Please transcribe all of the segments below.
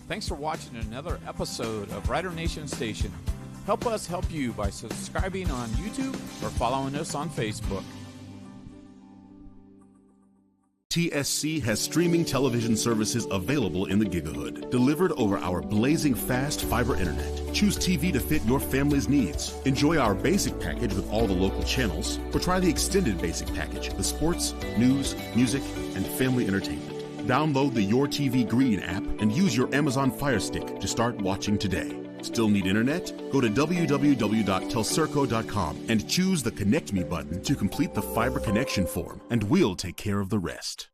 Thanks for watching another episode of Rider Nation Station. Help us help you by subscribing on YouTube or following us on Facebook. TSC has streaming television services available in the Gigahood, delivered over our blazing fast fiber internet. Choose TV to fit your family's needs. Enjoy our basic package with all the local channels, or try the extended basic package, the sports, news, music, and family entertainment. Download the Your TV Green app and use your Amazon Fire Stick to start watching today. Still need internet? Go to www.telcirco.com and choose the Connect Me button to complete the fiber connection form, and we'll take care of the rest.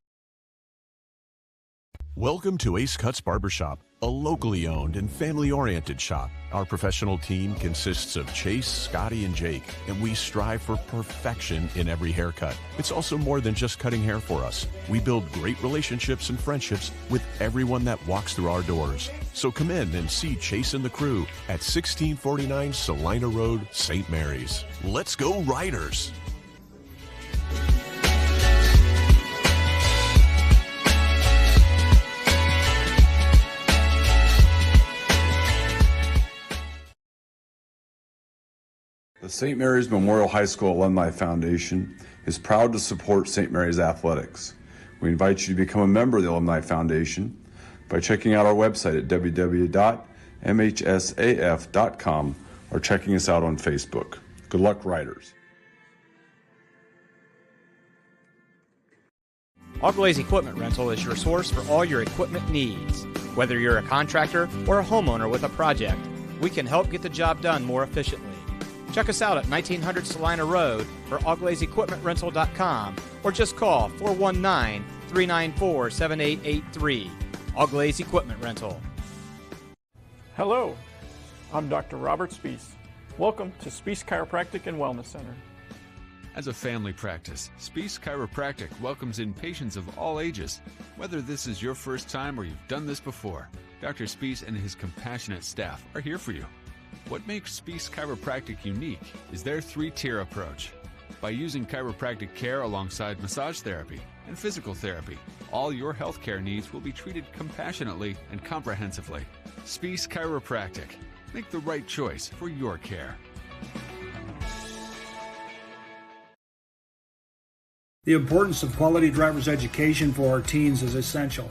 Welcome to Ace Cuts Barbershop, a locally owned and family-oriented shop. Our professional team consists of Chase, Scotty, and Jake, and we strive for perfection in every haircut. It's also more than just cutting hair for us. We build great relationships and friendships with everyone that walks through our doors. So come in and see Chase and the crew at 1649 Salina Road, St. Mary's. Let's go Riders! The St. Mary's Memorial High School Alumni Foundation is proud to support St. Mary's athletics. We invite you to become a member of the Alumni Foundation by checking out our website at www.mhsaf.com or checking us out on Facebook. Good luck, Riders. Oglaze Equipment Rental is your source for all your equipment needs. Whether you're a contractor or a homeowner with a project, we can help get the job done more efficiently. Check us out at 1900 Salina Road or oglazeequipmentrental.com or just call 419-394-7883. Oglaze Equipment Rental. Hello, I'm Dr. Robert Spees. Welcome to Spees Chiropractic and Wellness Center. As a family practice, Spees Chiropractic welcomes in patients of all ages. Whether this is your first time or you've done this before, Dr. Spees and his compassionate staff are here for you. What makes Spees Chiropractic unique is their three-tier approach. By using chiropractic care alongside massage therapy and physical therapy, all your healthcare needs will be treated compassionately and comprehensively. Spees Chiropractic. Make the right choice for your care. The importance of quality driver's education for our teens is essential.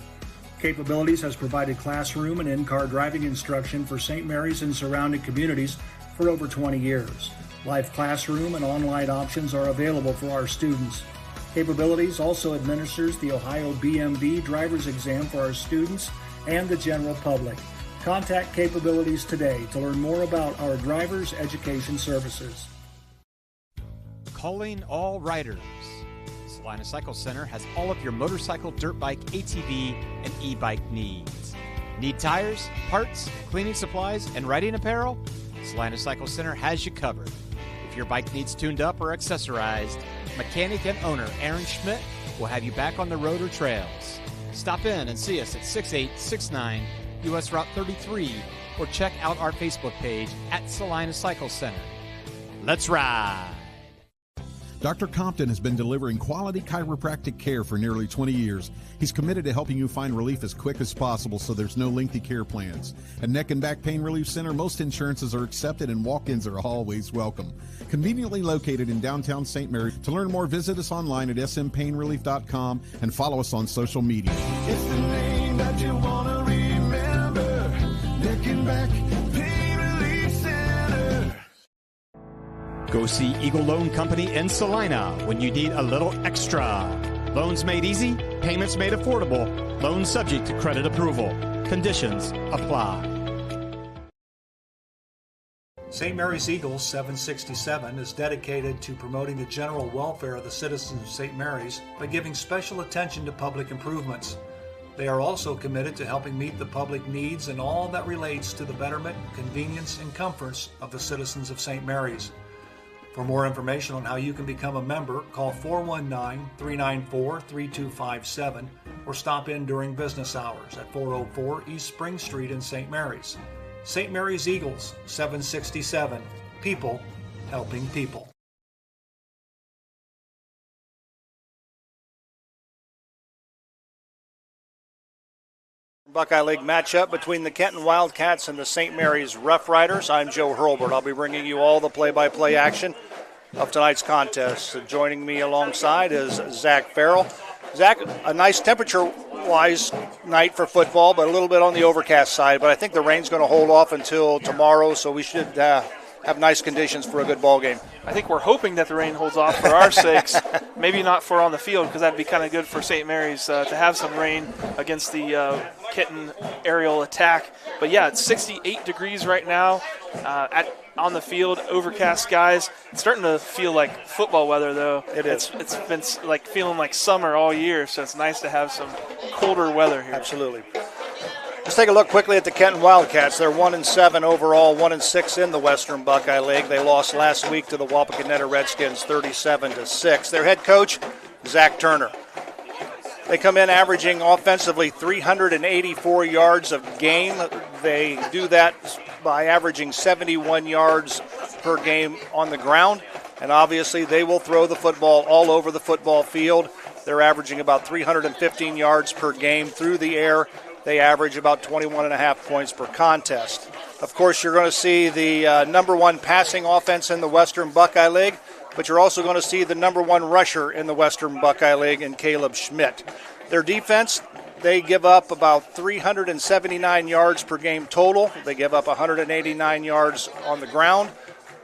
Capabilities has provided classroom and in-car driving instruction for St. Mary's and surrounding communities for over 20 years. Live classroom and online options are available for our students. Capabilities also administers the Ohio BMV driver's exam for our students and the general public. Contact Capabilities today to learn more about our driver's education services. Calling all riders. Salina Cycle Center has all of your motorcycle, dirt bike, ATV, and e-bike needs. Need tires, parts, cleaning supplies, and riding apparel? Salina Cycle Center has you covered. If your bike needs tuned up or accessorized, mechanic and owner Aaron Schmidt will have you back on the road or trails. Stop in and see us at 6869 US Route 33 or check out our Facebook page at Salina Cycle Center. Let's ride! Dr. Compton has been delivering quality chiropractic care for nearly 20 years. He's committed to helping you find relief as quick as possible so there's no lengthy care plans. At Neck and Back Pain Relief Center, most insurances are accepted and walk-ins are always welcome. Conveniently located in downtown St. Mary. To learn more, visit us online at smpainrelief.com and follow us on social media. It's the name that you want to remember. Neck and Back Pain Relief Center. Go see Eagle Loan Company in Salina when you need a little extra. Loans made easy, payments made affordable, loans subject to credit approval. Conditions apply. St. Mary's Eagles 767 is dedicated to promoting the general welfare of the citizens of St. Mary's by giving special attention to public improvements. They are also committed to helping meet the public needs and all that relates to the betterment, convenience, and comforts of the citizens of St. Mary's. For more information on how you can become a member, call 419-394-3257 or stop in during business hours at 404 East Spring Street in St. Mary's. St. Mary's Eagles, 767. People helping people. Buckeye League matchup between the Kenton Wildcats and the St. Mary's Roughriders. I'm Joe Hurlbert. I'll be bringing you all the play-by-play action of tonight's contest. Joining me alongside is Zach Farrell. Zach, a nice temperature-wise night for football, but a little bit on the overcast side. But I think the rain's going to hold off until tomorrow, so we should have nice conditions for a good ball game. I think we're hoping that the rain holds off for our sakes. Maybe not for on the field, because that'd be kind of good for St. Mary's to have some rain against the Kenton aerial attack. But yeah, it's 68 degrees right now on the field, overcast skies. It's starting to feel like football weather, though. It is. It's been like feeling like summer all year, so it's nice to have some colder weather here. Absolutely. Let's take a look quickly at the Kenton Wildcats. They're 1-7 overall, 1-6 in the Western Buckeye League. They lost last week to the Wapakoneta Redskins 37-6. Their head coach, Zach Turner. They come in averaging offensively 384 yards of game. They do that by averaging 71 yards per game on the ground. And obviously they will throw the football all over the football field. They're averaging about 315 yards per game through the air. They average about 21.5 points per contest. Of course, you're going to see the number one passing offense in the Western Buckeye League, but you're also going to see the number one rusher in the Western Buckeye League in Caleb Schmidt. Their defense, they give up about 379 yards per game total. They give up 189 yards on the ground,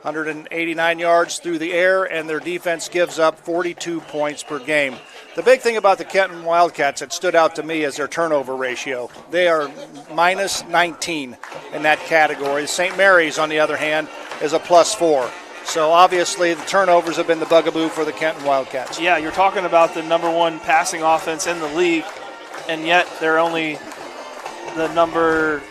189 yards through the air, and their defense gives up 42 points per game. The big thing about the Kenton Wildcats that stood out to me is their turnover ratio. They are minus 19 in that category. St. Mary's, on the other hand, is a +4. So obviously the turnovers have been the bugaboo for the Kenton Wildcats. Yeah, you're talking about the number one passing offense in the league, and yet they're only the number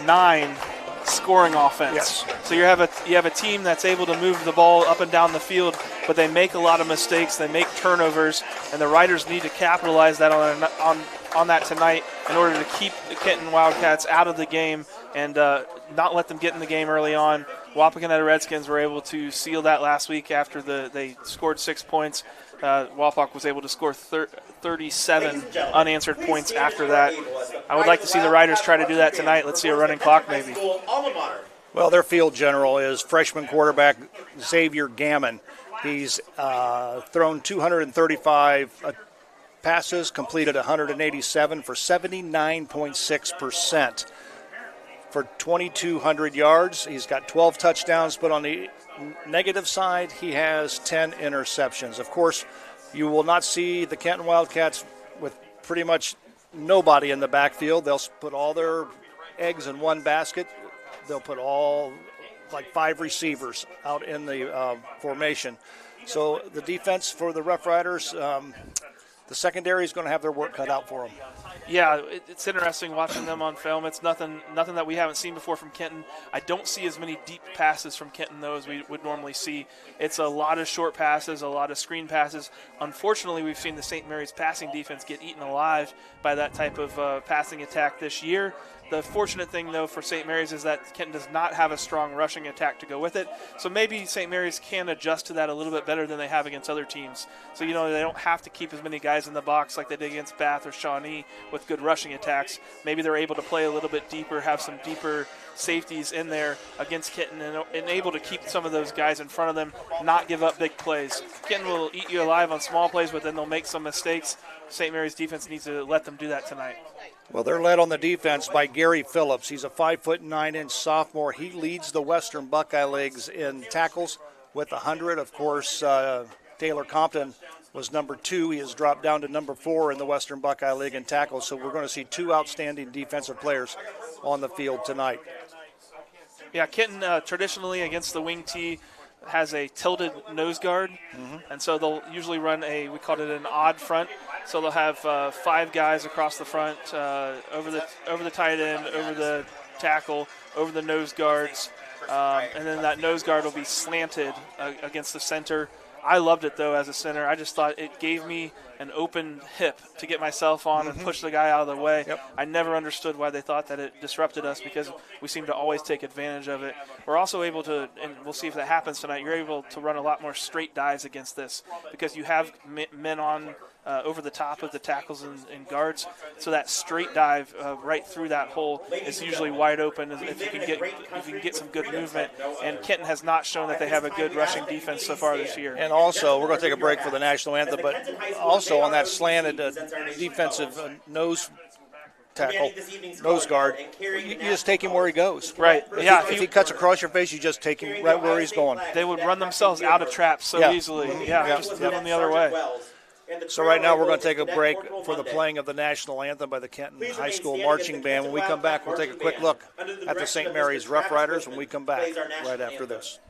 9 scoring offense. Yes. So you have a team that's able to move the ball up and down the field, but they make a lot of mistakes. They make turnovers, and the Riders need to capitalize that on that tonight in order to keep the Kenton Wildcats out of the game and not let them get in the game early on. Wapakoneta Redskins were able to seal that last week after they scored 6 points. Wapak was able to score 37 unanswered points after that. I would like to see the Riders try to do that tonight. Let's see a running clock maybe. Well, their field general is freshman quarterback Xavier Gammon. He's thrown 235 passes, completed 187 for 79.6%. For 2,200 yards, he's got 12 touchdowns, but on the negative side, he has 10 interceptions. Of course, you will not see the Kenton Wildcats with pretty much nobody in the backfield. They'll put all their eggs in one basket. They'll put all, like 5 receivers out in the formation. So the defense for the Roughriders, the secondary is going to have their work cut out for them. Yeah, it's interesting watching them on film. It's nothing that we haven't seen before from Kenton. I don't see as many deep passes from Kenton, though, as we would normally see. It's a lot of short passes, a lot of screen passes. Unfortunately, we've seen the St. Mary's passing defense get eaten alive by that type of passing attack this year. The fortunate thing, though, for St. Mary's is that Kenton does not have a strong rushing attack to go with it. So maybe St. Mary's can adjust to that a little bit better than they have against other teams. So, they don't have to keep as many guys in the box like they did against Bath or Shawnee with good rushing attacks. Maybe they're able to play a little bit deeper, have some deeper safeties in there against Kenton and able to keep some of those guys in front of them, not give up big plays. Kenton will eat you alive on small plays, but then they'll make some mistakes. St. Mary's defense needs to let them do that tonight. Well, they're led on the defense by Gary Phillips. He's a 5'9" sophomore. He leads the Western Buckeye Leagues in tackles with 100. Of course, Taylor Compton was number 2. He has dropped down to number 4 in the Western Buckeye League in tackles. So we're going to see 2 outstanding defensive players on the field tonight. Yeah, Kenton traditionally against the wing tee has a tilted nose guard, and so they'll usually run we call it an odd front. So they'll have 5 guys across the front, over the tight end, over the tackle, over the nose guards, and then that nose guard will be slanted against the center. I loved it, though, as a center. I just thought it gave me an open hip to get myself on and push the guy out of the way. Yep. I never understood why they thought that it disrupted us, because we seem to always take advantage of it. We're also able to, and we'll see if that happens tonight, you're able to run a lot more straight dives against this because you have men on over the top of the tackles and guards. So that straight dive right through that hole is usually wide open if you can get some good movement. And Kenton has not shown that they have a good rushing defense so far this year. And also, we're going to take a break for the national anthem, but also on that slanted defensive nose tackle, nose guard, you just take him where he goes. Right. If he cuts across your face, you just take him right where he's going. They would run themselves out of traps so easily. Just move them the other way. So right now we're going to take a break for the playing of the national anthem by the Kenton High School Marching Band. When we come back, we'll take a quick look at the St. Mary's Roughriders when we come back right after this.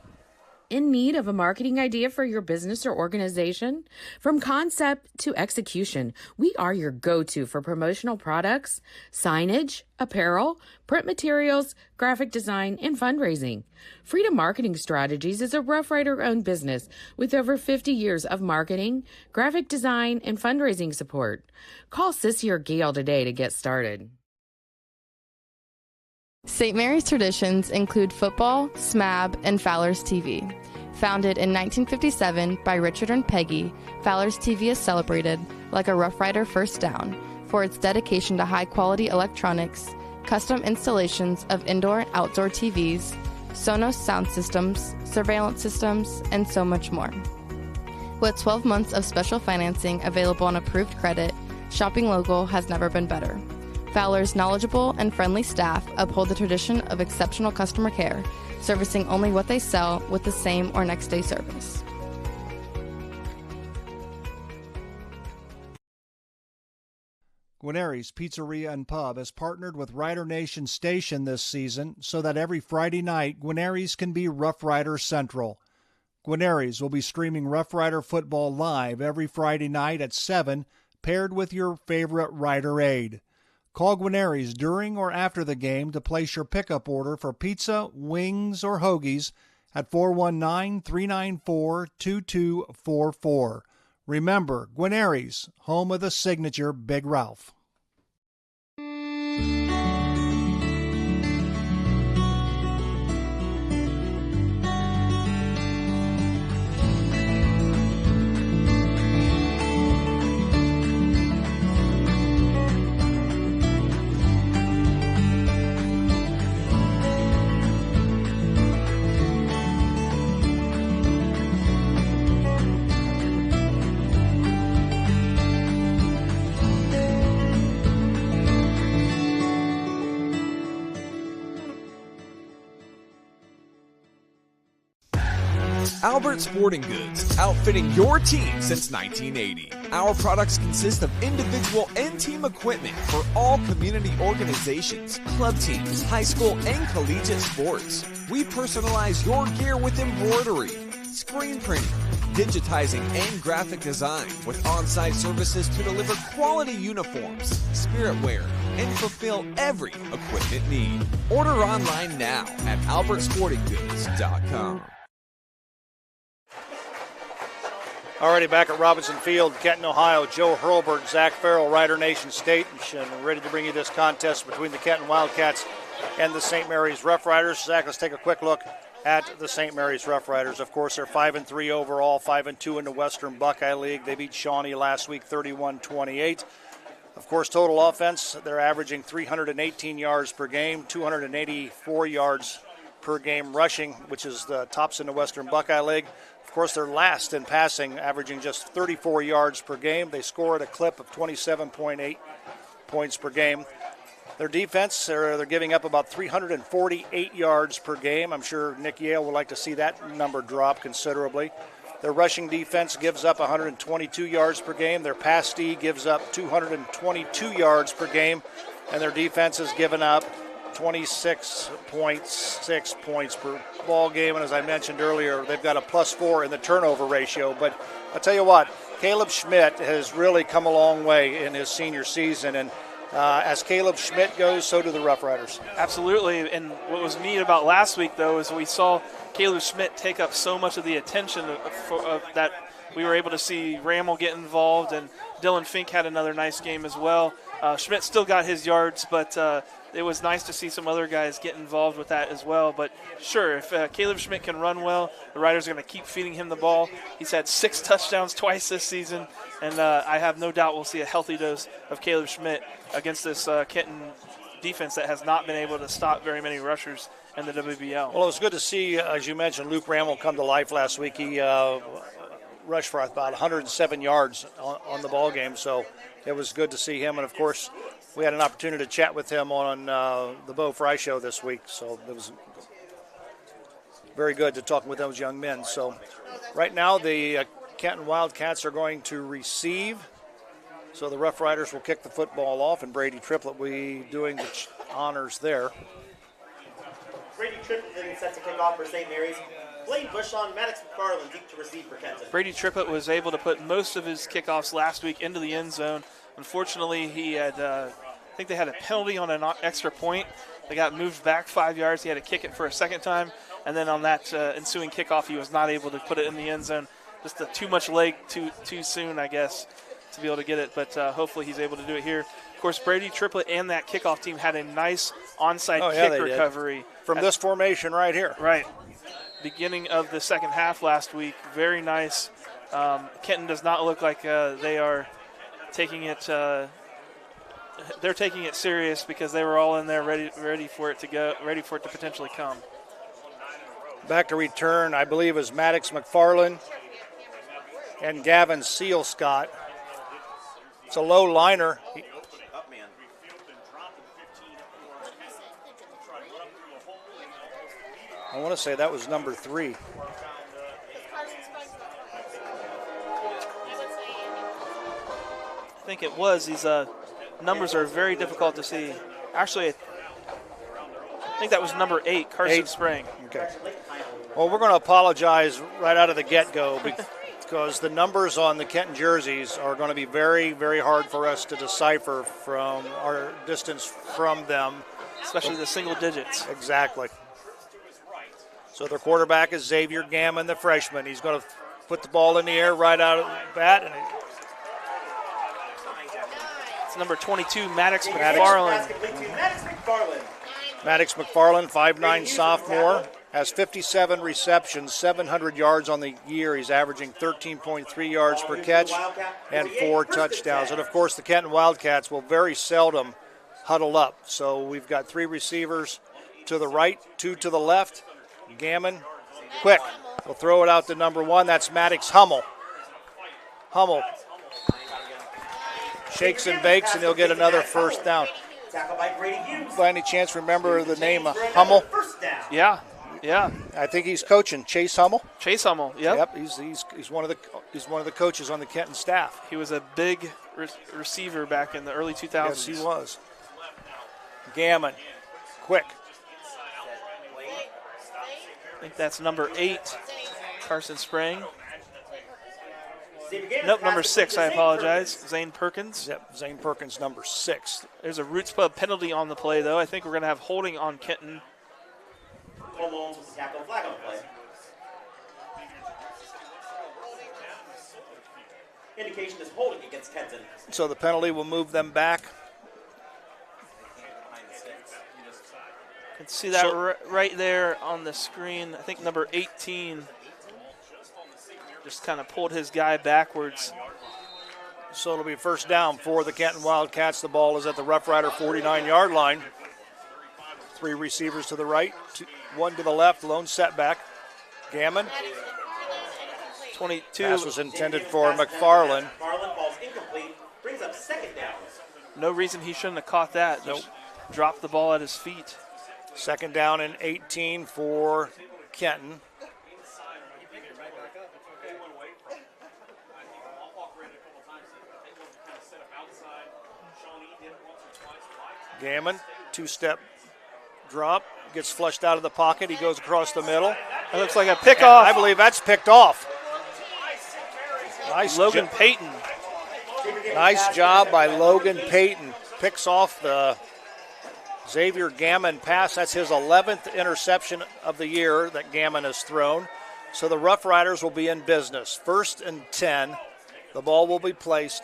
In need of a marketing idea for your business or organization? From concept to execution, we are your go-to for promotional products, signage, apparel, print materials, graphic design, and fundraising. Freedom Marketing Strategies is a Roughrider-owned business with over 50 years of marketing, graphic design, and fundraising support. Call Sissy or Gail today to get started. St. Mary's traditions include football, SMAB, and Fowler's TV. Founded in 1957 by Richard and Peggy, Fowler's TV is celebrated, like a Roughrider first down, for its dedication to high-quality electronics, custom installations of indoor and outdoor TVs, Sonos sound systems, surveillance systems, and so much more. With 12 months of special financing available on approved credit, shopping local has never been better. Fowler's knowledgeable and friendly staff uphold the tradition of exceptional customer care, servicing only what they sell with the same or next day service. Guarneri's Pizzeria and Pub has partnered with Rider Nation Station this season so that every Friday night, Guarneri's can be Roughrider Central. Guarneri's will be streaming Roughrider football live every Friday night at 7, paired with your favorite Rider aid. Call Guarneri's during or after the game to place your pickup order for pizza, wings, or hoagies at 419-394-2244. Remember, Guarneri's, home of the signature Big Ralph. Albert Sporting Goods, outfitting your team since 1980. Our products consist of individual and team equipment for all community organizations, club teams, high school and collegiate sports. We personalize your gear with embroidery, screen printing, digitizing, and graphic design with on-site services to deliver quality uniforms, spirit wear, and fulfill every equipment need. Order online now at albertsportinggoods.com. Already back at Robinson Field, Kenton, Ohio. Joe Hurlburt, Zach Farrell, Rider Nation Station, ready to bring you this contest between the Kenton Wildcats and the St. Mary's Roughriders. Zach, let's take a quick look at the St. Mary's Roughriders. Of course, they're 5-3 overall, 5-2 in the Western Buckeye League. They beat Shawnee last week 31-28. Of course, total offense, they're averaging 318 yards per game, 284 yards per game rushing, which is the tops in the Western Buckeye League. Of course, they're last in passing, averaging just 34 yards per game. They score at a clip of 27.8 points per game. Their defense, they're giving up about 348 yards per game. I'm sure Nick Yale would like to see that number drop considerably. Their rushing defense gives up 122 yards per game. Their pass D gives up 222 yards per game. And their defense has given up 26.6 points per ball game. And as I mentioned earlier, they've got a +4 in the turnover ratio. But I'll tell you what, Caleb Schmidt has really come a long way in his senior season. And as Caleb Schmidt goes, so do the Roughriders. Absolutely. And what was neat about last week, though, is we saw Caleb Schmidt take up so much of the attention of that we were able to see Rammel get involved, and Dylan Fink had another nice game as well. Schmidt still got his yards, but it was nice to see some other guys get involved with that as well. But sure, if Caleb Schmidt can run well, the Riders are going to keep feeding him the ball. He's had 6 touchdowns twice this season, and I have no doubt we'll see a healthy dose of Caleb Schmidt against this Kenton defense that has not been able to stop very many rushers in the WBL. Well, it was good to see, as you mentioned, Luke Rammel come to life last week. He rushed for about 107 yards on the ball game, so it was good to see him. And, of course, we had an opportunity to chat with him on the Bo Fry Show this week, so it was very good to talk with those young men. So right now the Kenton Wildcats are going to receive. So the Rough Riders will kick the football off, and Brady Triplett will be doing the honors there. Brady Triplett getting set to kick off for St. Mary's. Blaine Bushon, Maddox McFarland deep to receive for Kenton. Brady Triplett was able to put most of his kickoffs last week into the end zone. Unfortunately, he had, I think they had a penalty on an extra point. They got moved back 5 yards. He had to kick it for a second time. And then on that ensuing kickoff, he was not able to put it in the end zone. Just too much leg too soon, I guess, to be able to get it. But hopefully he's able to do it here. Of course, Brady Triplett and that kickoff team had a nice onside kick recovery. From this formation right here. Right. Beginning of the second half last week. Very nice. Kenton does not look like they are taking it they're taking it serious, because they were all in there ready for it to go, ready for it to potentially come. Back to return, I believe, is Maddox McFarland and Gavin Sealscott. It's a low liner. I want to say that was number 3. I think it was. These numbers are very difficult to see. Actually, I think that was number 8, Carson Sprang. Okay. Well, we're going to apologize right out of the get-go because the numbers on the Kenton jerseys are going to be very, very hard for us to decipher from our distance from them. Especially the single digits. Exactly. So their quarterback is Xavier Gammon, the freshman. He's going to put the ball in the air right out of the bat. And it's number 22, Maddox McFarland. Maddox McFarland, 5'9" sophomore, has 57 receptions, 700 yards on the year. He's averaging 13.3 yards per catch and 4 touchdowns. And, of course, the Kenton Wildcats will very seldom huddle up. So we've got 3 receivers to the right, 2 to the left. Gammon, quick. We'll throw it out to number 1. That's Maddox Hummel. Hummel shakes and bakes, and he'll get another first down. By any chance remember the name of Hummel? Yeah. I think he's coaching Chase Hummel. Chase Hummel, yep. He's one of the coaches on the Kenton staff. He was a big receiver back in the early 2000s. Yes, he was. Gammon, quick. I think that's number 8, Carson Sprang. Nope, number 6, I apologize. Zane Perkins. Yep, Zane Perkins, number 6. There's a Roots Pub penalty on the play, though. I think we're going to have holding on Kenton. Flag on play. Indication is holding against Kenton. So the penalty will move them back. You can see that right there on the screen. I think number 18 just kind of pulled his guy backwards. So it'll be first down for the Kenton Wildcats. The ball is at the Roughrider 49-yard line. 3 receivers to the right, 1 to the left, lone setback. Gammon. 22. Pass was intended for McFarland. McFarland falls incomplete, brings up second down. No reason he shouldn't have caught that. Just dropped the ball at his feet. Second down and 18 for Kenton. Gammon, 2-step drop, gets flushed out of the pocket. He goes across the middle. It looks like a pickoff. I believe that's picked off. Nice, Logan Payton. Nice job by Logan Payton. Picks off the Xavier Gammon pass. That's his 11th interception of the year that Gammon has thrown. So the Roughriders will be in business. 1st and 10. The ball will be placed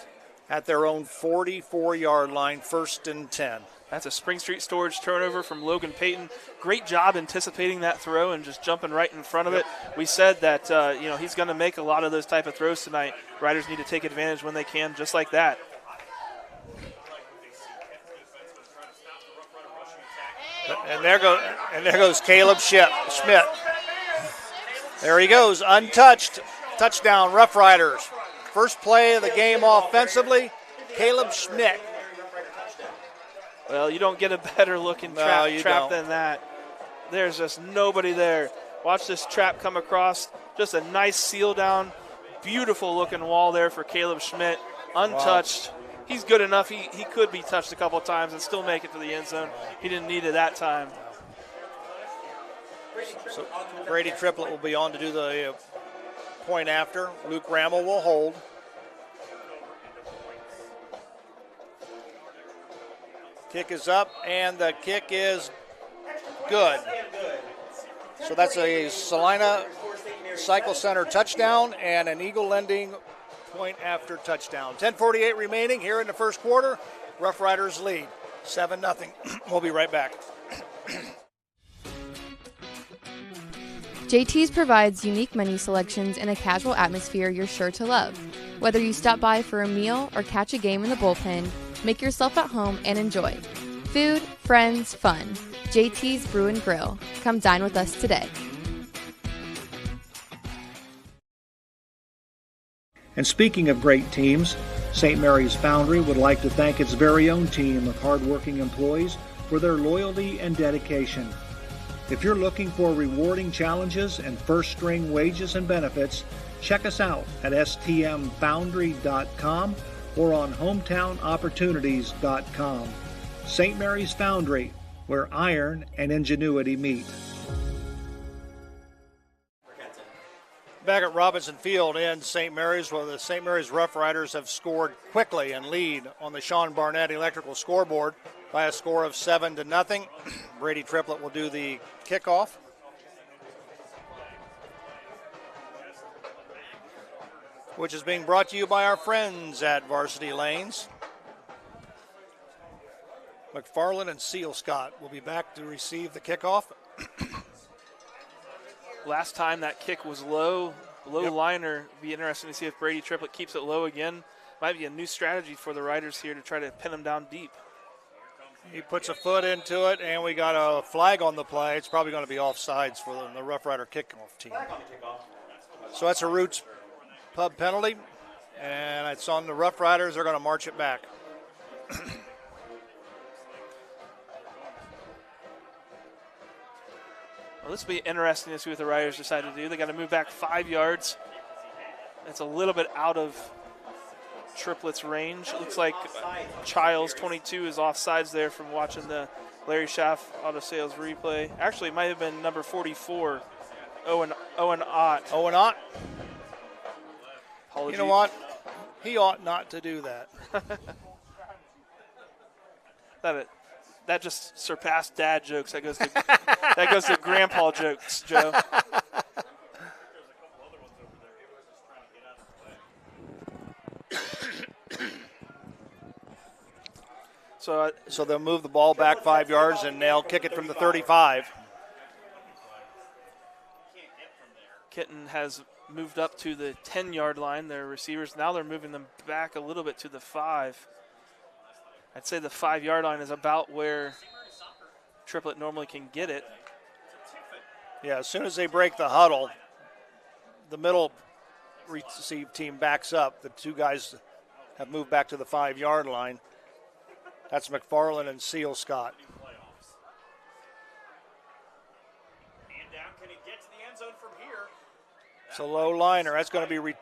at their own 44-yard line, 1st and 10. That's a Spring Street Storage turnover from Logan Payton. Great job anticipating that throw and just jumping right in front of it. We said that he's going to make a lot of those type of throws tonight. Riders need to take advantage when they can, just like that. And there goes Caleb Schmidt. There he goes, untouched. Touchdown, Roughriders. First play of the game offensively, Caleb Schmidt. Well, you don't get a better looking trap than that. There's just nobody there. Watch this trap come across. Just a nice seal down. Beautiful looking wall there for Caleb Schmidt. Untouched. Wow. He's good enough. He could be touched a couple times and still make it to the end zone. He didn't need it that time. So Brady Triplett will be on to do the point after. Luke Rammel will hold. Kick is up, and the kick is good. So that's a Salina Cycle Center touchdown and an Eagle Lending point after touchdown. 10:48 remaining here in the first quarter. Roughriders lead 7-0. We'll be right back. JT's provides unique menu selections in a casual atmosphere you're sure to love. Whether you stop by for a meal or catch a game in the bullpen, make yourself at home and enjoy. Food, friends, fun. JT's Brew and Grill. Come dine with us today. And speaking of great teams, St. Mary's Foundry would like to thank its very own team of hardworking employees for their loyalty and dedication. If you're looking for rewarding challenges and first-string wages and benefits, check us out at stmfoundry.com or on hometownopportunities.com. St. Mary's Foundry, where iron and ingenuity meet. Back at Robinson Field in St. Mary's, where the St. Mary's Roughriders have scored quickly and lead on the Sean Barnett Electrical scoreboard by a score of 7-0. Brady Triplett will do the kickoff. Which is being brought to you by our friends at Varsity Lanes. McFarland and Seal Scott will be back to receive the kickoff. Last time that kick was low liner. Be interesting to see if Brady Triplett keeps it low again. Might be a new strategy for the Riders here to try to pin him down deep. He puts a foot into it, and we got a flag on the play. It's probably going to be offsides for the Rough Rider kickoff team. So that's a Roots Pub penalty, and it's on the Rough Riders. They're going to march it back. Well, this will be interesting to see what the Riders decide to do. They got to move back 5 yards. It's a little bit out of Triplett's range. It looks like Childs 22 is offsides there from watching the Larry Schaff auto sales replay. Actually, it might have been number 44, Owen Ott. Owen Ott? Apology. You know what? He ought not to do that. That just surpassed dad jokes. That goes to grandpa jokes, Joe. So they'll move the ball back 5 yards, and they'll kick it from the 35. Kenton has moved up to the 10-yard line. Their receivers, now they're moving them back a little bit to the 5. I'd say the 5-yard line is about where Triplett normally can get it. Yeah, as soon as they break the huddle, the middle receive team backs up. The two guys have moved back to the 5-yard line. That's McFarland and Seal Scott. It's a low liner. That's going to be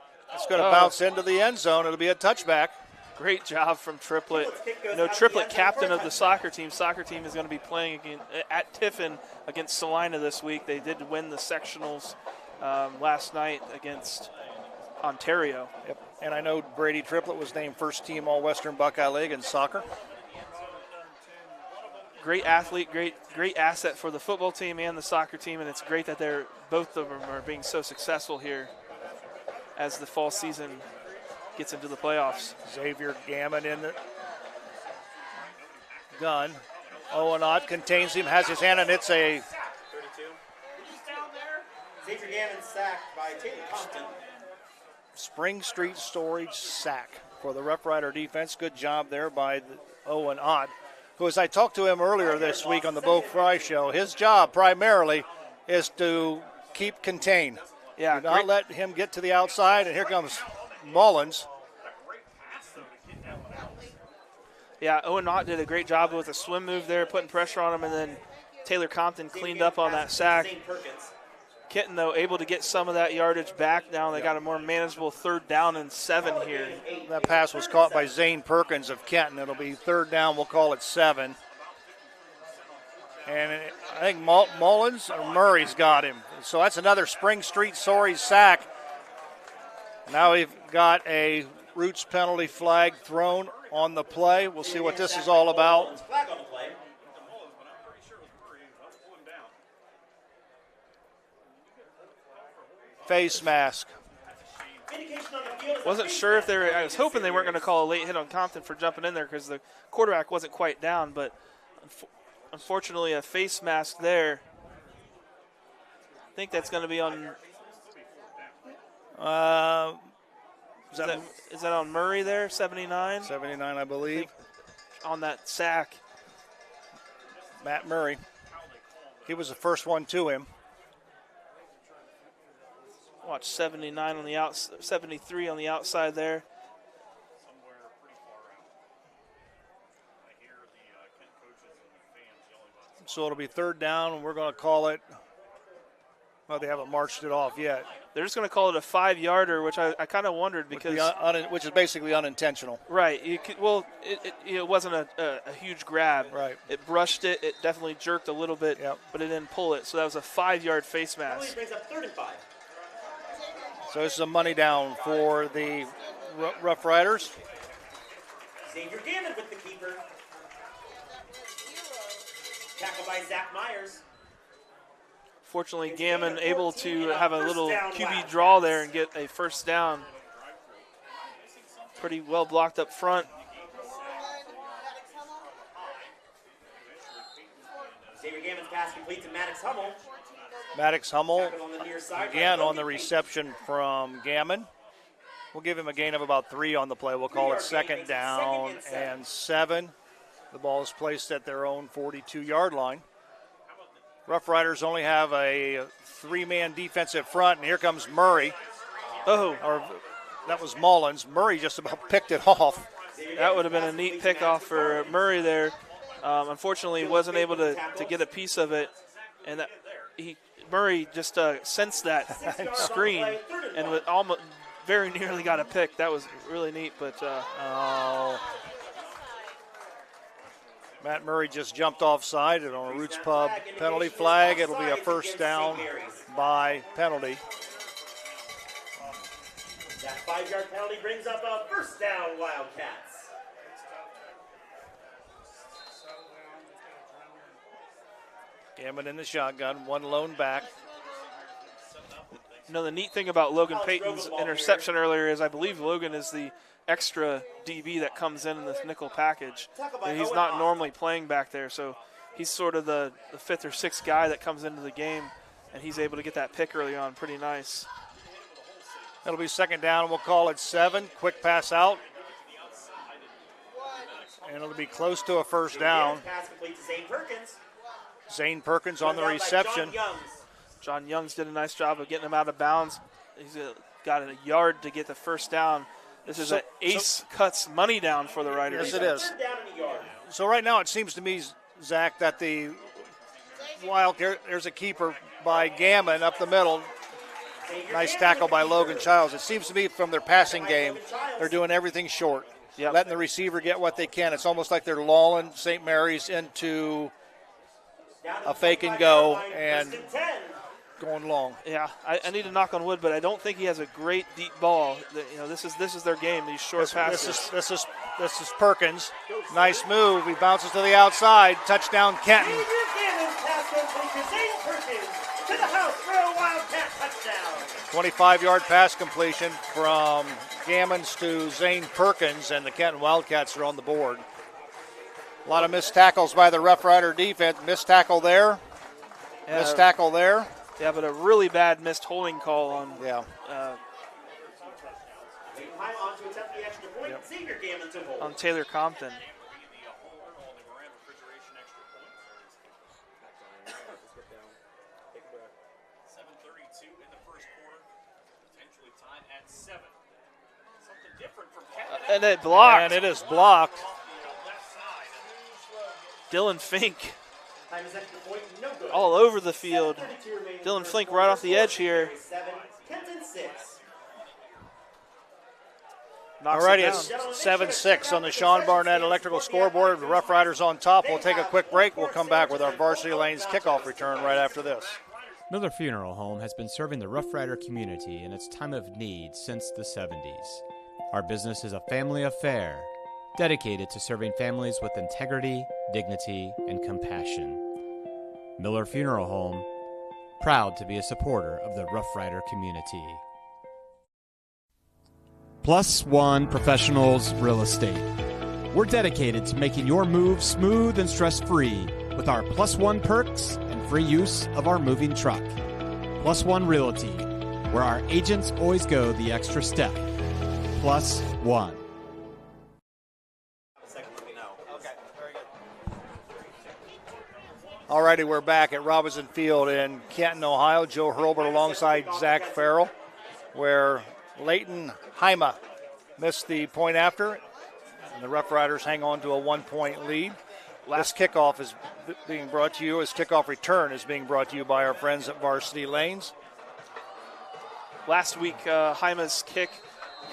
bounce into the end zone. It'll be a touchback. Great job from Triplett. Triplett captain of the soccer team. Soccer team is going to be playing at Tiffin against Salina this week. They did win the sectionals last night against Ontario. Yep. And I know Brady Triplett was named first team All-Western Buckeye League in soccer. great athlete, great asset for the football team and the soccer team, and it's great that both of them are being so successful here as the fall season gets into the playoffs. Xavier Gammon in the gun. Owen Ott contains him, has his hand, and it's a 32. Xavier Gammon sacked by Taylor Compton. Spring Street Storage sack for the Rough Rider defense. Good job there by Owen Ott, who, as I talked to him earlier this week on the Bo Fry Show, his job primarily is to keep contained. Yeah, do not let him get to the outside, and here comes Mullins. Yeah, Owen Ott did a great job with a swim move there, putting pressure on him, and then Taylor Compton cleaned up on that sack. Kenton, though, able to get some of that yardage back. Now they got a more manageable 3rd down and 7 here. That pass was caught by Zane Perkins of Kenton. It'll be 3rd down. We'll call it 7. And I think Mullins or Murray's got him. So that's another Spring Street Storage sack. Now we've got a Roots penalty flag thrown on the play. We'll see what this is all about. Face mask. Wasn't sure if they were, I was hoping they weren't going to call a late hit on Compton for jumping in there because the quarterback wasn't quite down, but unfortunately a face mask there. I think that's going to be on. Is that on Murray there, 79? 79, I believe. On that sack. Matt Murray. He was the first one to him. Watch 79 on the outside, 73 on the outside there. So it'll be 3rd down, and we're going to call it. Well, they haven't marched it off yet. They're just going to call it a 5-yarder, which I kind of wondered because which is basically unintentional. Right. It wasn't a huge grab. Right. It brushed it. It definitely jerked a little bit, but it didn't pull it. So that was a 5-yard face mask. Brings up 3rd and 5. So this is a money down for the Rough Riders. Xavier Gammon with the keeper. Tackled by Zach Myers. Fortunately, Gammon able to have a little QB draw there and get a 1st down. Pretty well blocked up front. Xavier Gammon's pass complete to Maddox Hummel. Maddox Hummel again on the reception from Gammon. We'll give him a gain of about 3 on the play. We'll call it 2nd down and 7. The ball is placed at their own 42-yard line. Rough Riders only have a 3-man defense at front, and here comes Murray. Or that was Mullins. Murray just about picked it off. That would have been a neat pickoff for Murray there. Unfortunately, wasn't able to get a piece of it, and Murray just sensed that screen and almost very nearly got a pick. That was really neat, but Matt Murray just jumped offside, and on a Roots Pub penalty flag, it'll be a 1st down by penalty. That 5-yard penalty brings up a 1st down Wildcats. Gammon in the shotgun, 1 lone back. You know, the neat thing about Logan Payton's interception earlier is I believe Logan is the extra DB that comes in this nickel package. And he's not normally playing back there, so he's sort of the 5th or 6th guy that comes into the game, and he's able to get that pick early on. Pretty nice. That'll be 2nd down. We'll call it 7. Quick pass out. And it'll be close to a 1st down. Pass complete to Zane Perkins. Zane Perkins on the reception. John Youngs did a nice job of getting him out of bounds. He's got a yard to get the 1st down. This is an ace cuts money down for the Riders. Yes, it is. So right now it seems to me, Zach, that the there's a keeper by Gammon up the middle. Nice tackle by Logan Childs. It seems to me from their passing game, they're doing everything short. Letting the receiver get what they can. It's almost like they're lulling St. Mary's into a fake and go and going long. Yeah, I need to knock on wood, but I don't think he has a great deep ball. You know, this is their game. These short passes. This is This is Perkins. Nice move. He bounces to the outside. Touchdown, Kenton. Xavier Gammons pass completion. Zane Perkins to the house for a Wildcat touchdown. 25-yard pass completion from Gammons to Zane Perkins, and the Kenton Wildcats are on the board. A lot of missed tackles by the Rough Rider defense. Missed tackle there. Yeah, missed tackle there. Yeah, but a really bad missed holding call on. Yeah. On to attempt the extra point. Xavier Gammons to hold. On Taylor Compton. And it blocked. And it is blocked. Dylan Fink all over the field. Dylan Fink right off the edge here. Kenton 6. Alrighty, it's 7-6 on the Sean Barnett electrical scoreboard. The Rough Riders on top. We'll take a quick break. We'll come back with our Varsity Lanes kickoff return right after this. Miller Funeral Home has been serving the Rough Rider community in its time of need since the 70s. Our business is a family affair, dedicated to serving families with integrity, dignity, and compassion. Miller Funeral Home, proud to be a supporter of the Rough Rider community. Plus One Professionals Real Estate. We're dedicated to making your move smooth and stress-free with our Plus One perks and free use of our moving truck. Plus One Realty, where our agents always go the extra step. Plus One. Alrighty, we're back at Robinson Field in Kenton, Ohio. Joe Hurlbert alongside Zach Farrell, where Leighton Heima missed the point after, and the Rough Riders hang on to a 1-point lead. This kickoff is being brought to you, as kickoff return is being brought to you by our friends at Varsity Lanes. Last week, Heima's kick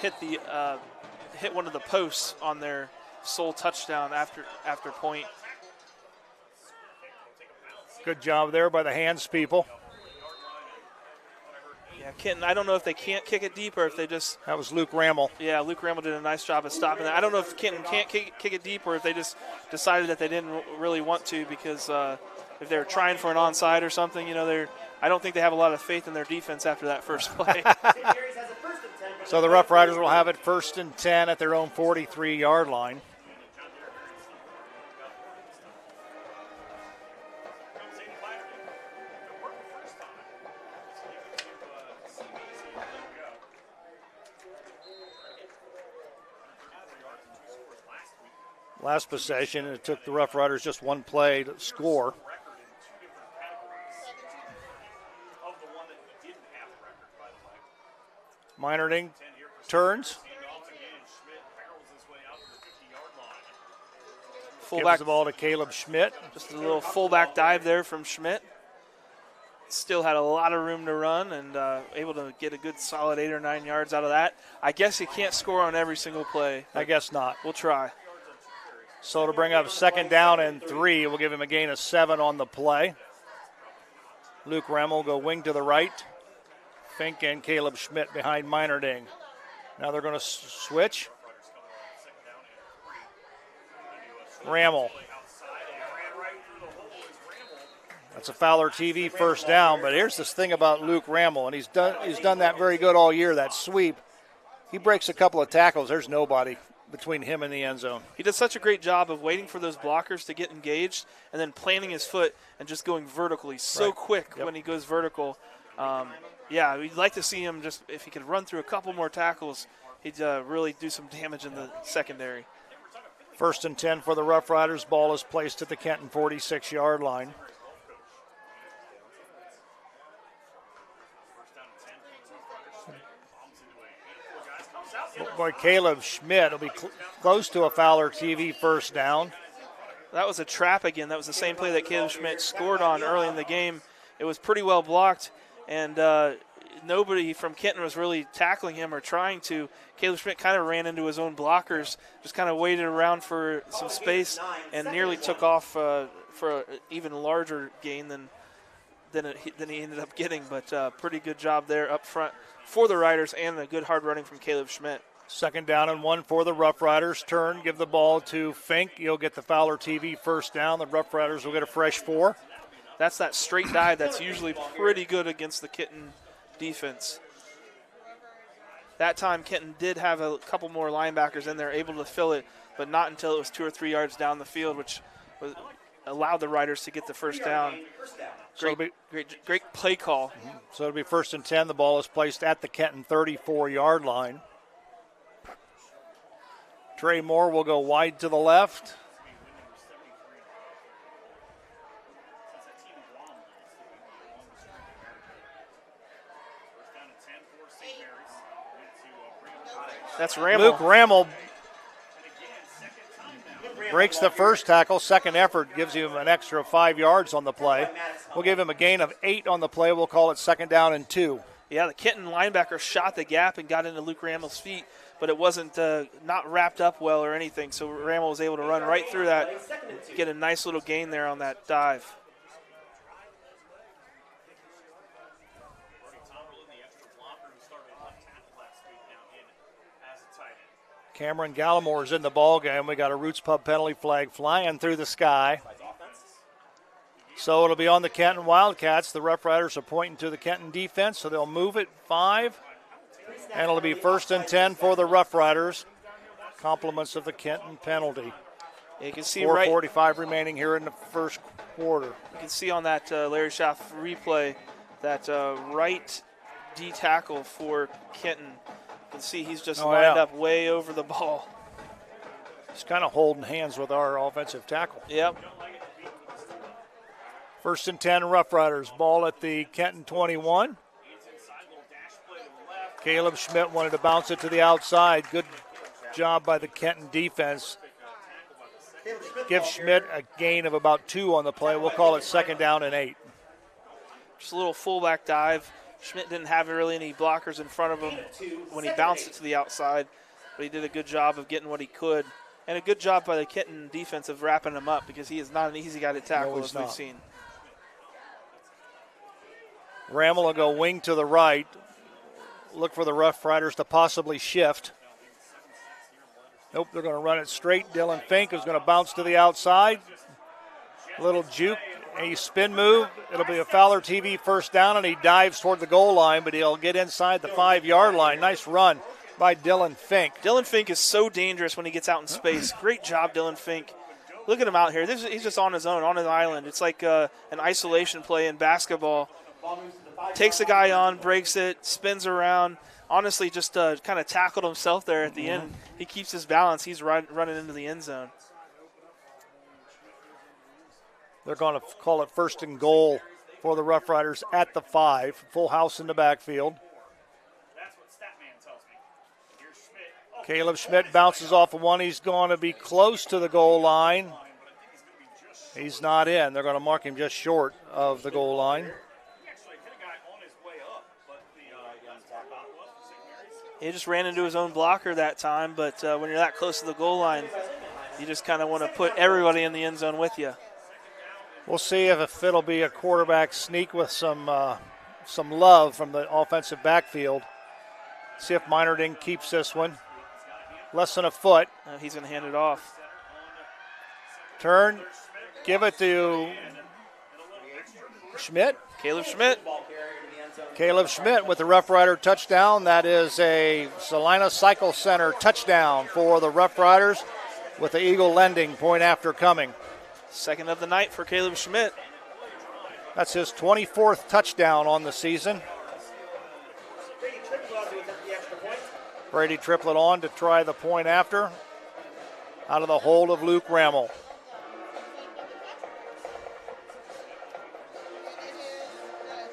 hit one of the posts on their sole touchdown after point. Good job there by the hands people. Yeah, Kenton, I don't know if they can't kick it deep or if they just... That was Luke Rammel. Yeah, Luke Rammel did a nice job of stopping that. I don't know if Kenton can't kick it deep or if they just decided that they didn't really want to because if they were trying for an onside or something, I don't think they have a lot of faith in their defense after that first play. So the Rough Riders will have it 1st and 10 at their own 43-yard line. Last possession, it took the Rough Riders just one play to score. Meinerding turns. Fullback, gives the ball to Caleb Schmidt. Just a little fullback dive there from Schmidt. Still had a lot of room to run and able to get a good solid 8 or 9 yards out of that. I guess you can't score on every single play. I guess not. We'll try. So to bring up 2nd down and 3, we'll give him a gain of 7 on the play. Luke Rammel will go wing to the right. Fink and Caleb Schmidt behind Meinerding. Now they're going to switch. Rammel. That's a Fowler TV first down, but here's this thing about Luke Rammel, and he's done that very good all year, that sweep. He breaks a couple of tackles. There's nobody between him and the end zone. He does such a great job of waiting for those blockers to get engaged and then planting his foot and just going vertical. He's so quick when he goes vertical. Yeah, we'd like to see him just, if he could run through a couple more tackles, he'd really do some damage in the secondary. 1st and 10 for the Rough Riders. Ball is placed at the Kenton 46-yard line. Boy, Caleb Schmidt will be close to a Fowler TV first down. That was a trap again. That was the same play that Caleb Schmidt scored on early in the game. It was pretty well blocked, and nobody from Kenton was really tackling him or trying to. Caleb Schmidt kind of ran into his own blockers, just kind of waited around for some space and nearly took off for an even larger gain than he ended up getting. But pretty good job there up front for the Riders and a good hard running from Caleb Schmidt. Second down and 1 for the Rough Riders. Turn, give the ball to Fink. He'll get the Fowler TV first down. The Rough Riders will get a fresh 4. That's that straight dive that's usually pretty good against the Kenton defense. That time Kenton did have a couple more linebackers in there able to fill it, but not until it was 2 or 3 yards down the field, which allowed the Riders to get the first down. Great play call. So it'll be 1st and 10. The ball is placed at the Kenton 34-yard line. Trey Moore will go wide to the left. That's Rammel. Luke Rammel breaks the first tackle. Second effort gives him an extra 5 yards on the play. We'll give him a gain of 8 on the play. We'll call it 2nd down and 2. Yeah, the Kenton linebacker shot the gap and got into Luke Rammel's feet, but it wasn't not wrapped up well or anything, so Rammel was able to run right through that and get a nice little gain there on that dive. Cameron Gallimore is in the ball game. We got a Roots Pub penalty flag flying through the sky. So it'll be on the Kenton Wildcats. The Rough Riders are pointing to the Kenton defense, so they'll move it 5. And it'll be 1st and 10 for the Rough Riders. Compliments of the Kenton penalty. You can see 4:45 remaining here in the first quarter. You can see on that Larry Schaff replay that right D tackle for Kenton. You can see he's just lined up way over the ball. He's kind of holding hands with our offensive tackle. Yep. 1st and 10 Rough Riders. Ball at the Kenton 21. Caleb Schmidt wanted to bounce it to the outside. Good job by the Kenton defense. Give Schmidt a gain of about 2 on the play. We'll call it 2nd down and 8. Just a little fullback dive. Schmidt didn't have really any blockers in front of him when he bounced it to the outside, but he did a good job of getting what he could. And a good job by the Kenton defense of wrapping him up, because he is not an easy guy to tackle, as we've seen. Rammel will go wing to the right. Look for the Rough Riders to possibly shift. Nope, they're going to run it straight. Dylan Fink is going to bounce to the outside. Little juke, a spin move. It'll be a Fowler TV first down, and he dives toward the goal line, but he'll get inside the 5-yard line. Nice run by Dylan Fink. Dylan Fink is so dangerous when he gets out in space. Great job, Dylan Fink. Look at him out here. He's just on his own, on his island. It's like an isolation play in basketball. Takes a guy on, breaks it, spins around. Honestly, just kind of tackled himself there at the end. He keeps his balance. He's running into the end zone. They're going to call it 1st and goal for the Rough Riders at the 5. Full house in the backfield. Caleb Schmidt bounces off of one. He's going to be close to the goal line. He's not in. They're going to mark him just short of the goal line. He just ran into his own blocker that time, but when you're that close to the goal line, you just kind of want to put everybody in the end zone with you. We'll see if it'll be a quarterback sneak with some love from the offensive backfield. See if Minerding keeps this one. Less than a foot. He's going to hand it off. Turn, give it to Schmidt. Caleb Schmidt. Caleb Schmidt with the Rough Rider touchdown. That is a Salina Cycle Center touchdown for the Rough Riders with the Eagle Lending point after coming. Second of the night for Caleb Schmidt. That's his 24th touchdown on the season. Brady Triplett on to try the point after. Out of the hold of Luke Rammel.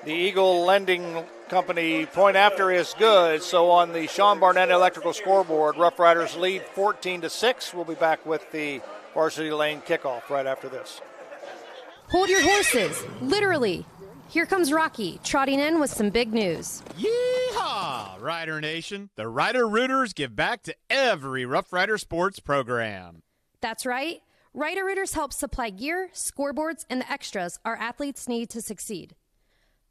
The Eagle Lending Company point after is good. So on the Sean Barnett Electrical scoreboard, Rough Riders lead 14-6. We'll be back with the Varsity Lane kickoff right after this. Hold your horses, literally. Here comes Rocky, trotting in with some big news. Yeehaw, Rider Nation. The Rider Rooters give back to every Rough Rider sports program. That's right. Rider Rooters help supply gear, scoreboards, and the extras our athletes need to succeed.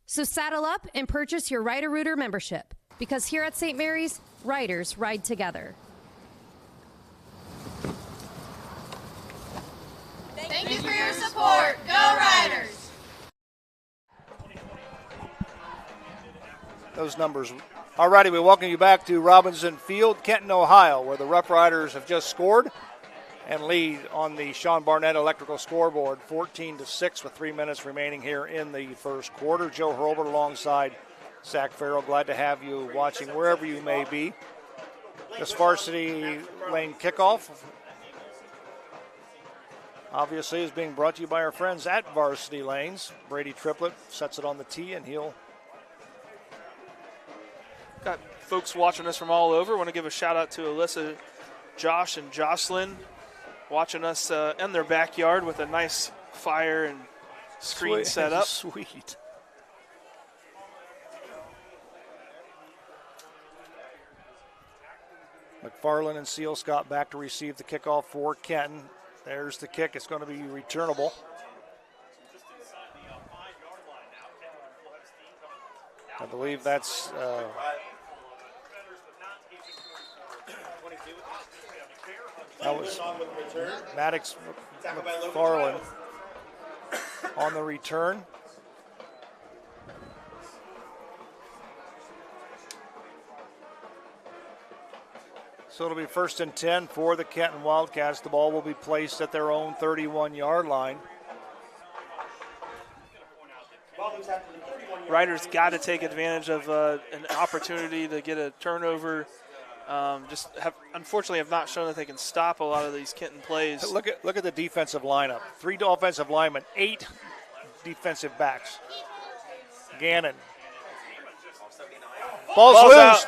So saddle up and purchase your Rider Rooter membership. Because here at St. Mary's, riders ride together. Thank you for your support. Go Riders! Those numbers. All righty, we welcome you back to Robinson Field, Kenton, Ohio, where the Rough Riders have just scored and lead on the Sean Barnett electrical scoreboard, 14-6 with 3 minutes remaining here in the first quarter. Joe Hurlbert alongside Zach Farrell. Glad to have you watching wherever you may be. This varsity lane kickoff obviously is being brought to you by our friends at Varsity Lanes. Brady Triplett sets it on the tee, and he'll... Got folks watching us from all over. Want to give a shout out to Alyssa, Josh, and Jocelyn watching us in their backyard with a nice fire and screen set up. Sweet. McFarland and Seal Scott back to receive the kickoff for Kenton. There's the kick. It's going to be returnable. I believe that's that was Maddox McFarland on the return. So it'll be 1st and 10 for the Kenton Wildcats. The ball will be placed at their own 31-yard line. Riders got to take advantage of an opportunity to get a turnover. Unfortunately have not shown that they can stop a lot of these Kenton plays. Look at the defensive lineup. 3 offensive linemen, 8 defensive backs. Gannon. Ball's loose. Out.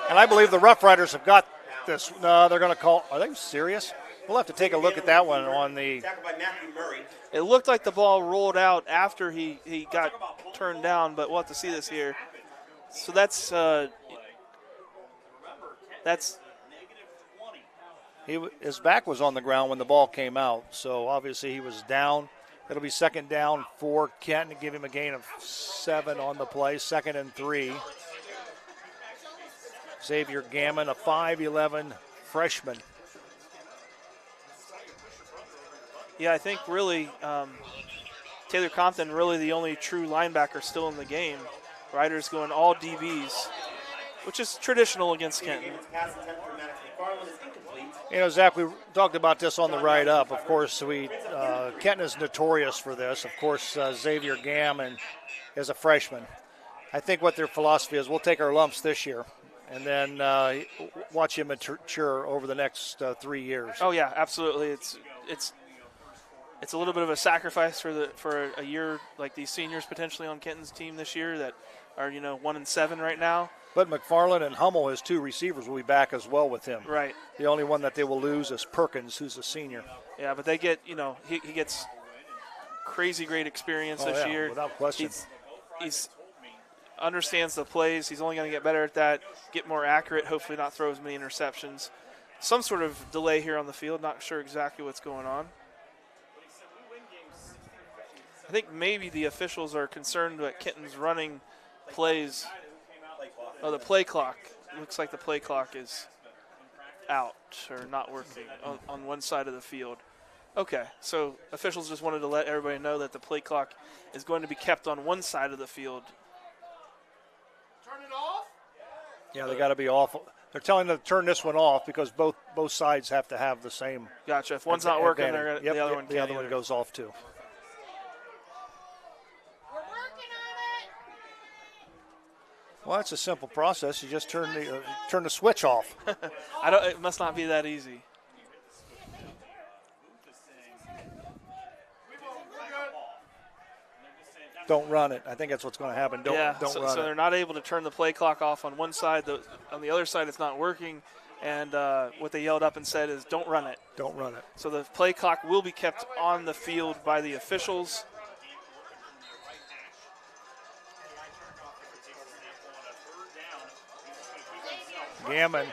And I believe the Rough Riders have got this. No, they're going to call. Are they serious? We'll have to take a look at that one on the. It looked like the ball rolled out after he got turned down, but we'll have to see this here. So that's his back was on the ground when the ball came out, so obviously he was down. It'll be 2nd down for Kenton to give him a gain of 7 on the play, 2nd and 3. Xavier Gammon, a 5'11" freshman. Yeah, I think really Taylor Compton really the only true linebacker still in the game. Riders going all DBs, which is traditional against Kenton. You know, Zach, we talked about this on the ride up. Of course, Kenton is notorious for this. Of course, Xavier Gammon is a freshman. I think what their philosophy is, we'll take our lumps this year and then watch him mature over the next 3 years. Oh yeah, absolutely. It's a little bit of a sacrifice for a year like these seniors potentially on Kenton's team this year that are 1-7 right now. But McFarland and Hummel, his 2 receivers, will be back as well with him. Right. The only one that they will lose is Perkins, who's a senior. Yeah, but they get he gets crazy great experience this year. Without question. He's understands the plays. He's only going to get better at that, get more accurate, hopefully not throw as many interceptions. Some sort of delay here on the field, not sure exactly what's going on. I think maybe the officials are concerned that Kenton's running plays. Oh, the play clock. Looks like the play clock is out or not working on one side of the field. Okay, so officials just wanted to let everybody know that the play clock is going to be kept on one side of the field. Yeah, they got to be off. They're telling them to turn this one off because both sides have to have the same. Gotcha. If one's not working, the other one goes off too. We're working on it. Well, it's a simple process. You just turn the switch off. It must not be that easy. Don't run it. I think that's what's going to happen. Don't run it. So they're not able to turn the play clock off on one side. On the other side, it's not working. And what they yelled up and said is, don't run it. Don't run it. So the play clock will be kept on the field by the officials. Gammon.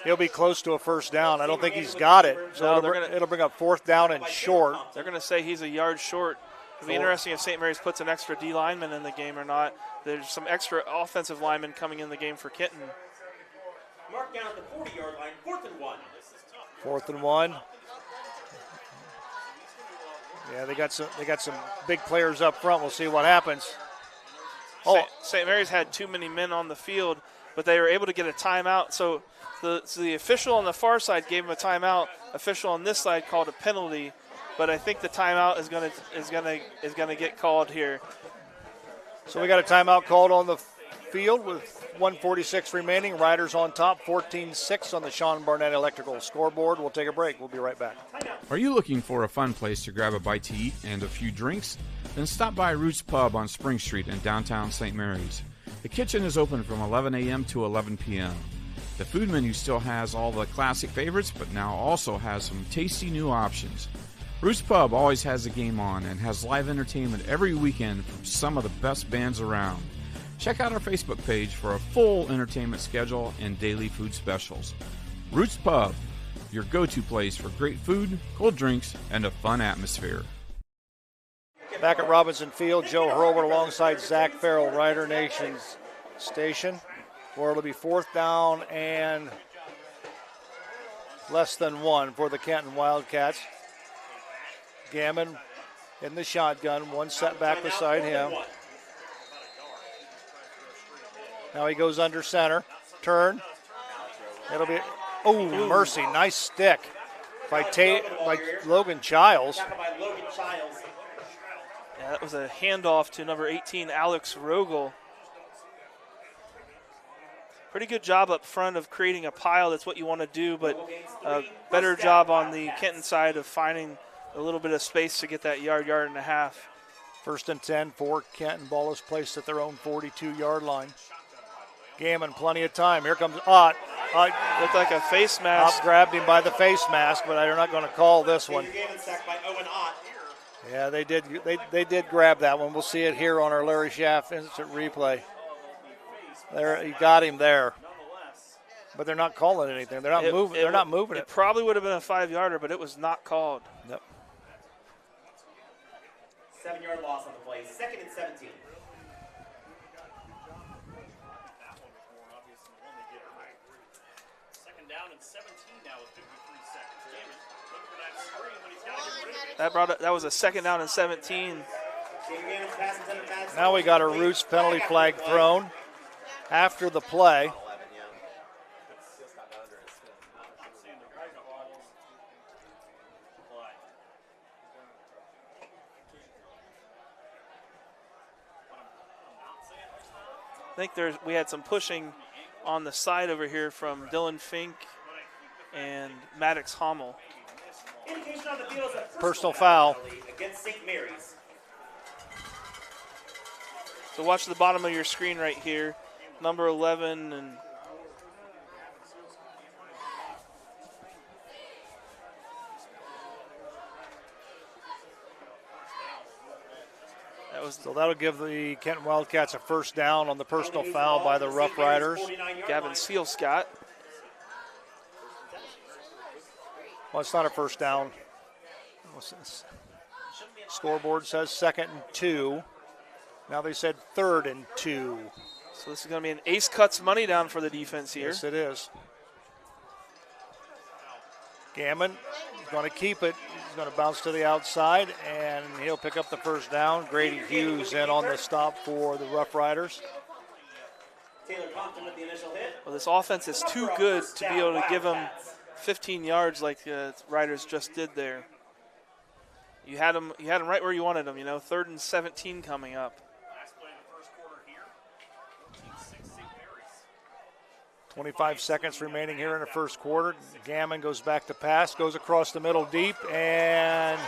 He'll be close to a first down. I don't think he's got it. So it'll bring up 4th down and short. They're going to say he's a yard short. It'll be interesting if St. Mary's puts an extra D lineman in the game or not. There's some extra offensive linemen coming in the game for Kenton. Mark down at the 40-yard line, 4th and 1. 4th and 1. Yeah, they got some big players up front. We'll see what happens. Oh, St. Mary's had too many men on the field, but they were able to get a timeout. So the official on the far side gave him a timeout. Official on this side called a penalty, but I think the timeout is gonna get called here. So we got a timeout called on the field with 1:46 remaining. Riders on top, 14-6 on the Sean Barnett Electrical scoreboard. We'll take a break. We'll be right back. Are you looking for a fun place to grab a bite to eat and a few drinks? Then stop by Roots Pub on Spring Street in downtown St. Mary's. The kitchen is open from 11 a.m. to 11 p.m. The food menu still has all the classic favorites, but now also has some tasty new options. Roots Pub always has a game on and has live entertainment every weekend from some of the best bands around. Check out our Facebook page for a full entertainment schedule and daily food specials. Roots Pub, your go-to place for great food, cold drinks, and a fun atmosphere. Back at Robinson Field, Joe Hurlburt alongside Zach Farrell, Rider Nation's station, where it'll be 4th down and less than 1 for the Kenton Wildcats. Gammon in the shotgun, one setback beside him. Now he goes under center, turn. It'll be, mercy, nice stick by Logan Childs. Yeah, that was a handoff to number 18, Alex Rogel. Pretty good job up front of creating a pile. That's what you want to do, but a better job on the Kenton side of finding a little bit of space to get that yard and a half. 1st and 10 for Kenton. Ball is placed at their own 42-yard line. Gammon, plenty of time. Here comes Ott. Looked like a face mask. Ott grabbed him by the face mask, but they're not going to call this one. Yeah, they did. They did grab that one. We'll see it here on our Larry Schaff instant replay. There, he got him there, but they're not calling anything. They're not moving. They're not moving it. It probably would have been a 5-yarder, but it was not called. Yep. 7-yard loss on the play. 2nd and 17. That was a 2nd down and 17. Now we got a Roots penalty flag thrown after the play. I think we had some pushing on the side over here from Dylan Fink and Maddox Hommel. Personal foul against St. Mary's. So watch the bottom of your screen right here. Number 11 and so that'll give the Kenton Wildcats a 1st down on the personal foul by the Rough Riders. Gavin Seal-Scott. Well, it's not a 1st down. What's this? Scoreboard says 2nd and 2. Now they said 3rd and 2. So this is going to be an ace cuts money down for the defense here. Yes, it is. Gammon is going to keep it. He's going to bounce to the outside, and he'll pick up the 1st down. Grady Hughes in on the stop for the Rough Riders. Well, this offense is too good to be able to give them 15 yards like the Riders just did there. You had them right where you wanted them, 3rd and 17 coming up. 25 seconds remaining here in the 1st quarter. Gammon goes back to pass, goes across the middle deep, and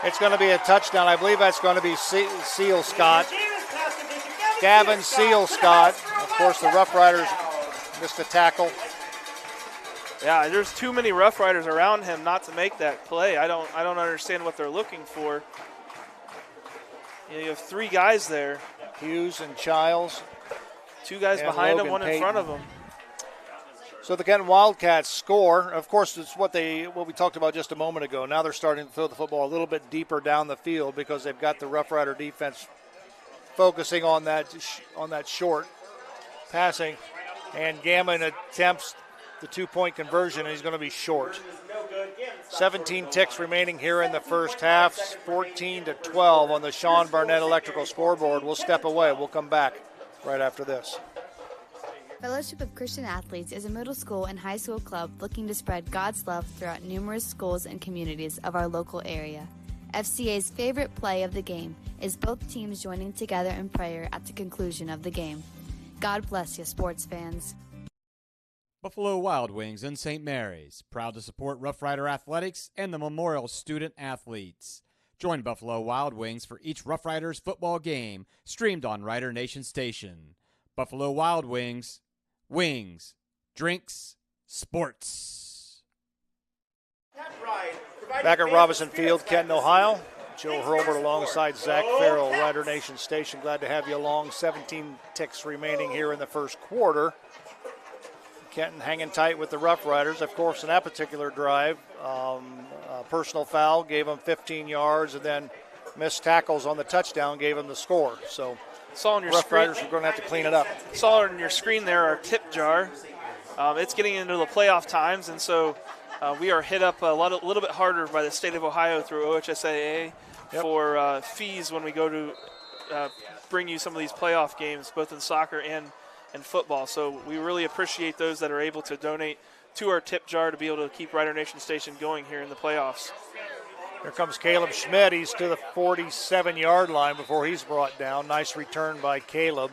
it's going to be a touchdown. I believe that's going to be Seal-Scott. Gavin Seal-Scott. Of course, the Rough Riders missed a tackle. Yeah, there's too many Rough Riders around him not to make that play. I don't understand what they're looking for. You have 3 guys there. Hughes and Childs. 2 guys behind him, 1 in front of him. So the Kenton Wildcats score. Of course, it's what we talked about just a moment ago. Now they're starting to throw the football a little bit deeper down the field because they've got the Rough Rider defense focusing on that short passing. And Gammon attempts the 2-point conversion, and he's going to be short. 17 ticks remaining here in the first half, 14-12 on the Sean Barnett Electrical scoreboard. We'll step away. We'll come back right after this. Fellowship of Christian Athletes is a middle school and high school club looking to spread God's love throughout numerous schools and communities of our local area. FCA's favorite play of the game is both teams joining together in prayer at the conclusion of the game. God bless you, sports fans. Buffalo Wild Wings in St. Mary's, proud to support Rough Rider Athletics and the Memorial Student Athletes. Join Buffalo Wild Wings for each Rough Riders football game streamed on Rider Nation Station. Buffalo Wild Wings. Wings, drinks, sports. Back at Robinson Field, Kenton, Ohio. Joe Hurlbert alongside Zach Farrell, Rider Nation Station. Glad to have you along. 17 ticks remaining here in the first quarter. Kenton hanging tight with the Rough Riders. Of course, in that particular drive, a personal foul gave them 15 yards, and then missed tackles on the touchdown gave them the score. So saw on your Rough screen, Riders are going to have to clean it up. Saw on your screen there our tip jar. It's getting into the playoff times, and so we are hit up a little bit harder by the state of Ohio through OHSAA for fees when we go to bring you some of these playoff games, both in soccer and football. So we really appreciate those that are able to donate to our tip jar to be able to keep Rider Nation Station going here in the playoffs. Here comes Caleb Schmidt. He's to the 47-yard line before he's brought down. Nice return by Caleb.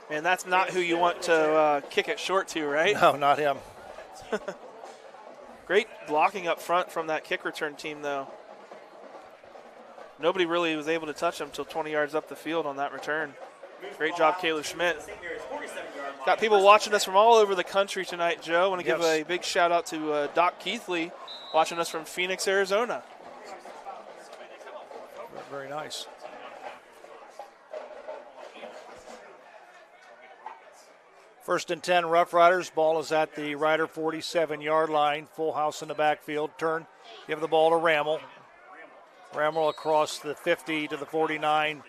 And that's not who you want to kick it short to, right? No, not him. Great blocking up front from that kick return team, though. Nobody really was able to touch him until 20 yards up the field on that return. Great job, Caleb Schmidt. Got people watching us from all over the country tonight, Joe. I want to give a big shout-out to Doc Keithley watching us from Phoenix, Arizona. Very nice. First and 10, Rough Riders. Ball is at the Rider 47-yard line. Full house in the backfield. Turn, give the ball to Rammel. Rammel across the 50 to the 49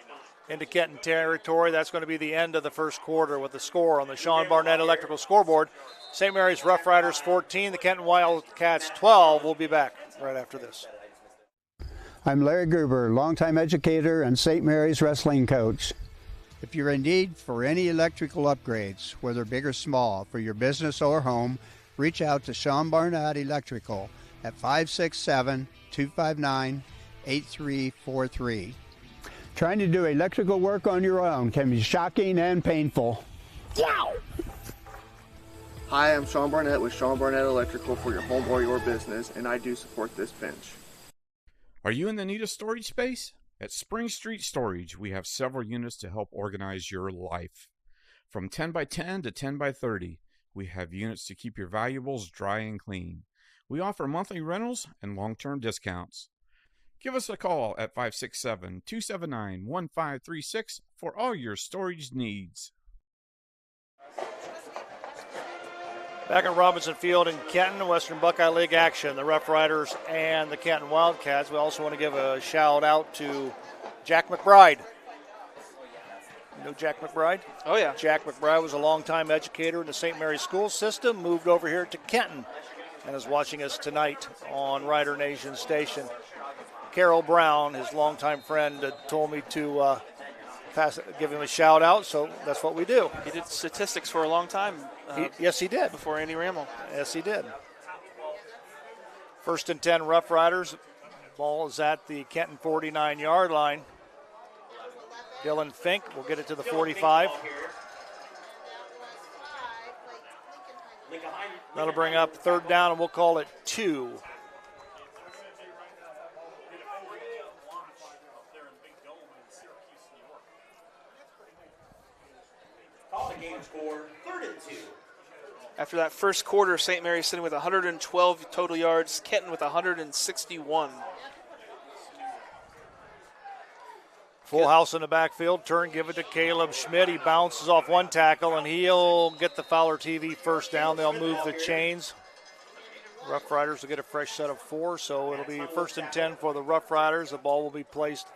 into Kenton territory. That's going to be the end of the first quarter with the score on the Sean Barnett Electrical scoreboard. St. Mary's Rough Riders 14, the Kenton Wildcats 12. We'll be back right after this. I'm Larry Gruber, longtime educator and St. Mary's wrestling coach. If you're in need for any electrical upgrades, whether big or small, for your business or home, reach out to Sean Barnett Electrical at 567-259-8343. Trying to do electrical work on your own can be shocking and painful. Yow! Hi, I'm Sean Barnett with Sean Barnett Electrical for your home or your business, and I do support this bench. Are you in the need of storage space? At Spring Street Storage, we have several units to help organize your life. From 10 by 10 to 10 by 30, we have units to keep your valuables dry and clean. We offer monthly rentals and long-term discounts. Give us a call at 567-279-1536 for all your storage needs. Back at Robinson Field in Kenton, Western Buckeye League action, the Rough Riders and the Kenton Wildcats. We also want to give a shout out to Jack McBride. You know Jack McBride? Oh, yeah. Jack McBride was a longtime educator in the St. Mary's school system, moved over here to Kenton, and is watching us tonight on Rider Nation Station. Carol Brown, his longtime friend, told me to give him a shout out, so that's what we do. He did statistics for a long time. Yes, he did. Before Andy Rammel. Yes, he did. First and 10, Rough Riders. Ball is at the Kenton 49-yard line. Dylan Fink will get it to the 45. That'll bring up third down, and we'll call it 2. After that first quarter, St. Mary's sitting with 112 total yards, Kenton with 161. Full house in the backfield. Turn, give it to Caleb Schmidt. He bounces off one tackle, and he'll get the Fowler TV first down. They'll move the chains. Rough Riders will get a fresh set of 4, so it'll be 1st and 10 for the Rough Riders. The ball will be placed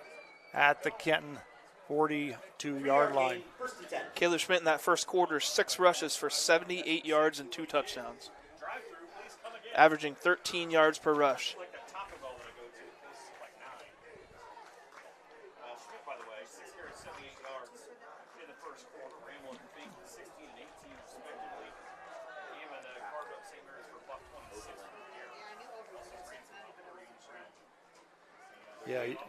at the Kenton 42-yard line. Caleb Schmidt in that first quarter, 6 rushes for 78 yards and 2 touchdowns, averaging 13 yards per rush.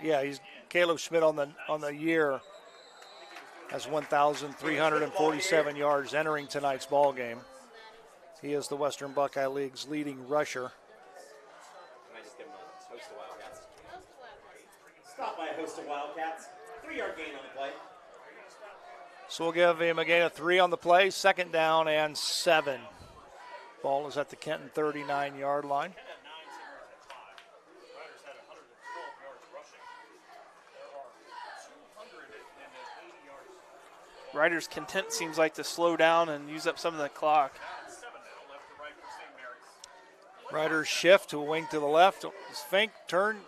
Yeah, he's Caleb Schmidt on the year has 1,347 yards entering tonight's ball game. He is the Western Buckeye League's leading rusher. Stop by a host of Wildcats. 3-yard gain on the play. So we'll give him a gain of 3 on the play. 2nd down and 7. Ball is at the Kenton 39-yard line. Riders' content seems like to slow down and use up some of the clock. Riders shift to a wing to the left. Fink, turn,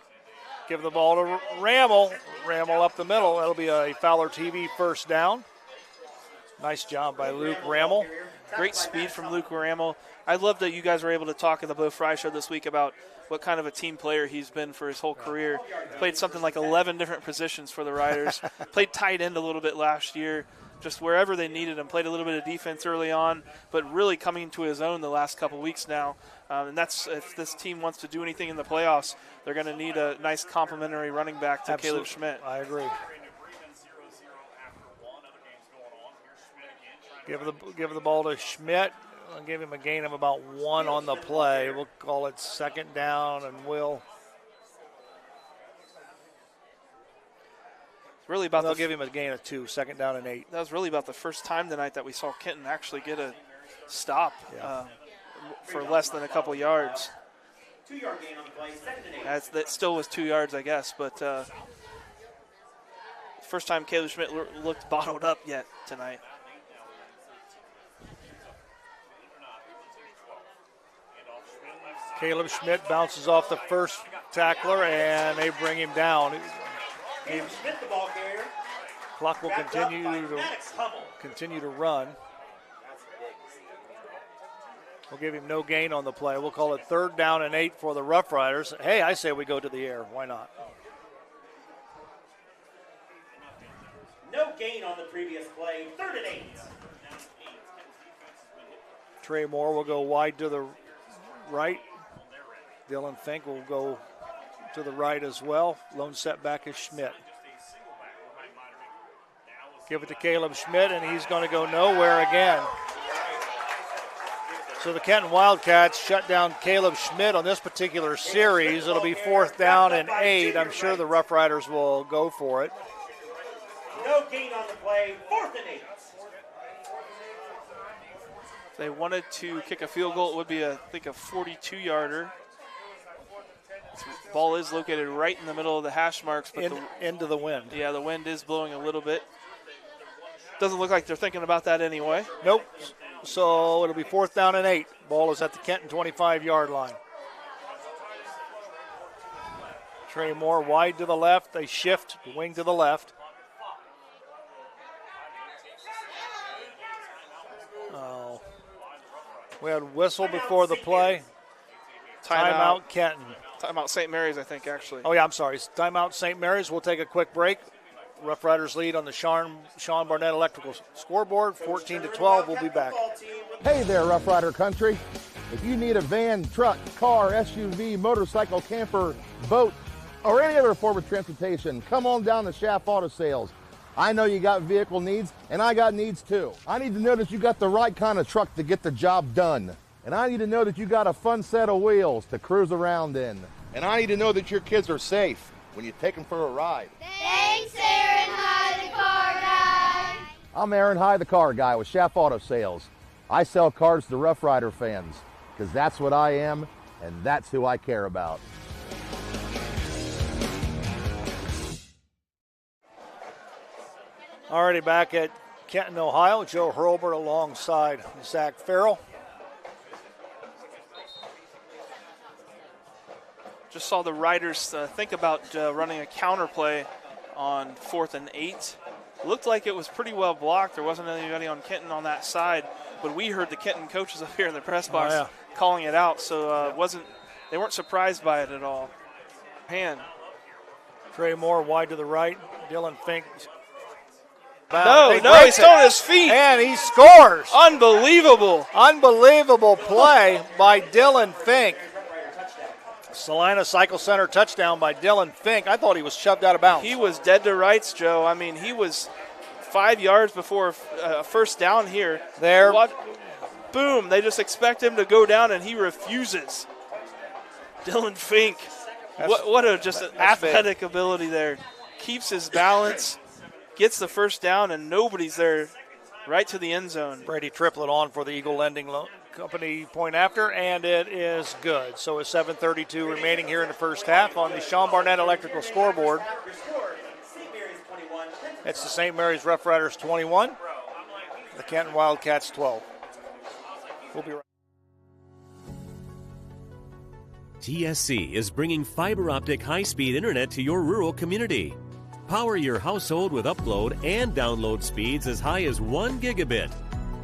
give the ball to Rammel. Rammel up the middle. That'll be a Fowler TV first down. Nice job by Luke Rammel. Great speed from Luke Rammel. I love that you guys were able to talk at the Bo Fry Show this week about what kind of a team player he's been for his whole career. Played something like 11 different positions for the Riders. Played tight end a little bit last year. Just wherever they needed him, played a little bit of defense early on, but really coming to his own the last couple weeks now. And that's, if this team wants to do anything in the playoffs, they're going to need a nice complementary running back to Caleb Schmidt. I agree. Give the ball to Schmidt. I'll give him a gain of about 1 on the play. We'll call it 2nd down, and we'll really about they'll give him a gain of 2, 2nd down and 8. That was really about the first time tonight that we saw Kenton actually get a stop for less than a couple yards. 2-yard gain on the play, 2nd and 8. That still was 2 yards, I guess, but first time Caleb Schmidt looked bottled up yet tonight. Caleb Schmidt bounces off the first tackler, and they bring him down. Schmidt, the ball carrier. Clock will continue to run. We'll give him no gain on the play. We'll call it 3rd down and 8 for the Rough Riders. Hey, I say we go to the air. Why not? No gain on the previous play. 3rd and 8. Trey Moore will go wide to the right. Dylan Fink will go to the right as well. Lone setback is Schmidt. Give it to Caleb Schmidt, and he's going to go nowhere again. So the Kenton Wildcats shut down Caleb Schmidt on this particular series. It'll be 4th down and 8. I'm sure the Rough Riders will go for it. No gain on the play. 4th and 8. If they wanted to kick a field goal, it would be, I think, a 42-yarder. Ball is located right in the middle of the hash marks. But into the wind. Yeah, the wind is blowing a little bit. Doesn't look like they're thinking about that anyway. Nope. So it'll be 4th down and 8. Ball is at the Kenton 25-yard line. Trey Moore wide to the left. They shift, wing to the left. Oh. We had whistle before the play. Timeout Kenton. Timeout St. Mary's, I think, actually. Oh, yeah, I'm sorry. Timeout St. Mary's. We'll take a quick break. Rough Riders lead on the Sean Barnett Electrical scoreboard, 14-12. We'll be back. Hey there, Rough Rider country. If you need a van, truck, car, SUV, motorcycle, camper, boat, or any other form of transportation, come on down to Schaff Auto Sales. I know you got vehicle needs, and I got needs too. I need to know that you got the right kind of truck to get the job done. And I need to know that you got a fun set of wheels to cruise around in. And I need to know that your kids are safe when you take them for a ride. Thanks, Aaron High, the car guy. I'm Aaron High, the car guy with Schaff Auto Sales. I sell cars to Rough Rider fans because that's what I am, and that's who I care about. Already back at Kenton, Ohio. Joe Hurlburt alongside Zach Farrell. Just saw the Riders think about running a counter play on 4th and 8. Looked like it was pretty well blocked. There wasn't anybody on Kenton on that side, but we heard the Kenton coaches up here in the press box calling it out, so they weren't surprised by it at all. Trey Moore wide to the right. Dylan Fink. No, he's on his feet. And he scores. Unbelievable. Unbelievable play by Dylan Fink. Salina Cycle Center touchdown by Dylan Fink. I thought he was shoved out of bounds. He was dead to rights, Joe. I mean, he was 5 yards before first down here. There. Boom. They just expect him to go down, and he refuses. Dylan Fink. What a just athletic ability there. Keeps his balance, gets the first down, and nobody's there right to the end zone. Brady Triplett on for the Eagle Lending Company point after, and it is good. So it's 7:32 remaining here in the first half on the Sean Barnett Electrical scoreboard. It's the St. Mary's Roughriders 21, the Kenton Wildcats 12. We'll be right. TSC is bringing fiber optic high-speed internet to your rural community. Power your household with upload and download speeds as high as 1 gigabit.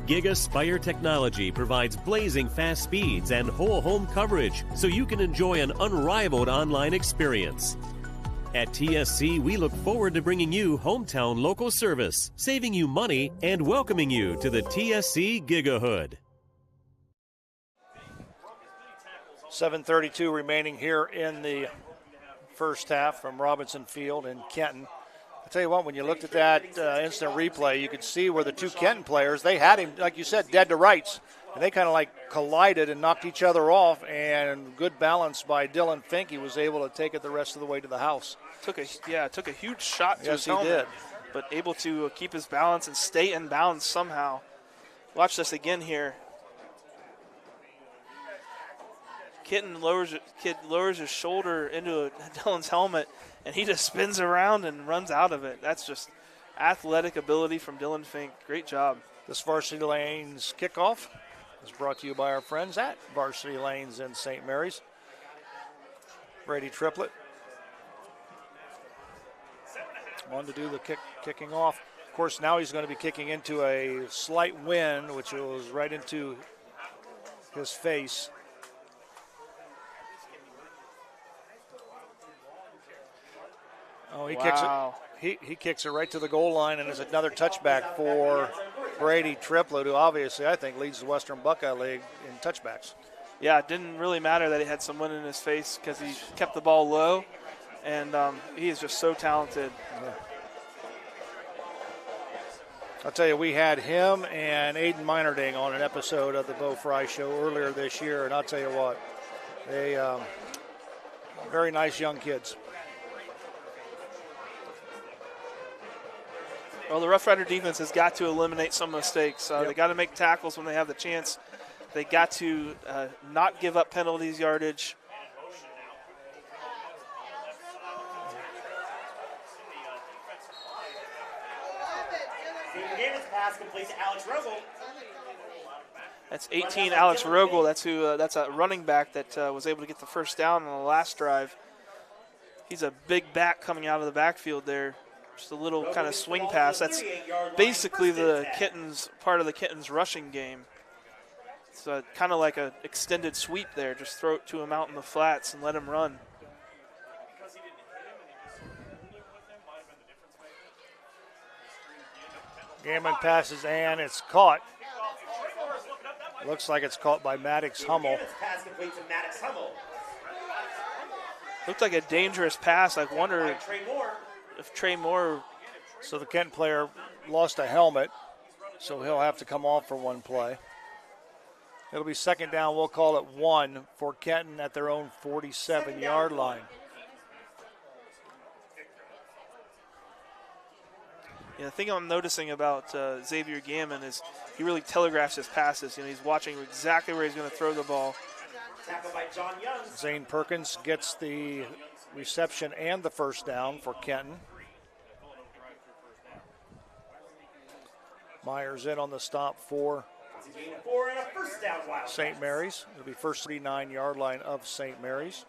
GigaSpire technology provides blazing fast speeds and whole home coverage so you can enjoy an unrivaled online experience. At TSC, we look forward to bringing you hometown local service, saving you money, and welcoming you to the TSC Gigahood. 7:32 remaining here in the first half from Robinson Field in Kenton. I tell you what, when you looked at that instant replay, you could see where the two Kenton players, they had him, like you said, dead to rights. And they kind of like collided and knocked each other off, and good balance by Dylan Fink. He was able to take it the rest of the way to the house. Took a huge shot to his helmet. Yes, he did. But able to keep his balance and stay in bounds somehow. Watch this again here. Kenton lowers his shoulder into Dylan's helmet, and he just spins around and runs out of it. That's just athletic ability from Dylan Fink. Great job. This Varsity Lanes kickoff is brought to you by our friends at Varsity Lanes in St. Mary's. Brady Triplett on to do the kicking off. Of course, now he's going to be kicking into a slight wind, which was right into his face. Oh, he kicks it. He kicks it right to the goal line, and there's another touchback for Brady Triplett, who obviously I think leads the Western Buckeye League in touchbacks. Yeah, it didn't really matter that he had some wind in his face because he kept the ball low, and he is just so talented. Yeah. I'll tell you, we had him and Aiden Meinerding on an episode of the Bo Fry Show earlier this year, and I'll tell you what, they very nice young kids. Well, the Rough Rider defense has got to eliminate some mistakes. They got to make tackles when they have the chance. They got to not give up penalties yardage. Pass complete to Alex Rogel. That's 18 Alex Rogel. That's a running back that was able to get the first down on the last drive. He's a big back coming out of the backfield there. Just a little kind of swing pass. That's basically part of the Kenton's rushing game. It's kind of like an extended sweep there. Just throw it to him out in the flats and let him run. Gammon passes, and it's caught. Looks like it's caught by Maddox Hummel. Looked like a dangerous pass. I wonder if Trey Moore. So the Kent player lost a helmet, so he'll have to come off for one play. It'll be second down. We'll call it 1 for Kenton at their own 47-yard line. Yeah, the thing I'm noticing about Xavier Gammon is he really telegraphs his passes. He's watching exactly where he's going to throw the ball. Tackled by John Young. Zane Perkins gets the reception and the first down for Kenton. Myers in on the stop for It's a gain of 4 and a first down, Wildcats. St. Mary's. It'll be first 39-yard line of St. Mary's.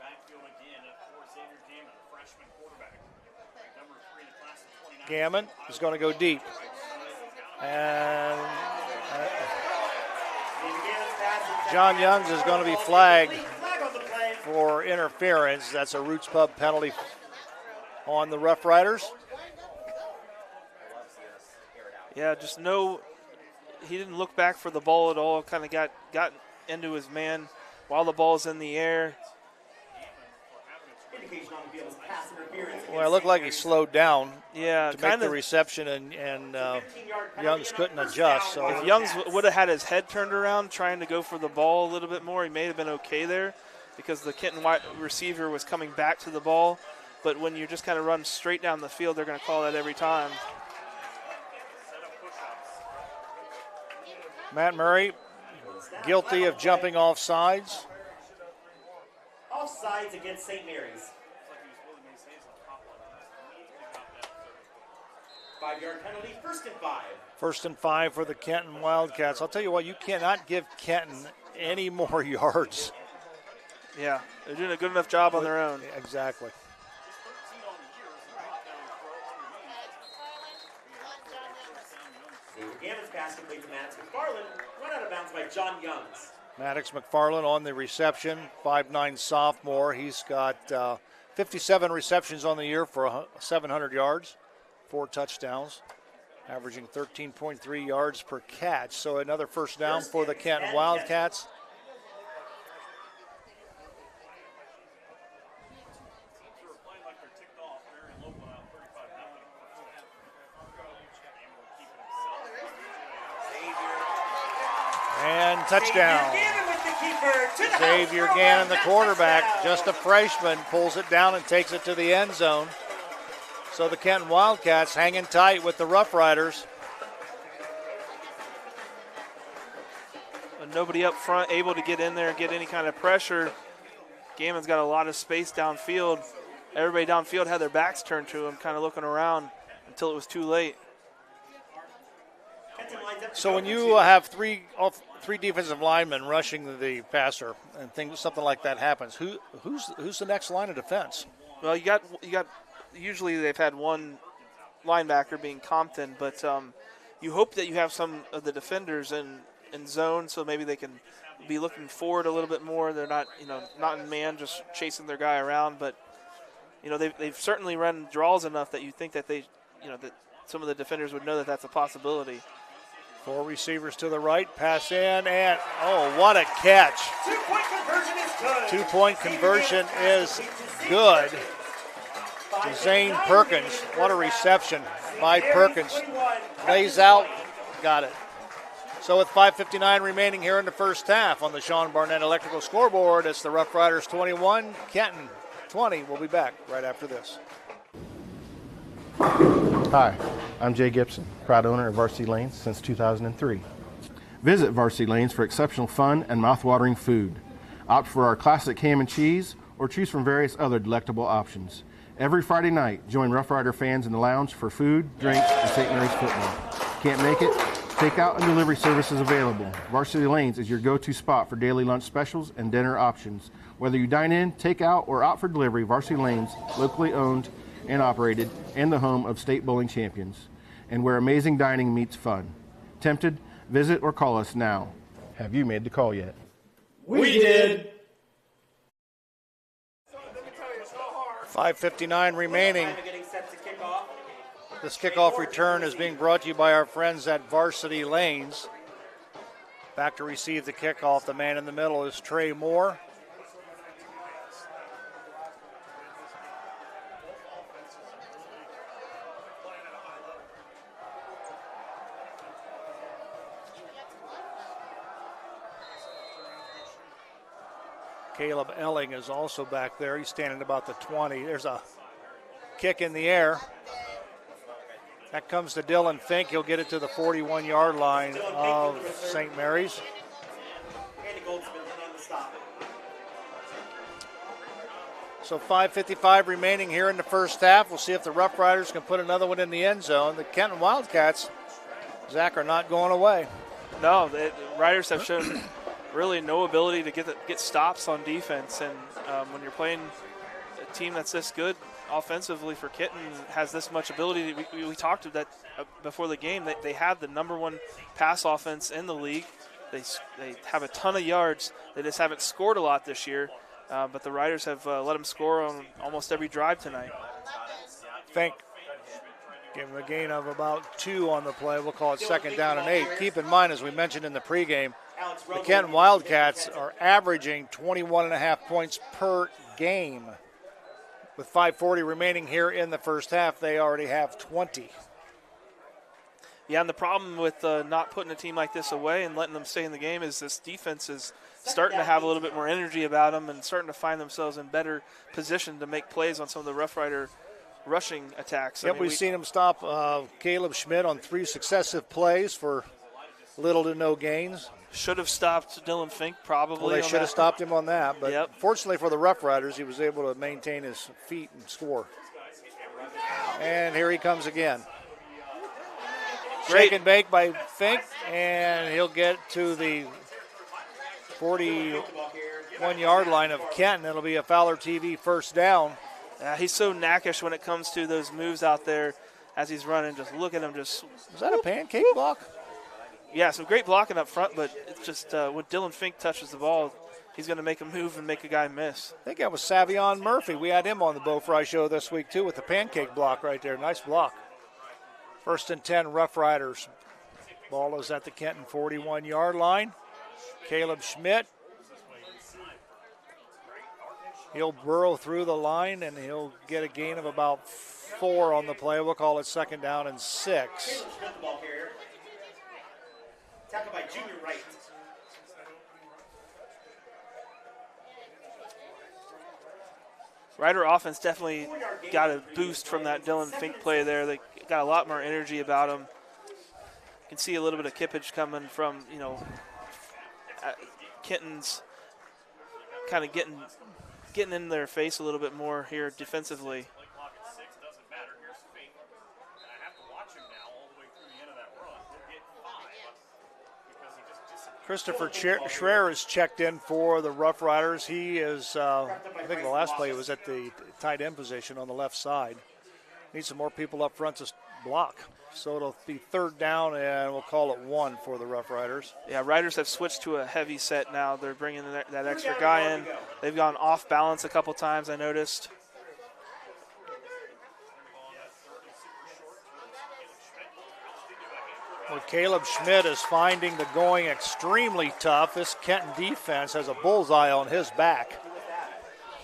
Gammon is going to go deep. And John Youngs is going to be flagged for interference. That's a Roots Pub penalty on the Rough Riders. Yeah, just he didn't look back for the ball at all. Kind of got into his man while the ball's in the air. Well, it looked like he slowed down to make the reception, and Youngs couldn't adjust. So if Youngs would have had his head turned around trying to go for the ball a little bit more, he may have been okay there because the Kenton receiver was coming back to the ball. But when you just kind of run straight down the field, they're going to call that every time. Matt Murray guilty of jumping off sides. Offsides against St. Mary's. 5-yard penalty, 1st and 5. 1st and 5 for the Kenton Wildcats. I'll tell you what, you cannot give Kenton any more yards. Yeah, they're doing a good enough job on their own. Exactly. Gammon's pass complete to Maddox McFarland, run out of bounds by John Youngs. Maddox McFarland on the reception, 5'9" sophomore. He's got 57 receptions on the year for 700 yards, 4 touchdowns, averaging 13.3 yards per catch. So another first down for the Kenton Wildcats. And touchdown. Xavier Gannon, the quarterback, just a freshman, pulls it down and takes it to the end zone. So the Kenton Wildcats hanging tight with the Rough Riders. And nobody up front able to get in there and get any kind of pressure. Gammon's got a lot of space downfield. Everybody downfield had their backs turned to him, kind of looking around until it was too late. So when you have three defensive linemen rushing the passer and something like that happens, who's the next line of defense? Well, you got. Usually they've had one linebacker being Compton, but you hope that you have some of the defenders in zone, so maybe they can be looking forward a little bit more. They're not in man, just chasing their guy around, but they've certainly run draws enough that you think that that some of the defenders would know that that's a possibility. 4 receivers to the right, pass in, and what a catch. 2-point conversion is good. 2-point conversion is good. To Zane Perkins, what a reception by Perkins. Lays out, got it. So with 5:59 remaining here in the first half on the Sean Barnett Electrical scoreboard, it's the Rough Riders 21, Kenton 20. We'll be back right after this. Hi, I'm Jay Gibson, proud owner of Varsity Lanes since 2003. Visit Varsity Lanes for exceptional fun and mouth-watering food. Opt for our classic ham and cheese or choose from various other delectable options. Every Friday night, join Rough Rider fans in the lounge for food, drinks, and St. Mary's football. Can't make it? Takeout and delivery services available. Varsity Lanes is your go-to spot for daily lunch specials and dinner options. Whether you dine in, take out, or opt for delivery, Varsity Lanes, locally owned and operated, and the home of state bowling champions, and where amazing dining meets fun. Tempted? Visit or call us now. Have you made the call yet? We did. 5:59 remaining. This kickoff return is being brought to you by our friends at Varsity Lanes. Back to receive the kickoff. The man in the middle is Trey Moore. Caleb Elling is also back there. He's standing about the 20. There's a kick in the air. That comes to Dylan Fink. He'll get it to the 41-yard line of St. Mary's. So 5:55 remaining here in the first half. We'll see if the Rough Riders can put another one in the end zone. The Kenton Wildcats Zach are not going away. No, the Riders have shown really no ability to get stops on defense. And when you're playing a team that's this good offensively for Kenton, has this much ability, we talked about that before the game, that they have the number one pass offense in the league. They have a ton of yards. They just haven't scored a lot this year. But the Riders have let them score on almost every drive tonight. Fink gave him a gain of about 2 on the play. We'll call it 2nd down and 8. Keep in mind, as we mentioned in the pregame, the Kenton Wildcats are averaging 21.5 points per game. With 5:40 remaining here in the first half, they already have 20. Yeah, and the problem with not putting a team like this away and letting them stay in the game is this defense is starting to have a little bit more energy about them and starting to find themselves in better position to make plays on some of the Roughrider rushing attacks. Yep, we've seen him stop Caleb Schmidt on 3 successive plays for little to no gains. Should have stopped Dylan Fink, probably. Well, they should have stopped him on that, but yep. Fortunately for the Roughriders, he was able to maintain his feet and score. And here he comes again. Shake and bake by Fink, and he'll get to the 41-yard line of Kenton. It'll be a Fowler TV first down. He's so knackish when it comes to those moves out there as he's running. Just look at him. Is that a pancake block? Yeah, some great blocking up front, but it's just when Dylan Fink touches the ball, he's going to make a move and make a guy miss. I think that was Savion Murphy. We had him on the Bo Fry show this week, too, with the pancake block right there. Nice block. 1st and 10, Rough Riders. Ball is at the Kenton 41-yard line. Caleb Schmidt. He'll burrow through the line, and he'll get a gain of about 4 on the play. We'll call it 2nd down and 6. Tackled by Junior Wright. Rider offense definitely got a boost from that Dylan Fink play there. They got a lot more energy about them. You can see a little bit of kippage coming from, Kenton's kind of getting in their face a little bit more here defensively. Christopher Schreier is checked in for the Rough Riders. He is, I think the last play was at the tight end position on the left side. Need some more people up front to block. So it'll be 3rd down, and we'll call it 1 for the Rough Riders. Yeah, Riders have switched to a heavy set now. They're bringing that extra guy in. They've gone off balance a couple times, I noticed. Well, Caleb Schmidt is finding the going extremely tough. This Kenton defense has a bullseye on his back.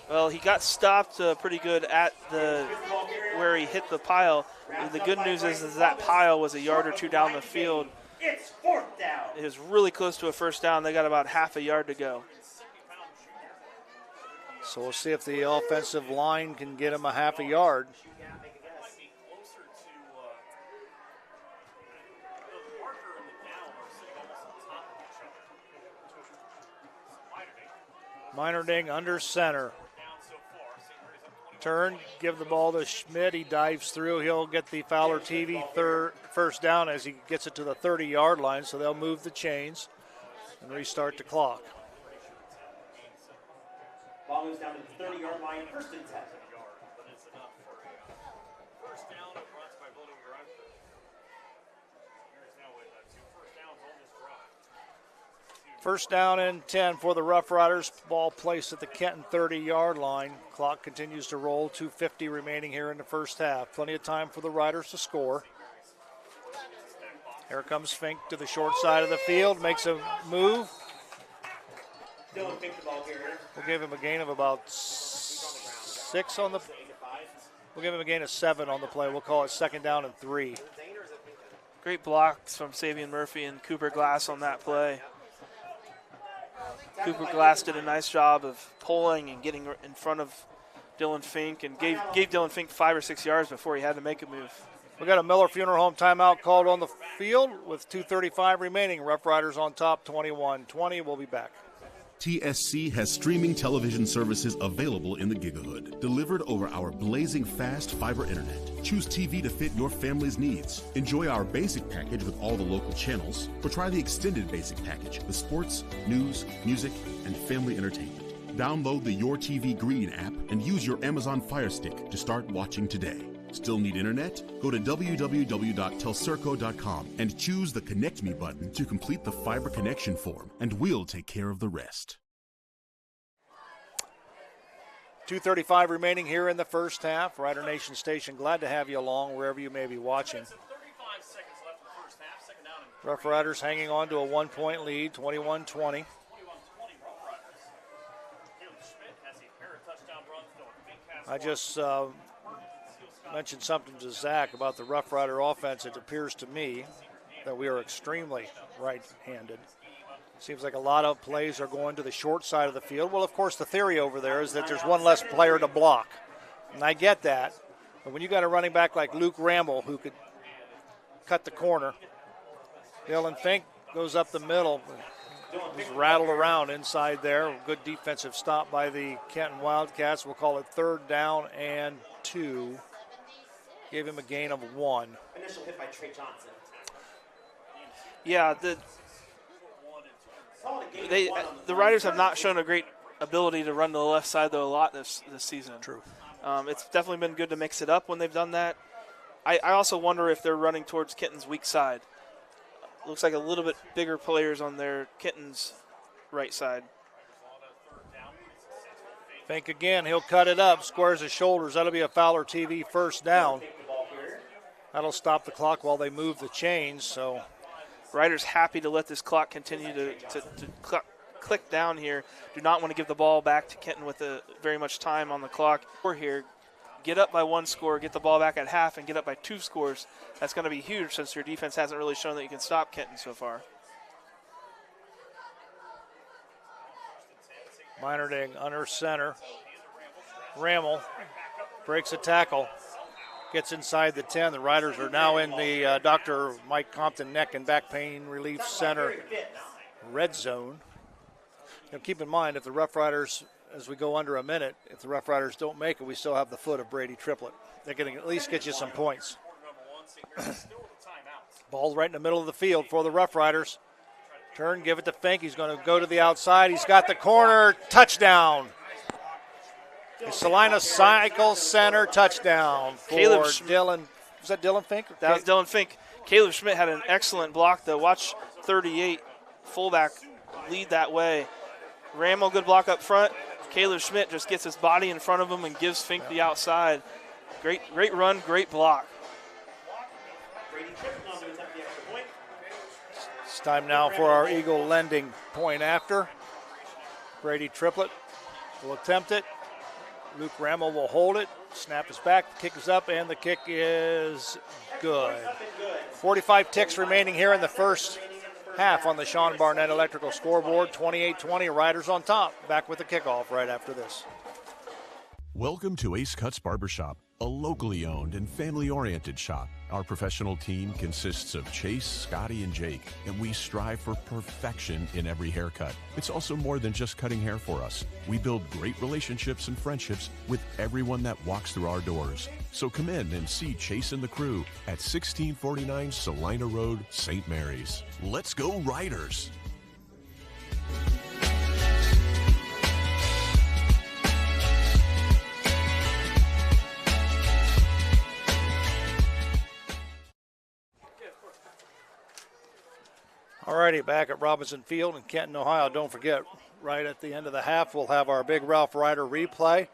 Well, he got stopped pretty good at where he hit the pile. The good news is that pile was a yard or 2 down the field. It's 4th down. It was really close to a first down. They got about half a yard to go. So we'll see if the offensive line can get him a half a yard. Meinerding under center. Turn, give the ball to Schmidt. He dives through. He'll get the Fowler TV first down as he gets it to the 30-yard line, so they'll move the chains and restart the clock. Ball moves down to the 30-yard line, 1st and 10. First down and 10 for the Rough Riders. Ball placed at the Kenton 30-yard line. Clock continues to roll. 2:50 remaining here in the first half. Plenty of time for the Riders to score. Here comes Fink to the short side of the field. Makes a move. Dylan Fink the ball carrier. We'll give him a gain of about 6 on the. We'll give him a gain of 7 on the play. We'll call it 2nd down and 3. Great blocks from Savion Murphy and Cooper Glass on that play. Cooper Glass did a nice job of pulling and getting in front of Dylan Fink and gave Dylan Fink 5 or 6 yards before he had to make a move. We got a Miller Funeral Home timeout called on the field with 2:35 remaining. Rough Riders on top, 21-20. We'll be back. TSC has streaming television services available in the Gigahood, delivered over our blazing fast fiber internet. Choose TV to fit your family's needs. Enjoy our basic package with all the local channels, or try the extended basic package with sports, news, music, and family entertainment. Download the Your TV Green app and use your Amazon Fire Stick to start watching today. Still need internet? Go to www.telcirco.com and choose the Connect Me button to complete the fiber connection form, and we'll take care of the rest. 2:35 remaining here in the first half. Rider Nation Station, glad to have you along wherever you may be watching. Rough Riders hanging on to a 1-point lead, 21-20. I just mentioned something to Zach about the Rough Rider offense. It appears to me that we are extremely right-handed. Seems like a lot of plays are going to the short side of the field. Well, of course, the theory over there is that there's one less player to block. And I get that. But when you got a running back like Luke Ramble who could cut the corner, Dylan Fink goes up the middle. He's rattled around inside there. Good defensive stop by the Kenton Wildcats. We'll call it 3rd down and 2. Gave him a gain of 1. Initial hit by Trey Johnson. Yeah, the Riders have not shown a great ability to run to the left side, though, a lot this season. True. It's definitely been good to mix it up when they've done that. I also wonder if they're running towards Kenton's weak side. Looks like a little bit bigger players on their Kenton's right side. Fink again, he'll cut it up, squares his shoulders. That'll be a Fowler TV first down. That'll stop the clock while they move the chains. So, Riders happy to let this clock continue to click down here. Do not want to give the ball back to Kenton with very much time on the clock. We're here. Get up by 1 score, get the ball back at half, and get up by 2 scores. That's going to be huge since your defense hasn't really shown that you can stop Kenton so far. Meinerding under center. Rammel breaks a tackle, gets inside the 10. The Riders are now in the Dr. Mike Compton Neck and Back Pain Relief Center red zone. Now keep in mind, if the Rough Riders, as we go under a minute, if the Rough Riders don't make it, we still have the foot of Brady Triplett. They're going to at least get you some points. Ball right in the middle of the field for the Rough Riders. Turn, give it to Fink. He's going to go to the outside. He's got the corner. Touchdown. The Salina Cycle Center touchdown for Dylan. Was that Dylan Fink? That was Dylan Fink. Caleb Schmidt had an excellent block, though. Watch 38 fullback lead that way. Rammel, good block up front. Caleb Schmidt just gets his body in front of him and gives Fink the outside. Great run, great block. It's time now for our Eagle Lending point after. Brady Triplett will attempt it. Luke Rammel will hold it. Snap is back, the kick is up, and the kick is good. 45 ticks remaining here in the first half on the Sean Barnett Electrical scoreboard. 28-20, Riders on top. Back with the kickoff right after this. Welcome to Ace Cuts Barbershop, a locally owned and family-oriented shop. Our professional team consists of Chase, Scotty, and Jake, and we strive for perfection in every haircut. It's also more than just cutting hair for us. We build great relationships and friendships with everyone that walks through our doors. So come in and see Chase and the crew at 1649 Salina Road, St. Mary's. Let's go Riders! Alrighty, back at Robinson Field in Kenton, Ohio. Don't forget, right at the end of the half, we'll have our big Rough Rider replay,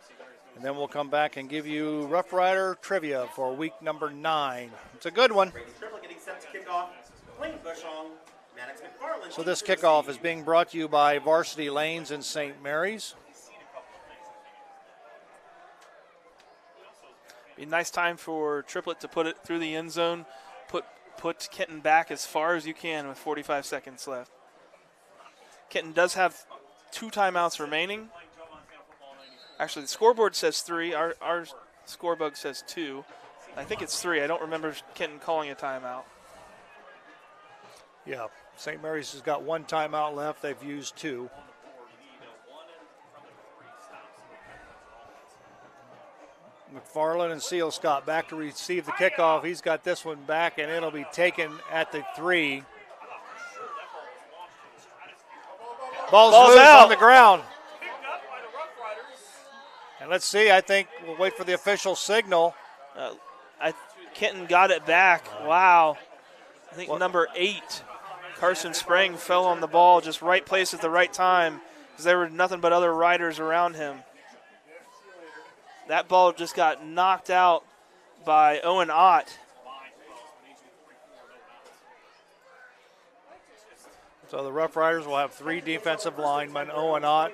and then we'll come back and give you Rough Rider trivia for week number 9. It's a good one. So this kickoff is being brought to you by Varsity Lanes in St. Mary's. Be a nice time for Triplett to put it through the end zone. Put Kenton back as far as you can with 45 seconds left. Kenton does have 2 timeouts remaining. Actually, the scoreboard says 3. Our scorebug says 2. I think it's 3. I don't remember Kenton calling a timeout. Yeah, St. Mary's has got 1 timeout left. They've used 2. McFarland and Seal Scott back to receive the kickoff. He's got this one back, and it'll be taken at the 3. Ball's loose out on the ground. And let's see, I think we'll wait for the official signal. Kenton got it back. Wow. I think number 8, Carson Sprang, fell on the ball, just right place at the right time, because there were nothing but other riders around him. That ball just got knocked out by Owen Ott. So the Rough Riders will have 3 defensive linemen, Owen Ott,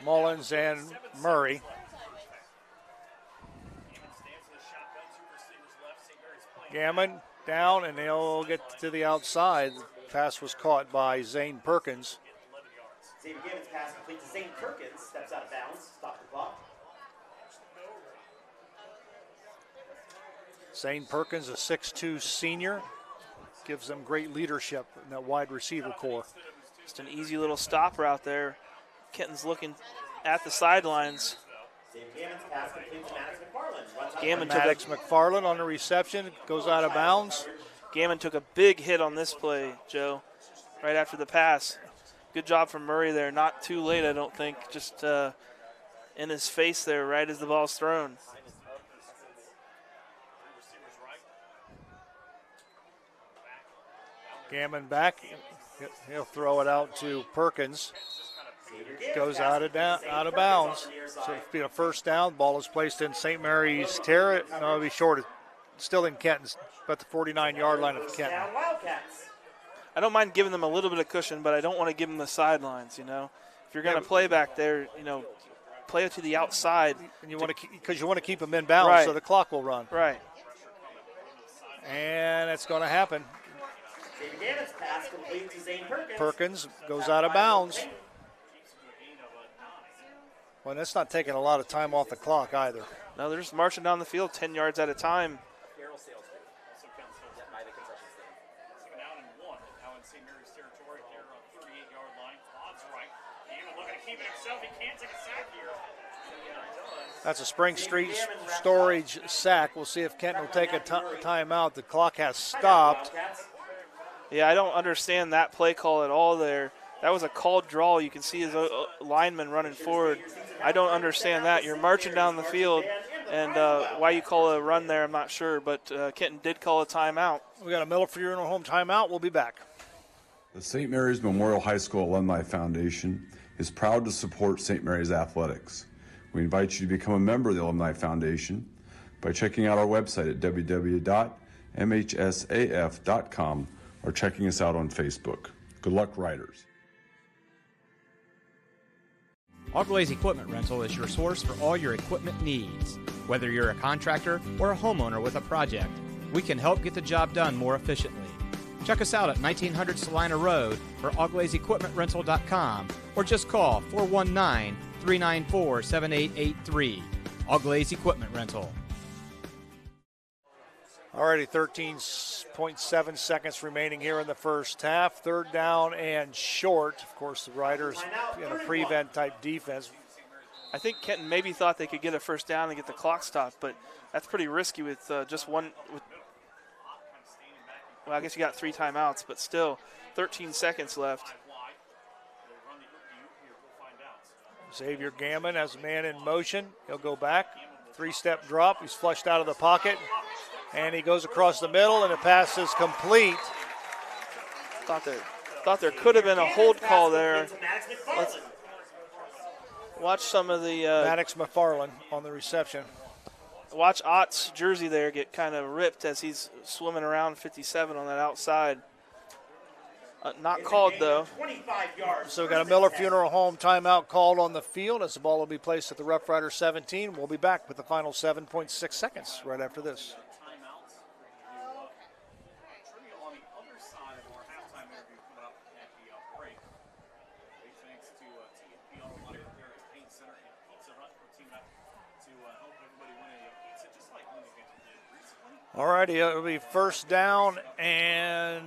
Mullins, and Murray. Gammon down, and they'll get to the outside. The pass was caught by Zane Perkins. Xavier Gammon's pass complete to Zane Perkins. Steps out of bounds. Stop the clock. Zane Perkins, a 6'2 senior, gives them great leadership in that wide receiver core. Just an easy little stop route there. Kenton's looking at the sidelines. Maddox McFarland on the reception, goes out of bounds. Gammon took a big hit on this play, Joe, right after the pass. Good job from Murray there. Not too late, I don't think. Just in his face there right as the ball's thrown. Gammon back. He'll throw it out to Perkins. Goes out of bounds. So it'll be a first down. Ball is placed in St. Mary's territory. No, it'll be short. Still in Kenton's, about the 49-yard line of Kenton. I don't mind giving them a little bit of cushion, but I don't want to give them the sidelines, you know. If you're going to play back there, you know, play it to the outside. And you want to, because you want to keep them in bounds, right, so the clock will run. Right. And it's going to happen. Perkins goes out of bounds. Well, that's not taking a lot of time off the clock either. No, they're just marching down the field 10 yards at a time. That's a Spring Street Storage sack. We'll see if Kenton will take a timeout. The clock has stopped. Yeah, I don't understand that play call at all there. That was a called draw. You can see his lineman running forward. I don't understand that. You're marching down the field, and why you call a run there, I'm not sure. But Kenton did call a timeout. We got a Miller Funeral Home timeout. We'll be back. The St. Mary's Memorial High School Alumni Foundation is proud to support St. Mary's athletics. We invite you to become a member of the Alumni Foundation by checking out our website at www.mhsaf.com or checking us out on Facebook. Good luck, Riders. Auglaize Equipment Rental is your source for all your equipment needs. Whether you're a contractor or a homeowner with a project, we can help get the job done more efficiently. Check us out at 1900 Salina Road or auglaizeequipmentrental.com or just call 419-394-7883. Auglaize Equipment Rental. Already 13.7 seconds remaining here in the first half. Third down and short. Of course, the Riders in a prevent type defense. I think Kenton maybe thought they could get a first down and get the clock stopped, but that's pretty risky with just one. Well, I guess you got 3 timeouts, but still 13 seconds left. Xavier Gammon has a man in motion. He'll go back. 3-step drop. He's flushed out of the pocket. And he goes across the middle, and the pass is complete. Thought there could have been a hold call there. Let's watch some of the Maddox McFarland on the reception. Watch Ott's jersey there get kind of ripped as he's swimming around 57 on that outside. Not called, though. So we got a Miller Funeral Home timeout called on the field as the ball will be placed at the Roughrider 17. We'll be back with the final 7.6 seconds right after this. All righty, it'll be first down and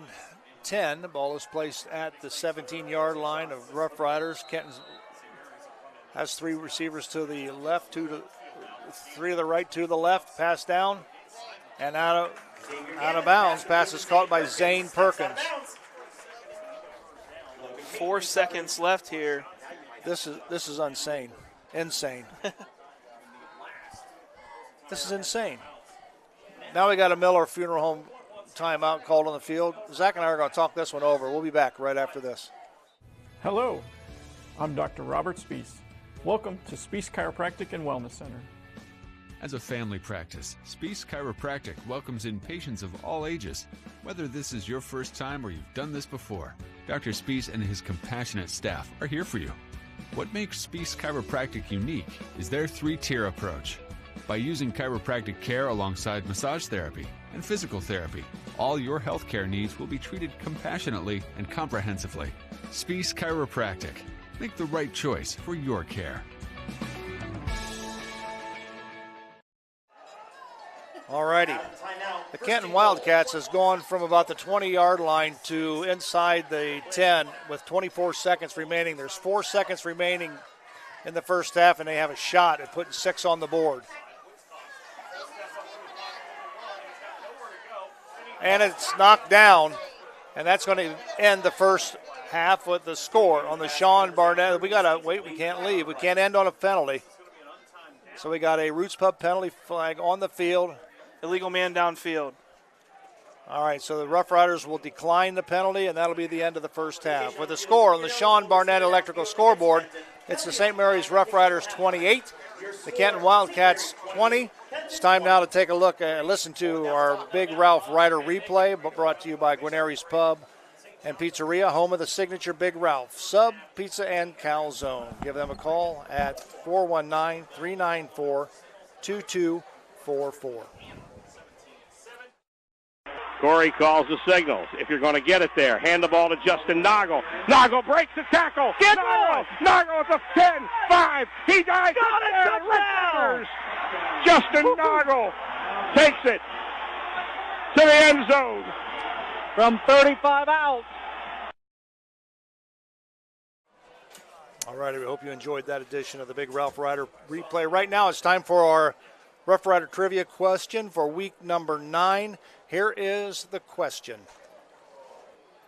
10. The ball is placed at the 17-yard line of Rough Riders. Kenton has 3 receivers to the left, 2 to 3 to the right, 2 to the left. Pass down and out of bounds. Pass is caught by Zane Perkins. 4 seconds left here. This is insane. This is insane. Now we got a Miller Funeral Home timeout called on the field. Zach and I are going to talk this one over. We'll be back right after this. Hello, I'm Dr. Robert Spees. Welcome to Spees Chiropractic and Wellness Center. As a family practice, Spees Chiropractic welcomes in patients of all ages. Whether this is your first time or you've done this before, Dr. Spees and his compassionate staff are here for you. What makes Spees Chiropractic unique is their 3-tier approach. By using chiropractic care alongside massage therapy and physical therapy, all your healthcare needs will be treated compassionately and comprehensively. Spees Chiropractic. Make the right choice for your care. All righty. The Kenton Wildcats has gone from about the 20-yard line to inside the 10 with 24 seconds remaining. There's 4 seconds remaining in the first half, and they have a shot at putting 6 on the board. And it's knocked down, and that's going to end the first half with the score on the Sean Barnett. We got to wait. We can't leave. We can't end on a penalty. So we got a Roots Pub penalty flag on the field. Illegal man downfield. All right, so the Rough Riders will decline the penalty, and that'll be the end of the first half. With the score on the Sean Barnett Electrical scoreboard, it's the St. Mary's Rough Riders 28, the Kenton Wildcats 20. It's time now to take a look and listen to our Big Ralph Ryder replay, brought to you by Guarneri's Pub and Pizzeria, home of the signature Big Ralph Sub, Pizza, and Calzone. Give them a call at 419-394-2244. Corey calls the signals. If you're going to get it there, hand the ball to Justin Noggle. Noggle breaks the tackle. Noggle at the 10, 5. He dives. Got it, touchdown! Justin Noggle takes it to the end zone from 35 out. All righty, we hope you enjoyed that edition of the Big Ralph Ryder replay. Right now it's time for our Rough Rider trivia question for week number 9. Here is the question.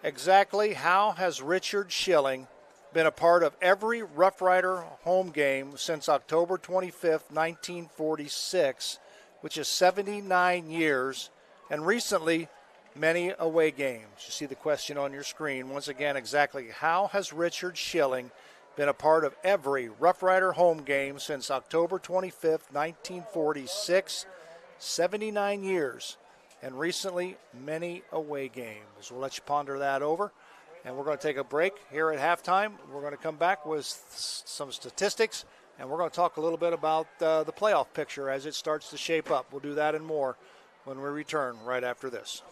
Exactly how has Richard Schilling been a part of every Rough Rider home game since October 25th, 1946, which is 79 years, and recently many away games? You see the question on your screen. Once again, exactly how has Richard Schilling been a part of every Rough Rider home game since October 25th, 1946, 79 years, and recently many away games? We'll let you ponder that over, and we're going to take a break here at halftime. We're going to come back with some statistics, and we're going to talk a little bit about the playoff picture as it starts to shape up. We'll do that and more when we return right after this.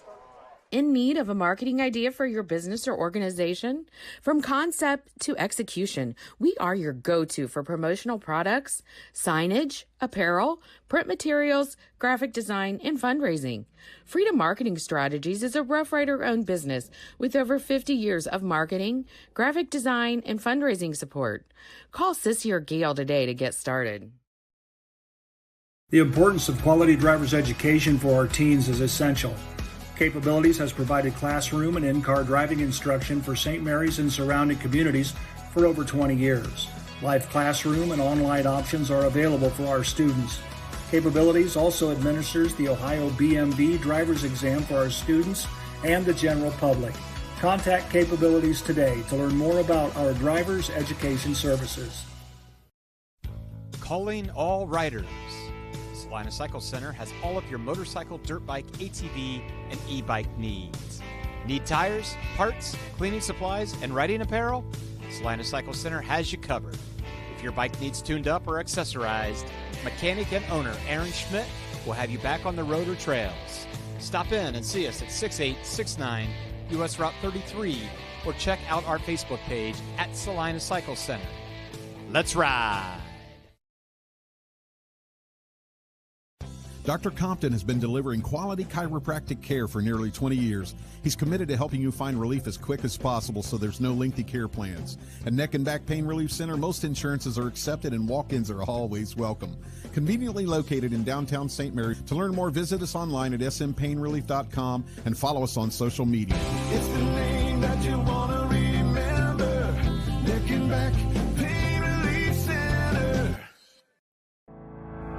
In need of a marketing idea for your business or organization? From concept to execution, we are your go-to for promotional products, signage, apparel, print materials, graphic design, and fundraising. Freedom Marketing Strategies is a Rough Rider-owned business with over 50 years of marketing, graphic design, and fundraising support. Call Sissy or Gail today to get started. The importance of quality driver's education for our teens is essential. Capabilities has provided classroom and in-car driving instruction for St. Mary's and surrounding communities for over 20 years. Live classroom and online options are available for our students. Capabilities also administers the Ohio BMV driver's exam for our students and the general public. Contact Capabilities today to learn more about our driver's education services. Calling all riders. Salina Cycle Center has all of your motorcycle, dirt bike, ATV, and e-bike needs. Need tires, parts, cleaning supplies, and riding apparel? Salina Cycle Center has you covered. If your bike needs tuned up or accessorized, mechanic and owner Aaron Schmidt will have you back on the road or trails. Stop in and see us at 6869 US Route 33 or check out our Facebook page at Salina Cycle Center. Let's ride! Dr. Compton has been delivering quality chiropractic care for nearly 20 years. He's committed to helping you find relief as quick as possible so there's no lengthy care plans. At Neck and Back Pain Relief Center, most insurances are accepted and walk-ins are always welcome. Conveniently located in downtown St. Mary's. To learn more, visit us online at smpainrelief.com and follow us on social media. It's the name that you want to remember. Neck and Back Pain Relief Center.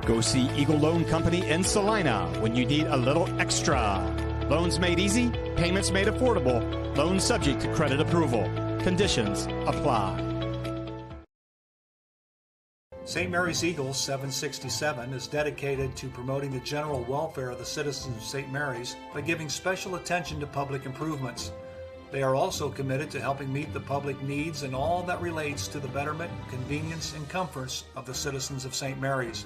Go see Eagle Loan Company in Salina when you need a little extra. Loans made easy, payments made affordable, loans subject to credit approval. Conditions apply. St. Mary's Eagles 767 is dedicated to promoting the general welfare of the citizens of St. Mary's by giving special attention to public improvements. They are also committed to helping meet the public needs and all that relates to the betterment, convenience, and comforts of the citizens of St. Mary's.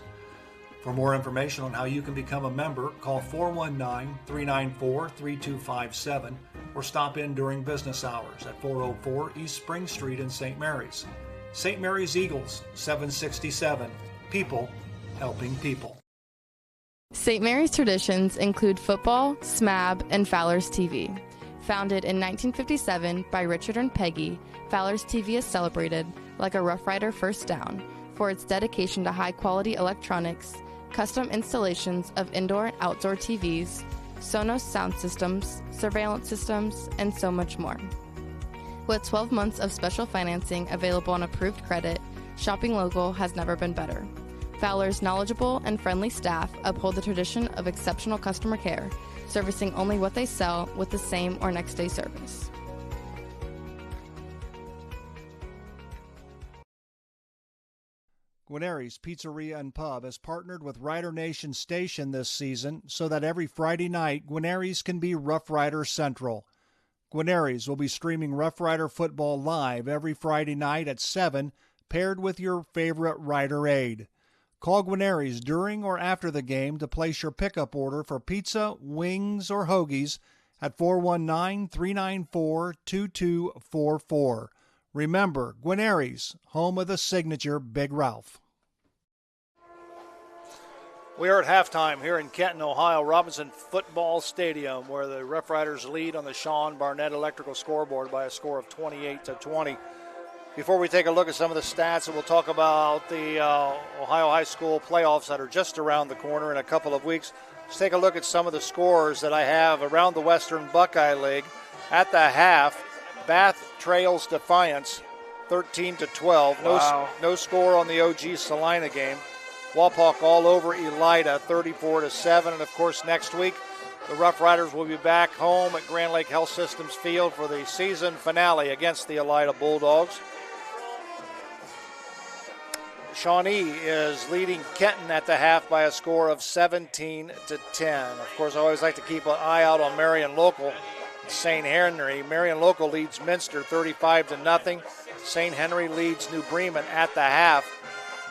For more information on how you can become a member, call 419-394-3257 or stop in during business hours at 404 East Spring Street in St. Mary's. St. Mary's Eagles, 767. People helping people. St. Mary's traditions include football, SMAB, and Fowler's TV. Founded in 1957 by Richard and Peggy, Fowler's TV is celebrated, like a Roughrider first down, for its dedication to high-quality electronics, custom installations of indoor and outdoor TVs, Sonos sound systems, surveillance systems, and so much more. With 12 months of special financing available on approved credit, shopping local has never been better. Fowler's knowledgeable and friendly staff uphold the tradition of exceptional customer care, servicing only what they sell with the same or next day service. Guarneri's Pizzeria and Pub has partnered with Rider Nation Station this season so that every Friday night, Guarneri's can be Roughrider Central. Guarneri's will be streaming Roughrider football live every Friday night at 7, paired with your favorite Rider aid. Call Guarneri's during or after the game to place your pickup order for pizza, wings, or hoagies at 419-394-2244. Remember, Guarneri's, home of the signature Big Ralph. We are at halftime here in Kenton, Ohio, Robinson Football Stadium, where the Rough Riders lead on the Sean Barnett Electrical scoreboard by a score of 28-20. Before we take a look at some of the stats, and we'll talk about the Ohio High School playoffs that are just around the corner in a couple of weeks, let's take a look at some of the scores that I have around the Western Buckeye League. At the half, Bath trails Defiance 13-12. Wow. No score on the OG Salina game. Wapak all over Elida 34-7. And of course, next week, the Rough Riders will be back home at Grand Lake Health Systems Field for the season finale against the Elida Bulldogs. Shawnee is leading Kenton at the half by a score of 17-10. Of course, I always like to keep an eye out on Marion Local. St. Henry. Marion Local leads Minster 35-0. St. Henry leads New Bremen at the half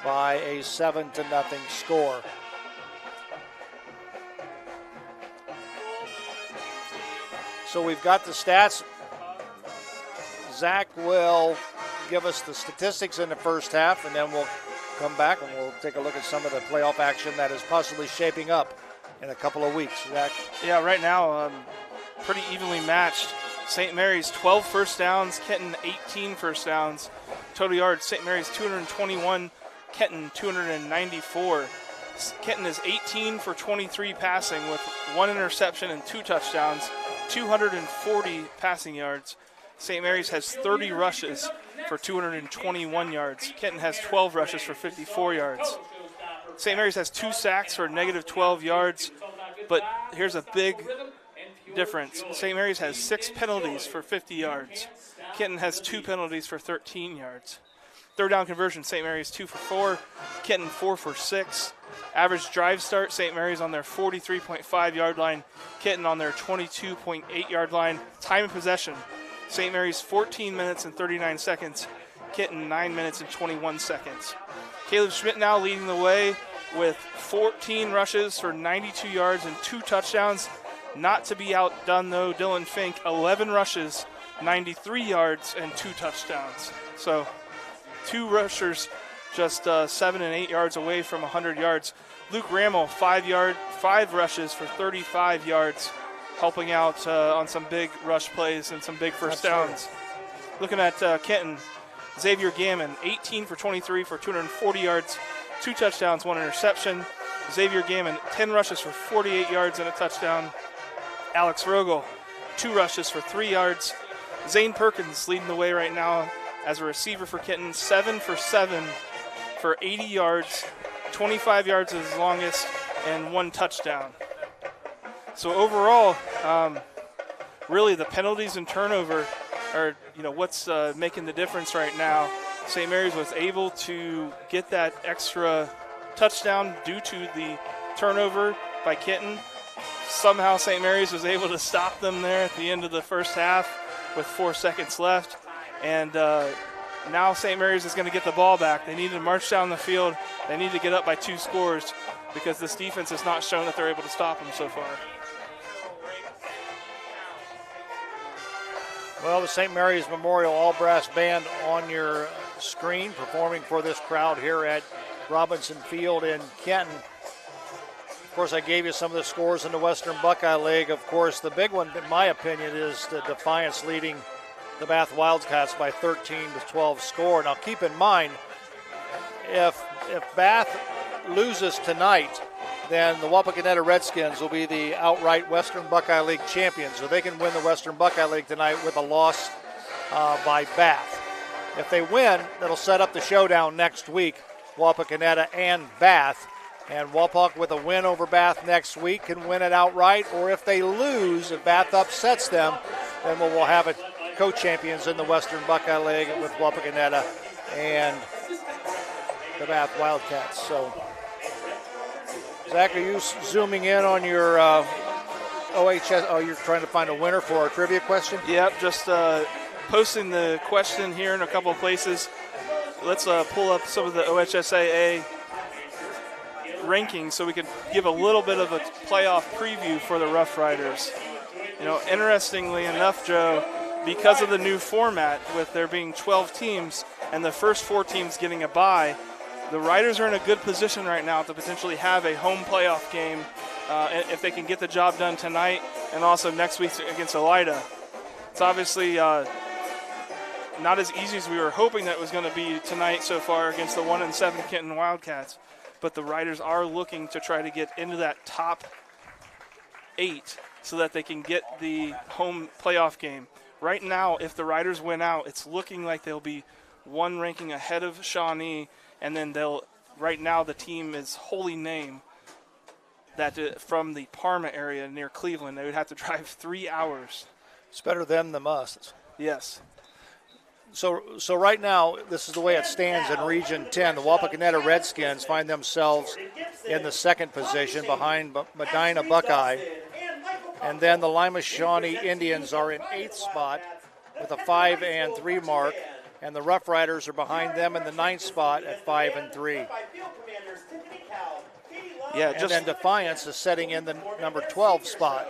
by a 7-0 score. So we've got the stats. Zach will give us the statistics in the first half, and then we'll come back and we'll take a look at some of the playoff action that is possibly shaping up in a couple of weeks. Zach? Yeah, right now, pretty evenly matched. St. Mary's 12 first downs, Kenton 18 first downs. Total yards, St. Mary's 221, Kenton 294. Kenton is 18 for 23 passing with 1 interception and 2 touchdowns, 240 passing yards. St. Mary's has 30 rushes for 221 yards. Kenton has 12 rushes for 54 yards. St. Mary's has 2 sacks for negative 12 yards, but here's a big difference. St. Mary's has 6 penalties for 50 yards. Kenton has 2 penalties for 13 yards. Third down conversion, St. Mary's 2 for 4, Kenton 4 for 6. Average drive start, St. Mary's on their 43.5 yard line, Kenton on their 22.8 yard line. Time of possession, St. Mary's 14 minutes and 39 seconds, Kenton 9 minutes and 21 seconds. Caleb Schmidt now leading the way with 14 rushes for 92 yards and 2 touchdowns. Not to be outdone, though, Dylan Fink, 11 rushes, 93 yards, and 2 touchdowns. So 2 rushers just 7 and 8 yards away from 100 yards. Luke Rammel, 5 rushes for 35 yards, helping out on some big rush plays and some big first downs. Looking at Kenton, Xavier Gammon, 18 for 23 for 240 yards, 2 touchdowns, 1 interception. Xavier Gammon, 10 rushes for 48 yards and a touchdown. Alex Rogel, 2 rushes for 3 yards. Zane Perkins leading the way right now as a receiver for Kenton, 7 for 7 for 80 yards, 25 yards is his longest, and 1 touchdown. So overall, really the penalties and turnover are, what's making the difference right now. St. Mary's was able to get that extra touchdown due to the turnover by Kenton. Somehow St. Mary's was able to stop them there at the end of the first half with 4 seconds left. And now St. Mary's is going to get the ball back. They need to march down the field. They need to get up by 2 scores because this defense has not shown that they're able to stop them so far. Well, the St. Mary's Memorial All-Brass Band on your screen performing for this crowd here at Robinson Field in Kenton. Of course, I gave you some of the scores in the Western Buckeye League. Of course, the big one, in my opinion, is the Defiance leading the Bath Wildcats by 13-12 score. Now, keep in mind, if Bath loses tonight, then the Wapakoneta Redskins will be the outright Western Buckeye League champions. So they can win the Western Buckeye League tonight with a loss by Bath. If they win, that'll set up the showdown next week, Wapakoneta and Bath. And Wapak with a win over Bath next week can win it outright. Or if they lose, if Bath upsets them, then we'll have a co-champions in the Western Buckeye League with Wapakoneta and the Bath Wildcats. So, Zach, are you zooming in on your OHS? Oh, you're trying to find a winner for our trivia question? Yep, just posting the question here in a couple of places. Let's pull up some of the OHSAA rankings so we can give a little bit of a playoff preview for the Roughriders. Interestingly enough, Joe, because of the new format with there being 12 teams and the first 4 teams getting a bye, the Riders are in a good position right now to potentially have a home playoff game if they can get the job done tonight and also next week against Elida. It's obviously not as easy as we were hoping that it was going to be tonight so far against the 1-7 Kenton Wildcats, but the Riders are looking to try to get into that top 8 so that they can get the home playoff game. Right now, if the Riders win out, it's looking like they'll be 1 ranking ahead of Shawnee, and then right now the team is Holy Name from the Parma area near Cleveland. They would have to drive 3 hours. It's better them than us. Yes. So right now, this is the way it stands in Region 10. The Wapakoneta Redskins find themselves in the 2nd position behind Medina Buckeye. And then the Lima Shawnee Indians are in 8th spot with a 5-3 mark. And the Roughriders are behind them in the 9th spot at 5-3. Yeah, and then Defiance is setting in the number 12 spot.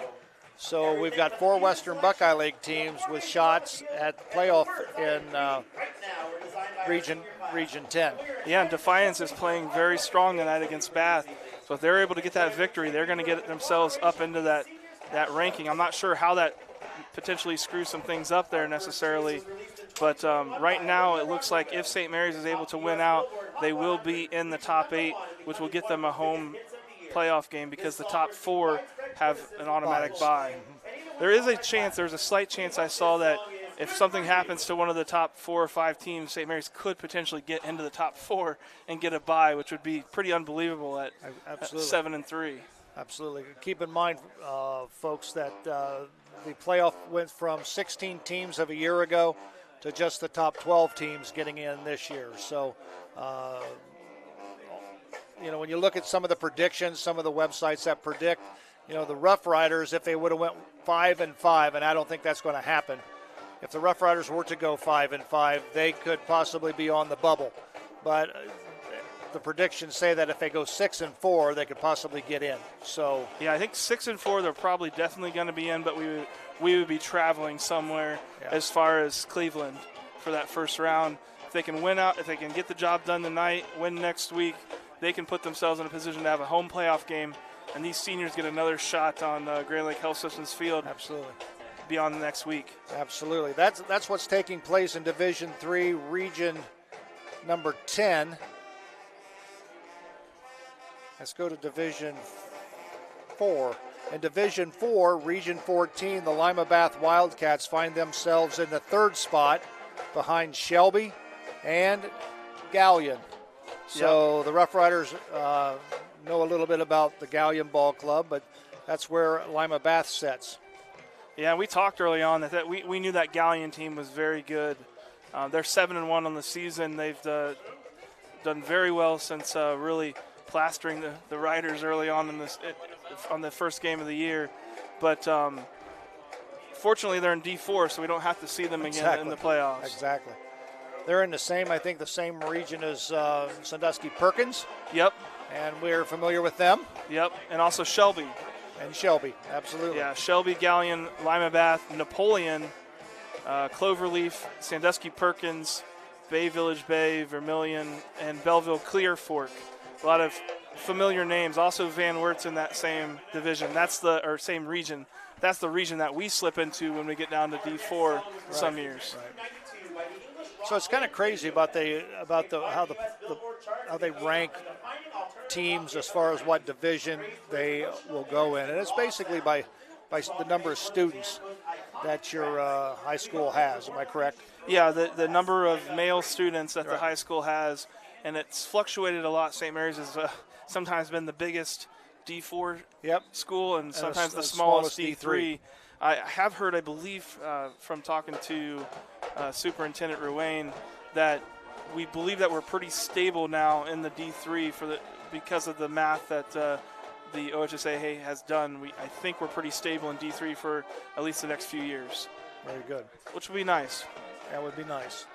So we've got 4 Western Buckeye League teams with shots at the playoff in Region 10. Yeah, and Defiance is playing very strong tonight against Bath. So if they're able to get that victory, they're going to get themselves up into that ranking. I'm not sure how that potentially screws some things up there necessarily. But right now it looks like if St. Mary's is able to win out, they will be in the top 8, which will get them a home playoff game because the top 4 have an automatic bye. There is a chance, there's a slight chance I saw that if something happens to one of the top 4 or 5 teams, St. Mary's could potentially get into the top 4 and get a bye, which would be pretty unbelievable at 7-3. Absolutely. Keep in mind, folks, that the playoff went from 16 teams of a year ago to just the top 12 teams getting in this year. So, when you look at some of the predictions, some of the websites that predict, the Roughriders, if they would have went 5-5, and I don't think that's going to happen. If the Roughriders were to go 5-5, they could possibly be on the bubble. But the predictions say that if they go 6-4, they could possibly get in. So yeah, I think 6-4, they're probably definitely going to be in, but we would be traveling somewhere as far as Cleveland for that first round. If they can win out, if they can get the job done tonight, win next week, they can put themselves in a position to have a home playoff game, and these seniors get another shot on Grand Lake Health Systems Field. Absolutely. Beyond the next week. Absolutely. That's what's taking place in Division III, Region number 10. Let's go to Division 4. In Division 4, Region 14, the Lima Bath Wildcats find themselves in the 3rd spot behind Shelby and Gallion. So the Rough Riders know a little bit about the Gallion Ball Club, but that's where Lima Bath sits. Yeah, we talked early on that we knew that Gallion team was very good. They're 7-1 on the season. They've done very well since really plastering the Riders early on on the first game of the year. But fortunately, they're in D4, so we don't have to see them again in the playoffs. Exactly. They're in the same region as Sandusky Perkins. Yep. And we're familiar with them. Yep, and also Shelby. And Shelby, absolutely. Yeah, Shelby, Gallion, Lima Bath, Napoleon, Cloverleaf, Sandusky Perkins, Bay Village Bay, Vermilion, and Belleville Clear Fork. A lot of familiar names. Also Van Wert's in that same division. Same region. That's the region that we slip into when we get down to D4 some years. Right. So it's kind of crazy about how they rank teams as far as what division they will go in, and it's basically by the number of students that your high school has. Am I correct? Yeah, the number of male students that the high school has, and it's fluctuated a lot. St. Mary's has sometimes been the biggest D4 school, and sometimes the smallest D3. I have heard, I believe, from talking to Superintendent Ruane, that we believe that we're pretty stable now in the D3 because of the math that the OHSAA has done. I think we're pretty stable in D3 for at least the next few years. Very good. Which would be nice. That would be nice.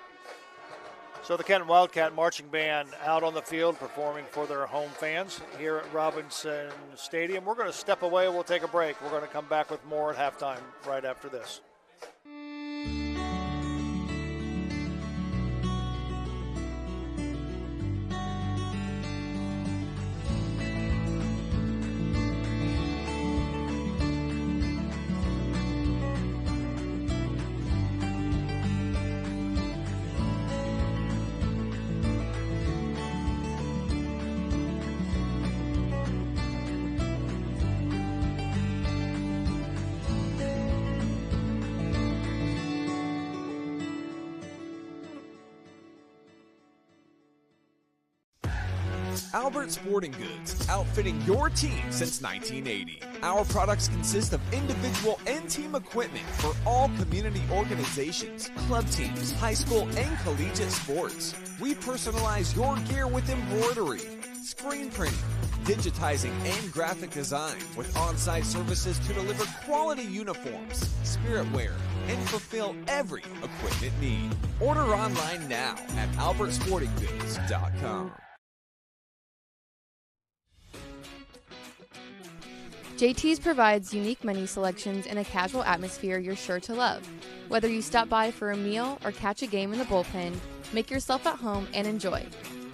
So the Kenton Wildcat Marching Band out on the field performing for their home fans here at Robinson Stadium. We're going to step away. We'll take a break. We're going to come back with more at halftime right after this. Albert Sporting Goods, outfitting your team since 1980. Our products consist of individual and team equipment for all community organizations, club teams, high school and collegiate sports. We personalize your gear with embroidery, screen printing, digitizing, and graphic design, with on-site services to deliver quality uniforms, spirit wear, and fulfill every equipment need. Order online now at albertsportinggoods.com. JT's provides unique menu selections in a casual atmosphere you're sure to love. Whether you stop by for a meal or catch a game in the bullpen, make yourself at home and enjoy.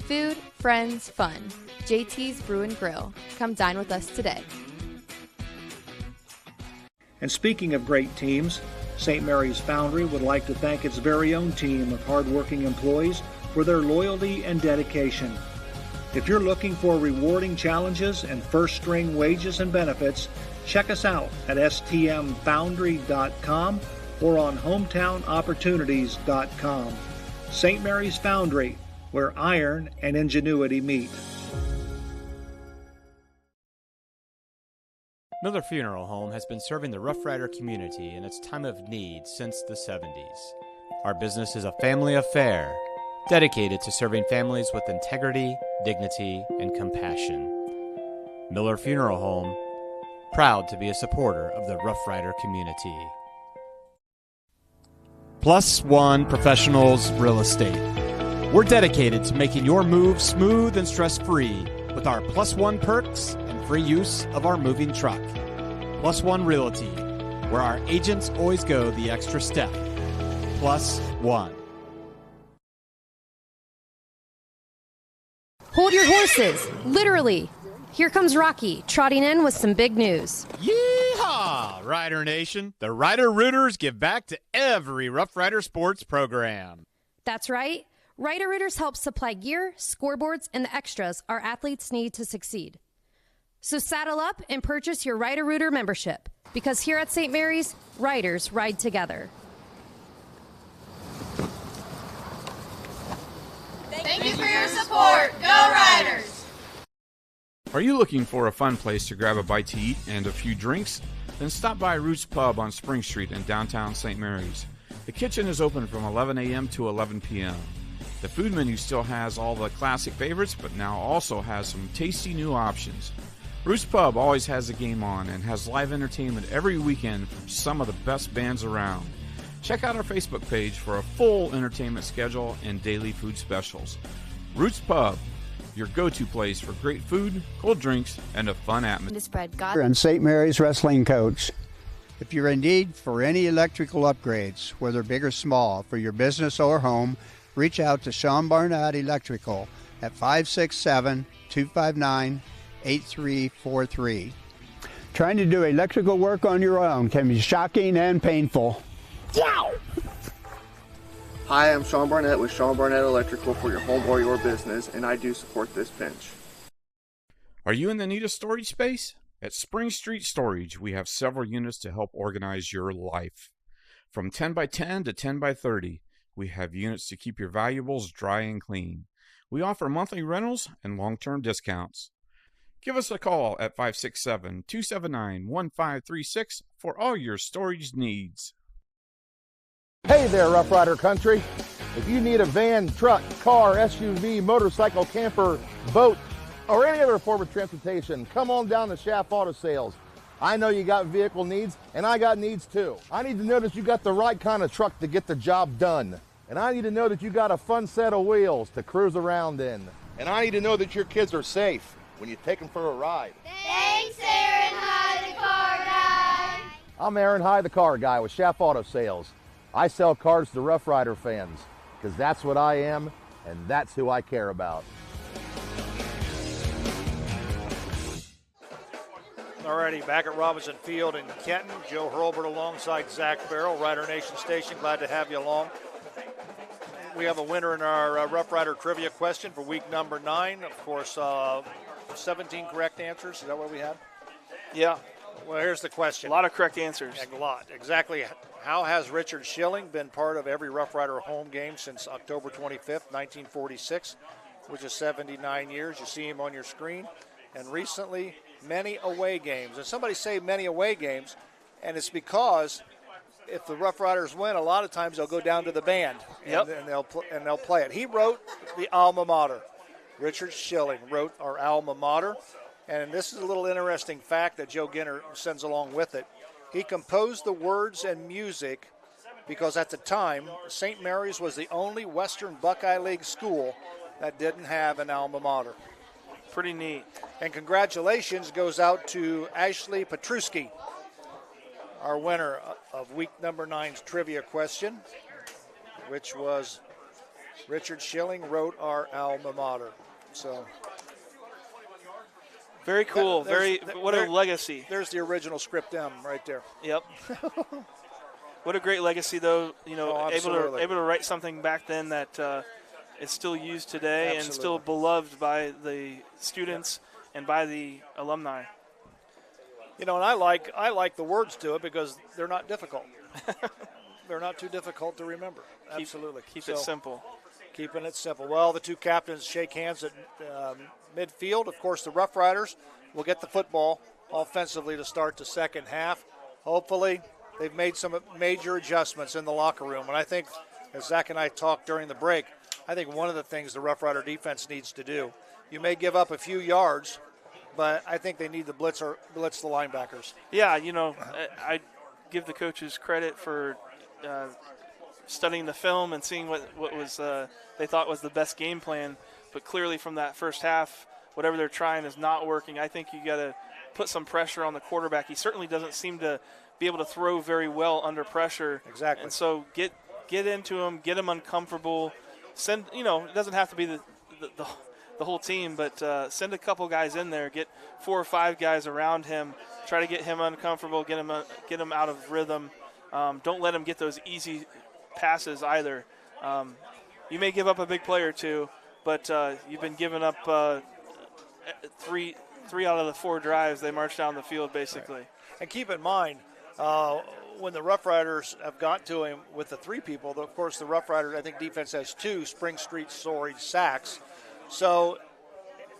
Food, friends, fun. JT's Brew and Grill. Come dine with us today. And speaking of great teams, St. Mary's Foundry would like to thank its very own team of hardworking employees for their loyalty and dedication. If you're looking for rewarding challenges and first-string wages and benefits, check us out at stmfoundry.com or on hometownopportunities.com. St. Mary's Foundry, where iron and ingenuity meet. Miller Funeral Home has been serving the Roughrider community in its time of need since the 70s. Our business is a family affair, dedicated to serving families with integrity, dignity, and compassion. Miller Funeral Home, proud to be a supporter of the Roughrider community. Plus One Professionals Real Estate. We're dedicated to making your move smooth and stress-free with our Plus One perks and free use of our moving truck. Plus One Realty, where our agents always go the extra step. Plus One. Hold your horses, literally. Here comes Rocky, trotting in with some big news. Yeehaw, Rider Nation. The Rider Rooters give back to every Rough Rider sports program. That's right. Rider Rooters help supply gear, scoreboards, and the extras our athletes need to succeed. So saddle up and purchase your Rider Rooter membership, because here at St. Mary's, riders ride together. Thank you for your support. Go Riders! Are you looking for a fun place to grab a bite to eat and a few drinks? Then stop by Roots Pub on Spring Street in downtown St. Mary's. The kitchen is open from 11 a.m. to 11 p.m. The food menu still has all the classic favorites, but now also has some tasty new options. Roots Pub always has a game on and has live entertainment every weekend from some of the best bands around. Check out our Facebook page for a full entertainment schedule and daily food specials. Roots Pub, your go-to place for great food, cold drinks, and a fun atmosphere. And St. Mary's wrestling coach. If you're in need for any electrical upgrades, whether big or small, for your business or home, reach out to Sean Barnett Electrical at 567-259-8343. Trying to do electrical work on your own can be shocking and painful. Yow! Hi, I'm Sean Barnett with Sean Barnett Electrical for your home or your business, and I do support this pinch. Are you in the need of storage space? At Spring Street Storage, we have several units to help organize your life. From 10 by 10 to 10 by 30, we have units to keep your valuables dry and clean. We offer monthly rentals and long-term discounts. Give us a call at 567-279-1536 for all your storage needs. Hey there, Rough Rider Country. If you need a van, truck, car, SUV, motorcycle, camper, boat, or any other form of transportation, come on down to Schaff Auto Sales. I know you got vehicle needs, and I got needs too. I need to know that you got the right kind of truck to get the job done. And I need to know that you got a fun set of wheels to cruise around in. And I need to know that your kids are safe when you take them for a ride. Thanks, Aaron High, the car guy. I'm Aaron High, the car guy with Schaff Auto Sales. I sell cars to Rough Rider fans, because that's what I am, and that's who I care about. Alrighty, back at Robinson Field in Kenton. Joe Hurlbert alongside Zach Farrell, Rider Nation Station. Glad to have you along. We have a winner in our Rough Rider trivia question for week number 9. Of course, 17 correct answers. Is that what we had? Yeah. Well, here's the question. A lot of correct answers. A lot. Exactly. How has Richard Schilling been part of every Rough Rider home game since October 25th, 1946, which is 79 years? You see him on your screen. And recently, many away games. And somebody say many away games, and it's because if the Rough Riders win, a lot of times they'll go down to the band and they'll play it. He wrote the alma mater. Richard Schilling wrote our alma mater. And this is a little interesting fact that Joe Ginner sends along with it. He composed the words and music because at the time, St. Mary's was the only Western Buckeye League school that didn't have an alma mater. Pretty neat. And congratulations goes out to Ashley Petruski, our winner of week number 9's trivia question, which was Richard Schilling wrote our alma mater. So very cool. What a legacy. There's the original script M right there. Yep. What a great legacy, though. You know, able to write something back then that is still used today and still beloved by the students and by the alumni. You know, and I like the words to it because they're not difficult. They're not too difficult to remember. Absolutely. Keep it simple. Keeping it simple. Well, the two captains shake hands at midfield. Of course, the Rough Riders will get the football offensively to start the second half. Hopefully, they've made some major adjustments in the locker room. And I think, as Zach and I talked during the break, I think one of the things the Rough Rider defense needs to do, you may give up a few yards, but I think they need to blitz the linebackers. Yeah, you know, I give the coaches credit for studying the film and seeing what was they thought was the best game plan. But clearly from that first half, whatever they're trying is not working. I think you got to put some pressure on the quarterback. He certainly doesn't seem to be able to throw very well under pressure. Exactly. And so get into him, get him uncomfortable. Send, you know, it doesn't have to be the the whole team, but send a couple guys in there, get 4 or 5 guys around him, try to get him uncomfortable, get him out of rhythm. Don't let him get those easy passes either. You may give up a big play or two, but you've been giving up three out of the 4 drives. They march down the field basically. Right. And keep in mind, when the Roughriders have got to him with the 3 people, of course the Roughriders, I think defense has 2 Spring Street storage sacks. So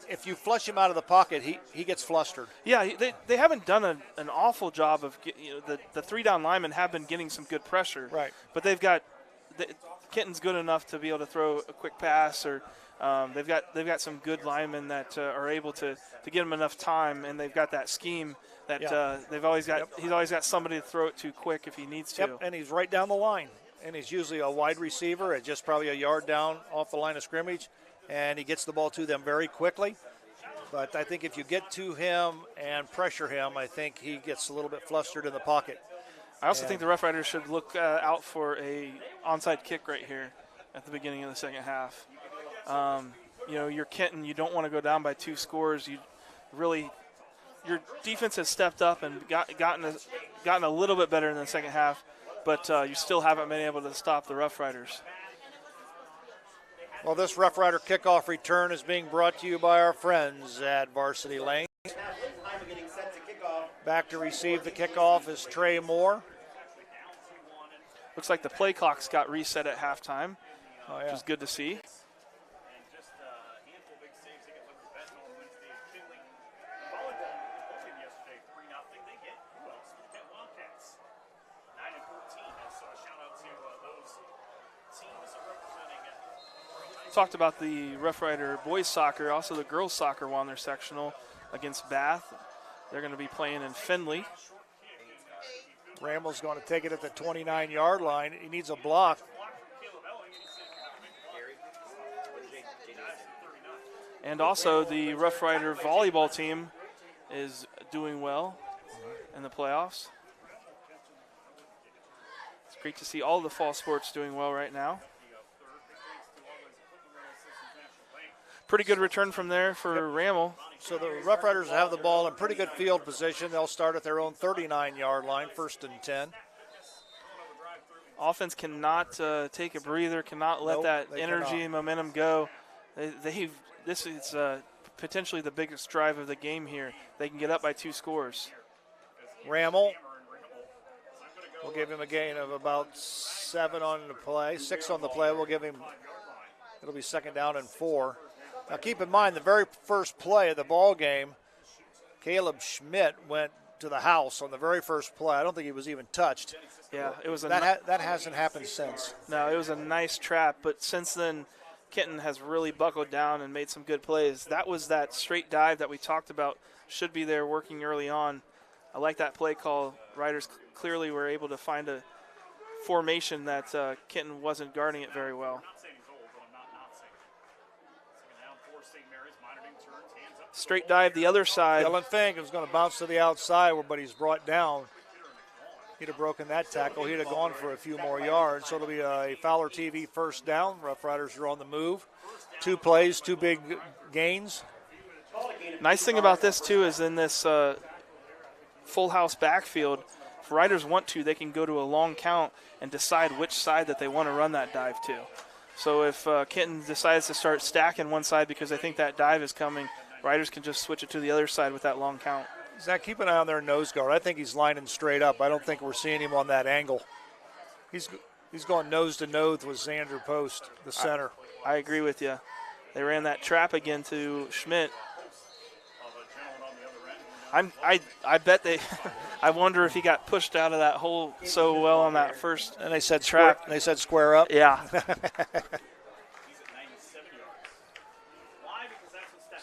if you flush him out of the pocket, he gets flustered. Yeah, they haven't done an awful job of the 3 down linemen have been getting some good pressure. Right. But Kenton's good enough to be able to throw a quick pass, or they've got some good linemen that are able to get him enough time, and they've got that scheme that they've always got. He's always got somebody to throw it to quick if he needs to. Yep, and he's right down the line, and he's usually a wide receiver at just probably a yard down off the line of scrimmage, and he gets the ball to them very quickly. But I think if you get to him and pressure him, I think he gets a little bit flustered in the pocket. I also think the Roughriders should look out for a onside kick right here at the beginning of the second half. You're Kenton. You don't want to go down by 2 scores. Your defense has stepped up and gotten a little bit better in the second half, but you still haven't been able to stop the Roughriders. Well, this Roughrider kickoff return is being brought to you by our friends at Varsity Lane. Back to receive the kickoff is Trey Moore. Looks like the play clocks got reset at halftime, which is good to see. Talked about the Roughrider boys soccer, also the girls soccer won their sectional against Bath. They're going to be playing in Findlay. Rammel's going to take it at the 29-yard line. He needs a block. And also the Roughrider volleyball team is doing well in the playoffs. It's great to see all the fall sports doing well right now. Pretty good return from there for Rammel. So the Roughriders have the ball in pretty good field position. They'll start at their own 39-yard line, 1st and 10. Offense cannot take a breather, cannot let that energy and momentum go. This is potentially the biggest drive of the game here. They can get up by 2 scores. Rammel will give him a gain of about 7 on the play, 6 on the play. We'll give him, it'll be 2nd down and 4. Now keep in mind, the very first play of the ball game, Caleb Schmidt went to the house on the very first play. I don't think he was even touched. Yeah, it was that hasn't happened since. No, it was a nice trap, but since then, Kenton has really buckled down and made some good plays. That was that straight dive that we talked about, should be there working early on. I like that play call. Riders clearly were able to find a formation that Kenton wasn't guarding it very well. Straight dive the other side. Dylan Fink was going to bounce to the outside, but he's brought down. He'd have broken that tackle. He'd have gone for a few more yards. So it'll be a Fowler TV 1st down. Roughriders are on the move. 2 plays, 2 big gains. Nice thing about this, too, is in this full house backfield, if Riders want to, they can go to a long count and decide which side that they want to run that dive to. So if Kenton decides to start stacking one side because they think that dive is coming, Riders can just switch it to the other side with that long count. Zach, keep an eye on their nose guard. I think he's lining straight up. I don't think we're seeing him on that angle. He's going nose to nose with Xander Post, the center. I agree with you. They ran that trap again to Schmidt. I bet they. I wonder if he got pushed out of that hole so well on that first. And they said trap. They said square up. Yeah.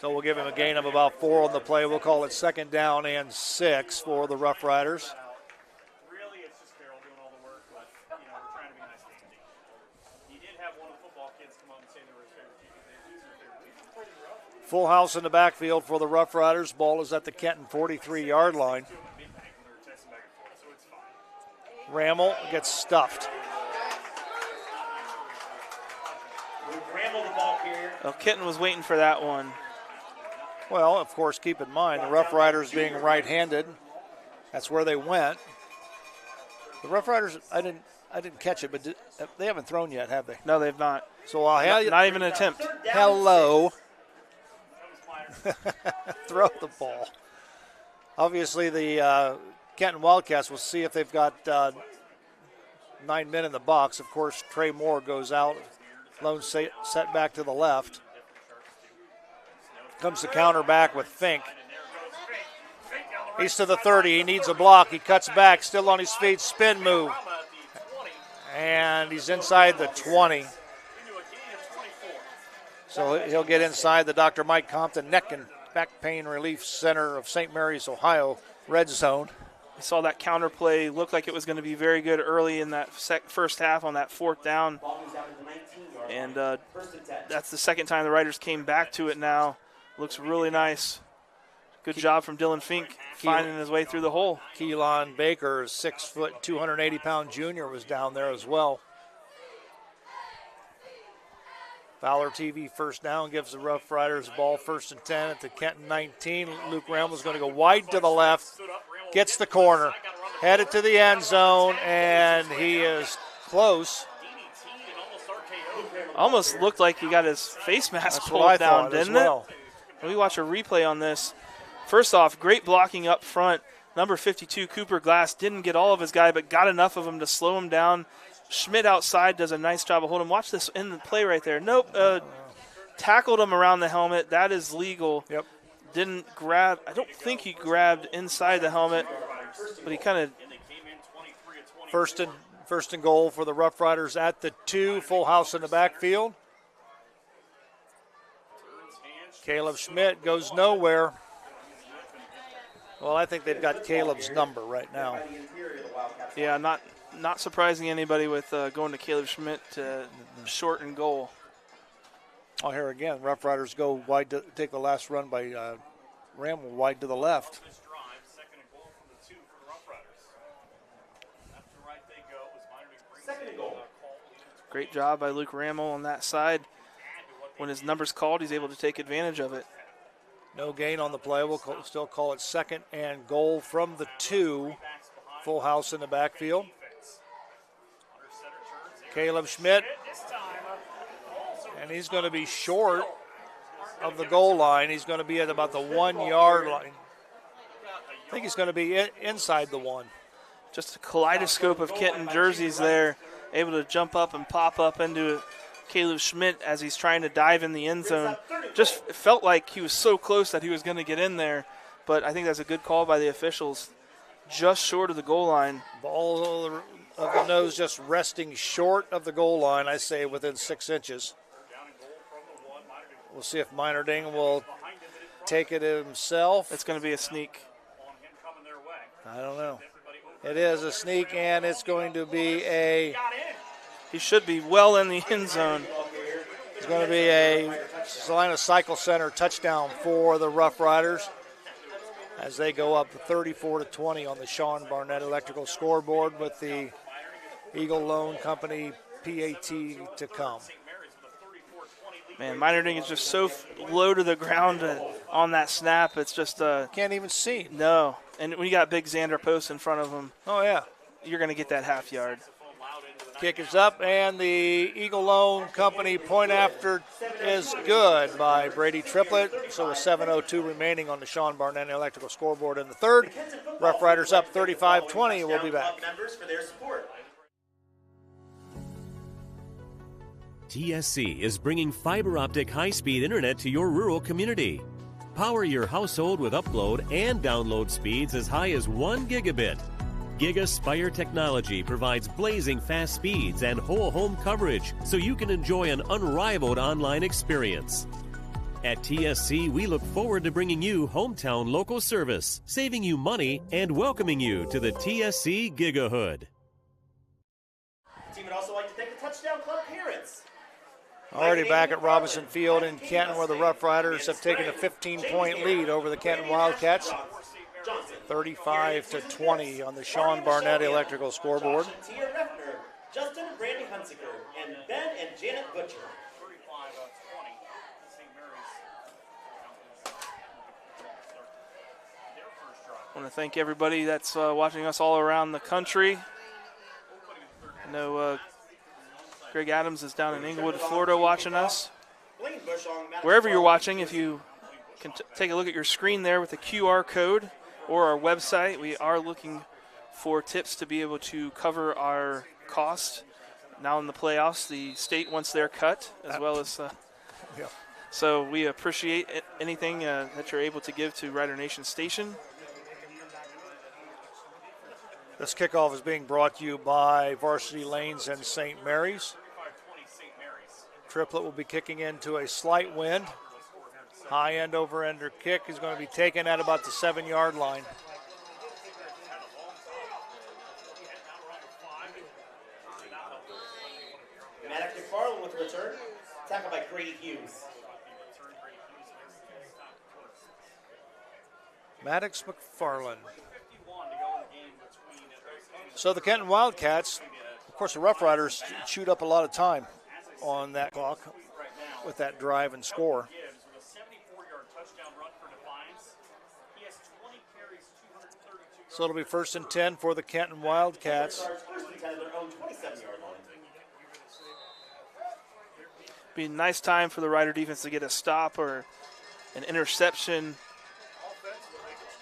So we'll give him a gain of about 4 on the play. We'll call it 2nd down and 6 for the Roughriders. Full house in the backfield for the Roughriders. Ball is at the Kenton 43-yard line. Rammel gets stuffed. Well, Kenton was waiting for that one. Well, of course, keep in mind, the Rough Riders being right-handed, that's where they went. The Rough Riders, I didn't catch it, but they haven't thrown yet, have they? No, they've not. So I'll not even an attempt. Hello. Throw the ball. Obviously, the Kenton Wildcats will see if they've got 9 men in the box. Of course, Trey Moore goes out. Lone set back to the left. Comes the counter back with Fink. He's to the 30. He needs a block. He cuts back, still on his feet. Spin move. And he's inside the 20. So he'll get inside the Dr. Mike Compton Neck and Back Pain Relief Center of St. Mary's, Ohio red zone. We saw that counter play look like it was going to be very good early in that first half on that 4th down. And that's the second time the Riders came back to it now. Looks really nice. Good job from Dylan Fink finding his way through the hole. Keelan Baker, 6 foot, 280-pound junior, was down there as well. Fowler TV first down, gives the Rough Riders the ball 1st and 10 at the Kenton 19. Luke Rammel's going to go wide to the left, gets the corner, headed to the end zone, and he is close. Almost looked like he got his face mask pulled down, didn't it? When we watch a replay on this, first off, great blocking up front. Number 52, Cooper Glass, didn't get all of his guy, but got enough of him to slow him down. Schmidt outside does a nice job of holding him. Watch this in the play right there. Nope. Tackled him around the helmet. That is legal. Yep. Didn't grab. I don't think he grabbed inside the helmet, but he kind of. First and goal for the Rough Riders at the 2. Full house in the backfield. Caleb Schmidt goes nowhere. Well, I think they've got Caleb's number right now. Yeah, not surprising anybody with going to Caleb Schmidt to short and goal. Oh, here again, Rough Riders go wide to take the last run by Ramel wide to the left. Great job by Luke Ramel on that side. When his number's called, he's able to take advantage of it. No gain on the play. We'll still call it 2nd and goal from the 2. Full house in the backfield. Caleb Schmidt. And he's going to be short of the goal line. He's going to be at about the 1 yard line. I think he's going to be inside the 1. Just a kaleidoscope of Kenton jerseys there. Able to jump up and pop up into Caleb Schmidt as he's trying to dive in the end zone. Just felt like he was so close that he was going to get in there, but I think that's a good call by the officials. Just short of the goal line. Ball of the nose just resting short of the goal line, I say within 6 inches. We'll see if Minerding will take it himself. It's going to be a sneak. I don't know. It is a sneak, and it's going to be a... He should be well in the end zone. It's going to be a Salina Cycle Center touchdown for the Rough Riders as they go up 34-20 on the Sean Barnett Electrical scoreboard with the Eagle Loan Company PAT to come. Man, Minerding is just so low to the ground on that snap. It's just can't even see. No, and when you got big Xander Post in front of him, oh yeah, you're going to get that half yard. Kick is up, and the Eagle Loan Company point after is good by Brady Triplett. So with 7:02 remaining on the Sean Barnett Electrical scoreboard in the 3rd. Rough Riders up 35-20. We'll be back. TSC is bringing fiber optic high-speed internet to your rural community. Power your household with upload and download speeds as high as 1 gigabit. GigaSpire technology provides blazing fast speeds and whole home coverage so you can enjoy an unrivaled online experience. At TSC, we look forward to bringing you hometown local service, saving you money, and welcoming you to the TSC Gigahood. The team would also like to thank the Touchdown Club parents. Already back at Robinson Field in Kenton, where the Rough Riders have taken a 15-point lead over the Kenton Wildcats. 35-20 on the Sean Barnett Electrical scoreboard. Tia Refner, Justin and Brandy Hunsiker, and Ben and Janet Butcher. I want to thank everybody that's watching us all around the country. I know Greg Adams is down in Inglewood, Florida, watching us. Wherever you're watching, if you can take a look at your screen there with the QR code or our website, we are looking for tips to be able to cover our costs. Now in the playoffs, the state wants their cut, as well as so we appreciate anything that you're able to give to Rider Nation Station. This kickoff is being brought to you by Varsity Lanes and St. Mary's. Triplet will be kicking into a slight wind. High end over ender kick is going to be taken at about the 7-yard line. Maddox McFarland with the return. Tackled by Grady Hughes. Maddox McFarland. So the Kenton Wildcats, of course, the Roughriders chewed up a lot of time on that clock with that drive and score. So it'll be 1st and 10 for the Kenton Wildcats. Be a nice time for the Rider defense to get a stop or an interception.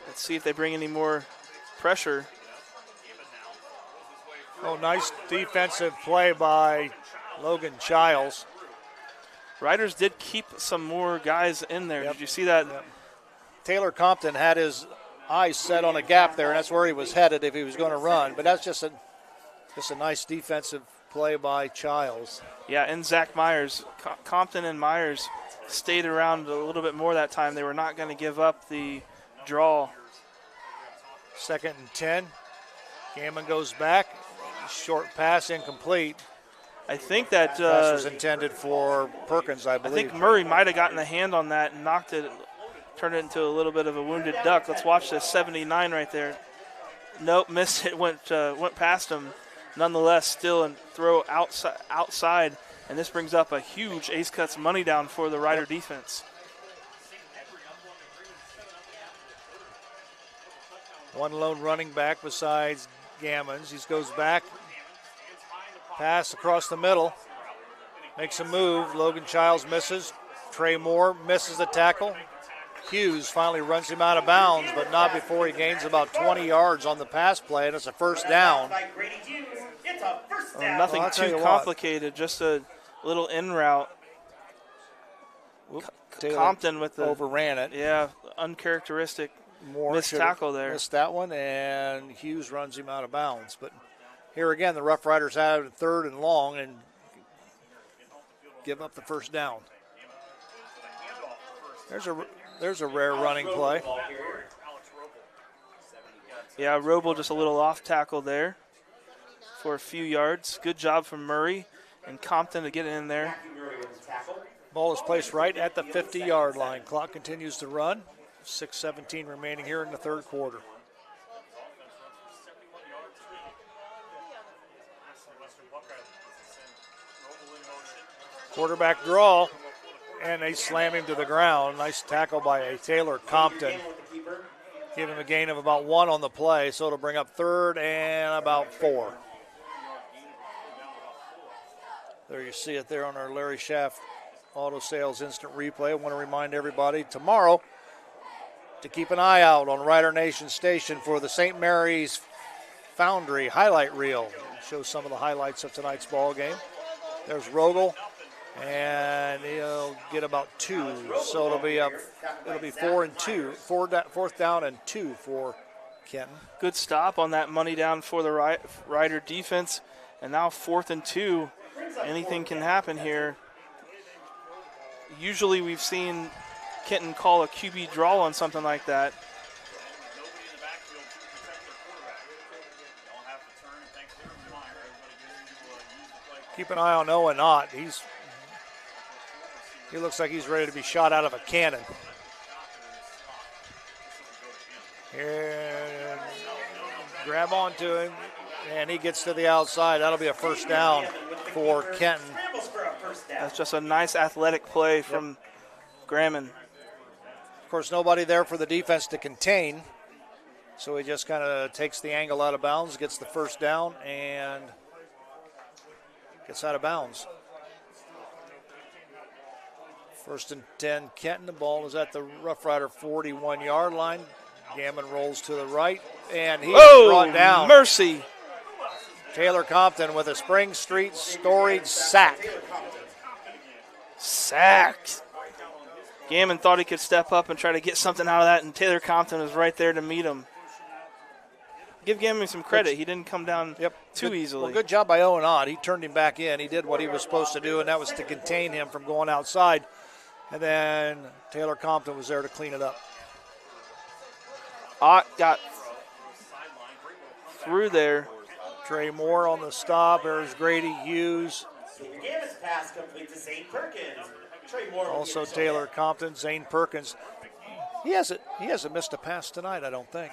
Let's see if they bring any more pressure. Oh, nice defensive play by Logan Childs. Riders did keep some more guys in there. Did you see that? Taylor Compton had his eyes set on a gap there, and that's where he was headed if he was going to run. But that's just a nice defensive play by Childs. Yeah, and Zach Myers. Compton and Myers stayed around a little bit more that time. They were not going to give up the draw. 2nd and 10. Gammon goes back. Short pass incomplete. I think that pass was intended for Perkins, I believe. I think Murray might have gotten a hand on that and knocked it, turned it into a little bit of a wounded duck. Let's watch this 79 right there. Nope, missed it. Went past him. Nonetheless, still and throw outside, and this brings up a huge Ace Cuts money down for the Rider defense. One lone running back besides Gammons. He goes back. Pass across the middle. Makes a move. Logan Childs misses. Trey Moore misses the tackle. Hughes finally runs him out of bounds, but not before he gains about 20 yards on the pass play, and it's a first down. Nothing too complicated, just a little in route. Compton with the overran it. Yeah, uncharacteristic Moore missed tackle there. Missed that one, and Hughes runs him out of bounds. But here again, the Rough Riders have it 3rd and long and give up the first down. There's a rare running play. Yeah, Roble just a little off tackle there for a few yards. Good job from Murray and Compton to get in there. Ball is placed right at the 50-yard line. Clock continues to run. 6:17 remaining here in the 3rd quarter. Quarterback draw, and they slam him to the ground. Nice tackle by a Taylor Compton. Give him a gain of about 1 on the play, so it'll bring up 3rd and about 4. There you see it there on our Larry Schaff Auto Sales Instant Replay. I want to remind everybody tomorrow to keep an eye out on Rider Nation Station for the St. Mary's Foundry highlight reel. Shows some of the highlights of tonight's ball game. There's Rogel, and he'll get about 2. So it'll be 4th down and 2 for Kenton. Good stop on that money down for the Rider defense, and now 4th and 2. Anything can happen here. Usually we've seen Kenton call a QB draw on something like that. Keep an eye on Owen Ott. He looks like he's ready to be shot out of a cannon. And grab onto him, and he gets to the outside. That'll be a first down for Kenton. That's just a nice athletic play from Grammon. Of course, nobody there for the defense to contain. So he just kind of takes the angle out of bounds, gets the first down, and gets out of bounds. 1st and 10, Kenton. The ball is at the Roughrider 41-yard line. Gammon rolls to the right, and he's brought down. Mercy. Taylor Compton with a Spring Street Storage sack. Sacked. Gammon thought he could step up and try to get something out of that, and Taylor Compton was right there to meet him. Give Gammon some credit. He didn't come down too easily. Well, good job by Owen Ott. He turned him back in. He did what he was supposed to do, and that was to contain him from going outside. And then Taylor Compton was there to clean it up. Ott got through there. Trey Moore on the stop. There's Grady Hughes. Gammon's pass complete to Zane Perkins. Trey Moore Also Taylor Compton, Zane Perkins. He hasn't missed a pass tonight, I don't think.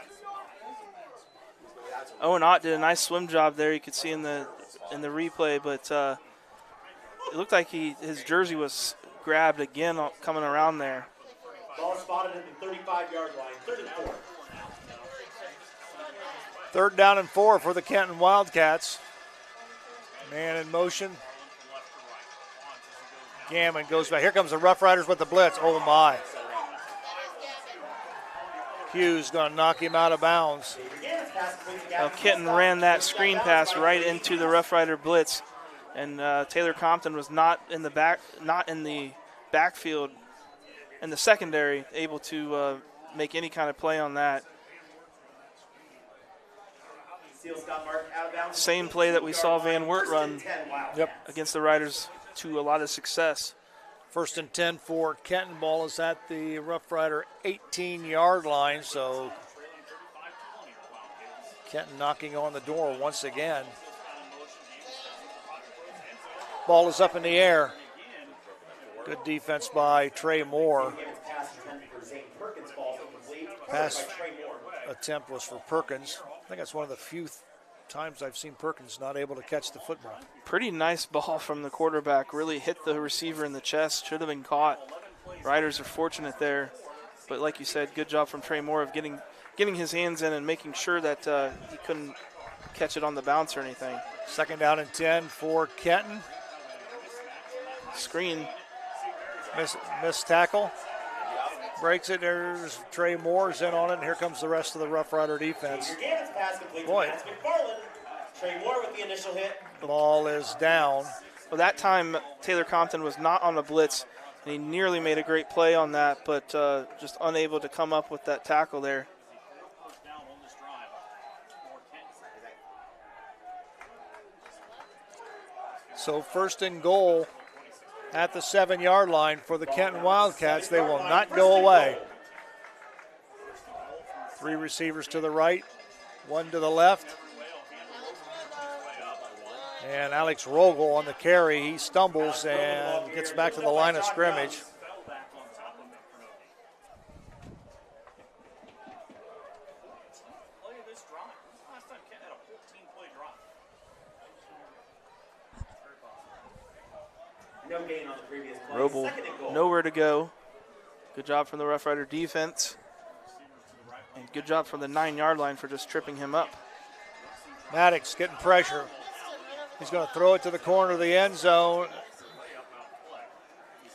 Owen Ott did a nice swim job there. You could see in the replay, but it looked like his jersey was grabbed again coming around there. Ball spotted at the 35-yard line, 3rd and 4. 3rd down and 4 for the Kenton Wildcats. Man in motion. Gammon goes back. Here comes the Rough Riders with the blitz. Oh, my. Hughes going to knock him out of bounds. Now, Kenton ran that screen pass right into the Rough Rider blitz, and Taylor Compton was not in the backfield, in the secondary, able to make any kind of play on that. Same play that we saw Van Wert run against the Riders to a lot of success. 1st and 10 for Kenton. Ball is at the Rough Rider 18-yard line, so Kenton knocking on the door once again. Ball is up in the air. Good defense by Trey Moore. Pass attempt was for Perkins. I think that's one of the few times I've seen Perkins not able to catch the football. Pretty nice ball from the quarterback. Really hit the receiver in the chest. Should have been caught. Riders are fortunate there. But like you said, good job from Trey Moore of getting his hands in and making sure that he couldn't catch it on the bounce or anything. 2nd down and 10 for Kenton. Screen. Missed tackle. Breaks it. There's Trey Moore's in on it, and here comes the rest of the Rough Rider defense. Boy. Trey Moore with the initial hit. Ball is down. Well, that time Taylor Compton was not on the blitz, and he nearly made a great play on that, but just unable to come up with that tackle there. So 1st and goal at the 7-yard line for the Kenton Wildcats. They will not go away. 3 receivers to the right, 1 to the left. And Alex Rogel on the carry. He stumbles and gets back to the line of scrimmage. No gain on the previous play. Rogel nowhere to go. Good job from the Rough Rider defense. And good job from the 9-yard line for just tripping him up. Maddox getting pressure. He's going to throw it to the corner of the end zone.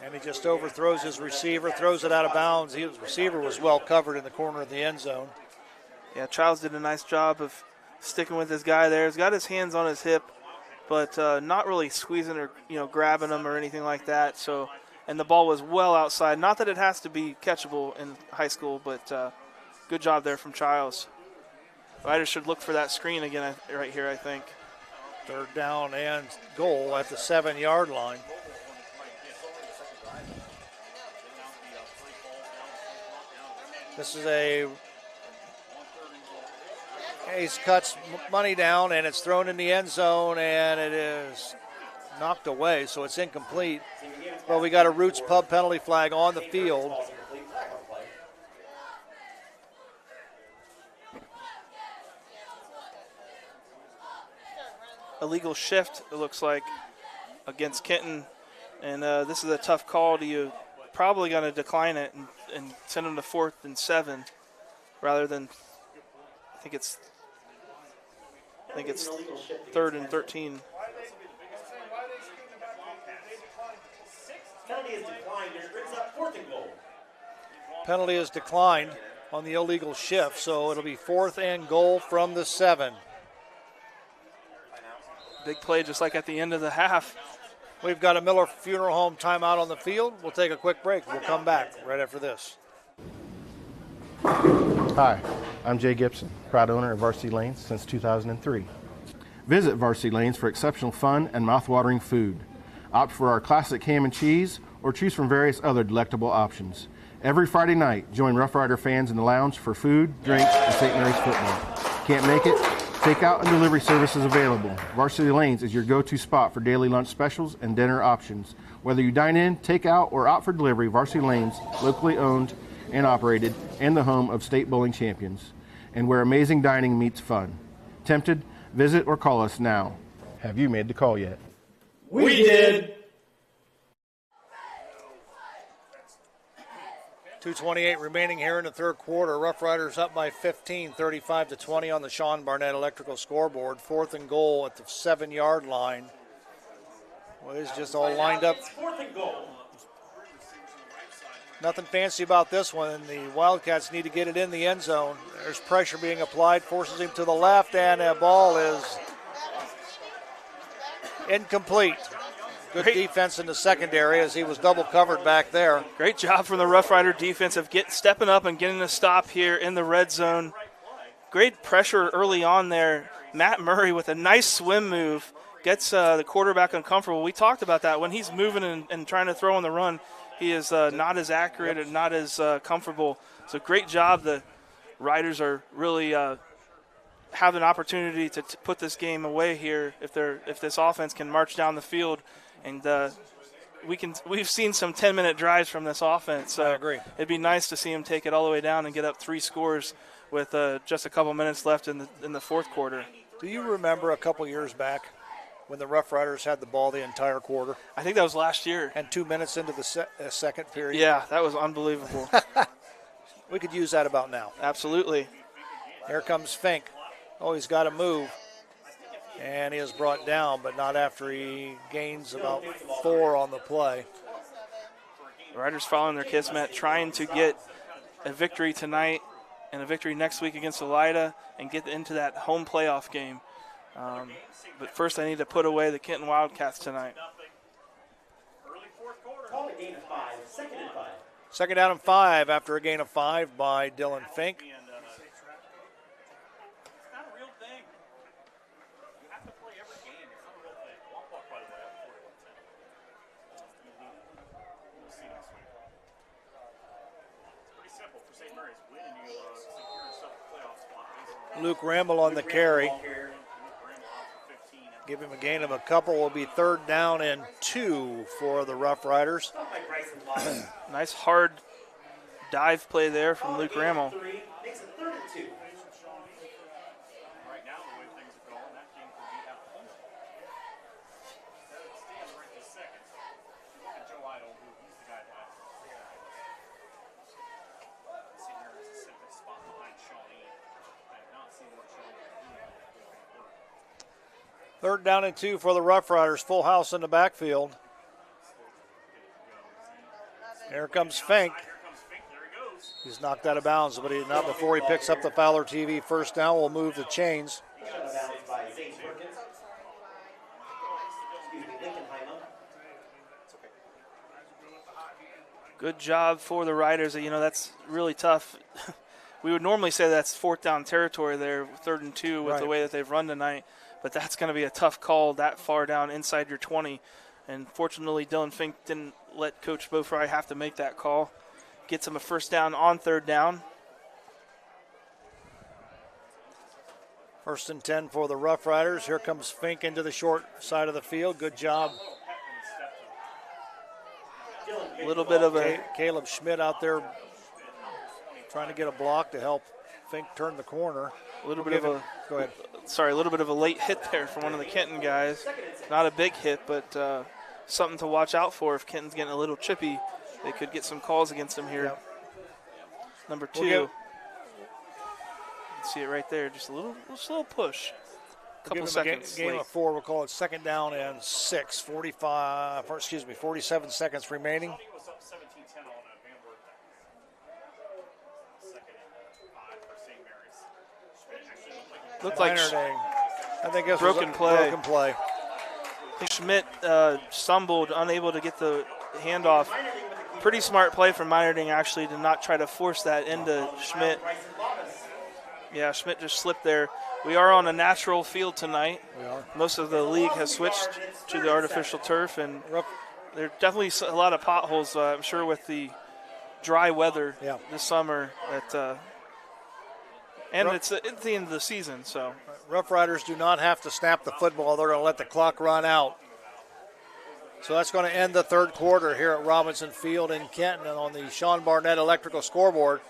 And he just overthrows his receiver, throws it out of bounds. His receiver was well covered in the corner of the end zone. Yeah, Childs did a nice job of sticking with his guy there. He's got his hands on his hip, but not really squeezing or grabbing him or anything like that. So, and the ball was well outside. Not that it has to be catchable in high school, but good job there from Childs. Riders should look for that screen again right here, I think. 3rd down and goal at the 7-yard line. This is Ace cuts money down, and it's thrown in the end zone, and it is knocked away, so it's incomplete. But we got a Roots Pub penalty flag on the field. Illegal shift, it looks like, against Kenton. And this is a tough call. You probably going to decline it and send them to 4th and 7 rather than think it's 3rd and 13. Penalty is declined. It brings up 4th and goal. Penalty is declined on the illegal shift, so it'll be 4th and goal from the 7. Big play just like at the end of the half. We've got a Miller Funeral Home timeout on the field. We'll take a quick break. We'll come back right after this. Hi, I'm Jay Gibson, proud owner of Varsity Lanes since 2003. Visit Varsity Lanes for exceptional fun and mouth-watering food. Opt for our classic ham and cheese or choose from various other delectable options. Every Friday night, join Roughrider fans in the lounge for food, drinks, and St. Mary's football. Can't make it? Takeout and delivery services available. Varsity Lanes is your go-to spot for daily lunch specials and dinner options. Whether you dine in, take out, or opt for delivery, Varsity Lanes, locally owned and operated, and the home of state bowling champions, and where amazing dining meets fun. Tempted? Visit or call us now. Have you made the call yet? We did. 2:28 remaining here in the third quarter. Rough Riders up by 15, 35-20 on the Sean Barnett Electrical scoreboard. 4th and goal at the 7-yard line. Well, it's just all lined up. 4th and goal. Nothing fancy about this one. The Wildcats need to get it in the end zone. There's pressure being applied, forces him to the left, and a ball is incomplete. Good defense in the secondary as he was double covered back there. Great job from the Rough Rider defense of stepping up and getting a stop here in the red zone. Great pressure early on there. Matt Murray with a nice swim move gets the quarterback uncomfortable. We talked about that. When he's moving and trying to throw on the run, he is not as accurate and not as comfortable. So great job. The Riders are really have an opportunity to put this game away here if this offense can march down the field. And we've seen some 10-minute drives from this offense. So I agree. It'd be nice to see him take it all the way down and get up 3 scores with just a couple minutes left in the fourth quarter. Do you remember a couple years back when the Rough Riders had the ball the entire quarter? I think that was last year. And 2 minutes into the second period? Yeah, that was unbelievable. We could use that about now. Absolutely. Here comes Fink. Oh, he's got to move. And he is brought down, but not after he gains about 4 on the play. The Riders following their kismet, trying to get a victory tonight and a victory next week against Elida and get into that home playoff game. But first I need to put away the Kenton Wildcats tonight. Call a gain of 5. 2nd and 5. 2nd down and 5 after a gain of 5 by Dylan Fink. Luke Ramble on the carry. Give him a gain of a couple. Will be 3rd down and 2 for the Rough Riders. Nice hard dive play there from Luke Ramble. Makes it 3rd and 2. Third down and 2 for the Rough Riders. Full house in the backfield. Here comes Fink. He's knocked out of bounds, but not before he picks up the Fowler TV first down. We'll move the chains. Good job for the Riders. You know, that's really tough. We would normally say that's 4th down territory there, 3rd and 2 with the way that they've run tonight. But that's going to be a tough call that far down inside your 20. And fortunately, Dylan Fink didn't let Coach Beaufry have to make that call. Gets him a first down on 3rd down. 1st and 10 for the Rough Riders. Here comes Fink into the short side of the field. Good job. A little bit of a... Caleb Schmidt out there trying to get a block to help Fink turn the corner. A little bit of a... Go ahead. Sorry, a little bit of a late hit there from one of the Kenton guys. Not a big hit, but something to watch out for. If Kenton's getting a little chippy, they could get some calls against him here. Number 2. can see it right there. Just a little push. Couple seconds. Game of 4. We'll call it 2nd down and 6. 47 seconds remaining. Looked like I think it was broken play. Broken play. I think Schmidt stumbled, unable to get the handoff. Pretty smart play from Meinerding, actually, to not try to force that into Schmidt. Yeah, Schmidt just slipped there. We are on a natural field tonight. We are. Most of the league has switched to the artificial turf, and there are definitely a lot of potholes, I'm sure, with the dry weather this summer. It's the end of the season, so. Rough Riders do not have to snap the football. They're going to let the clock run out. So that's going to end the 3rd quarter here at Robinson Field in Kenton. And on the Sean Barnett Electrical scoreboard,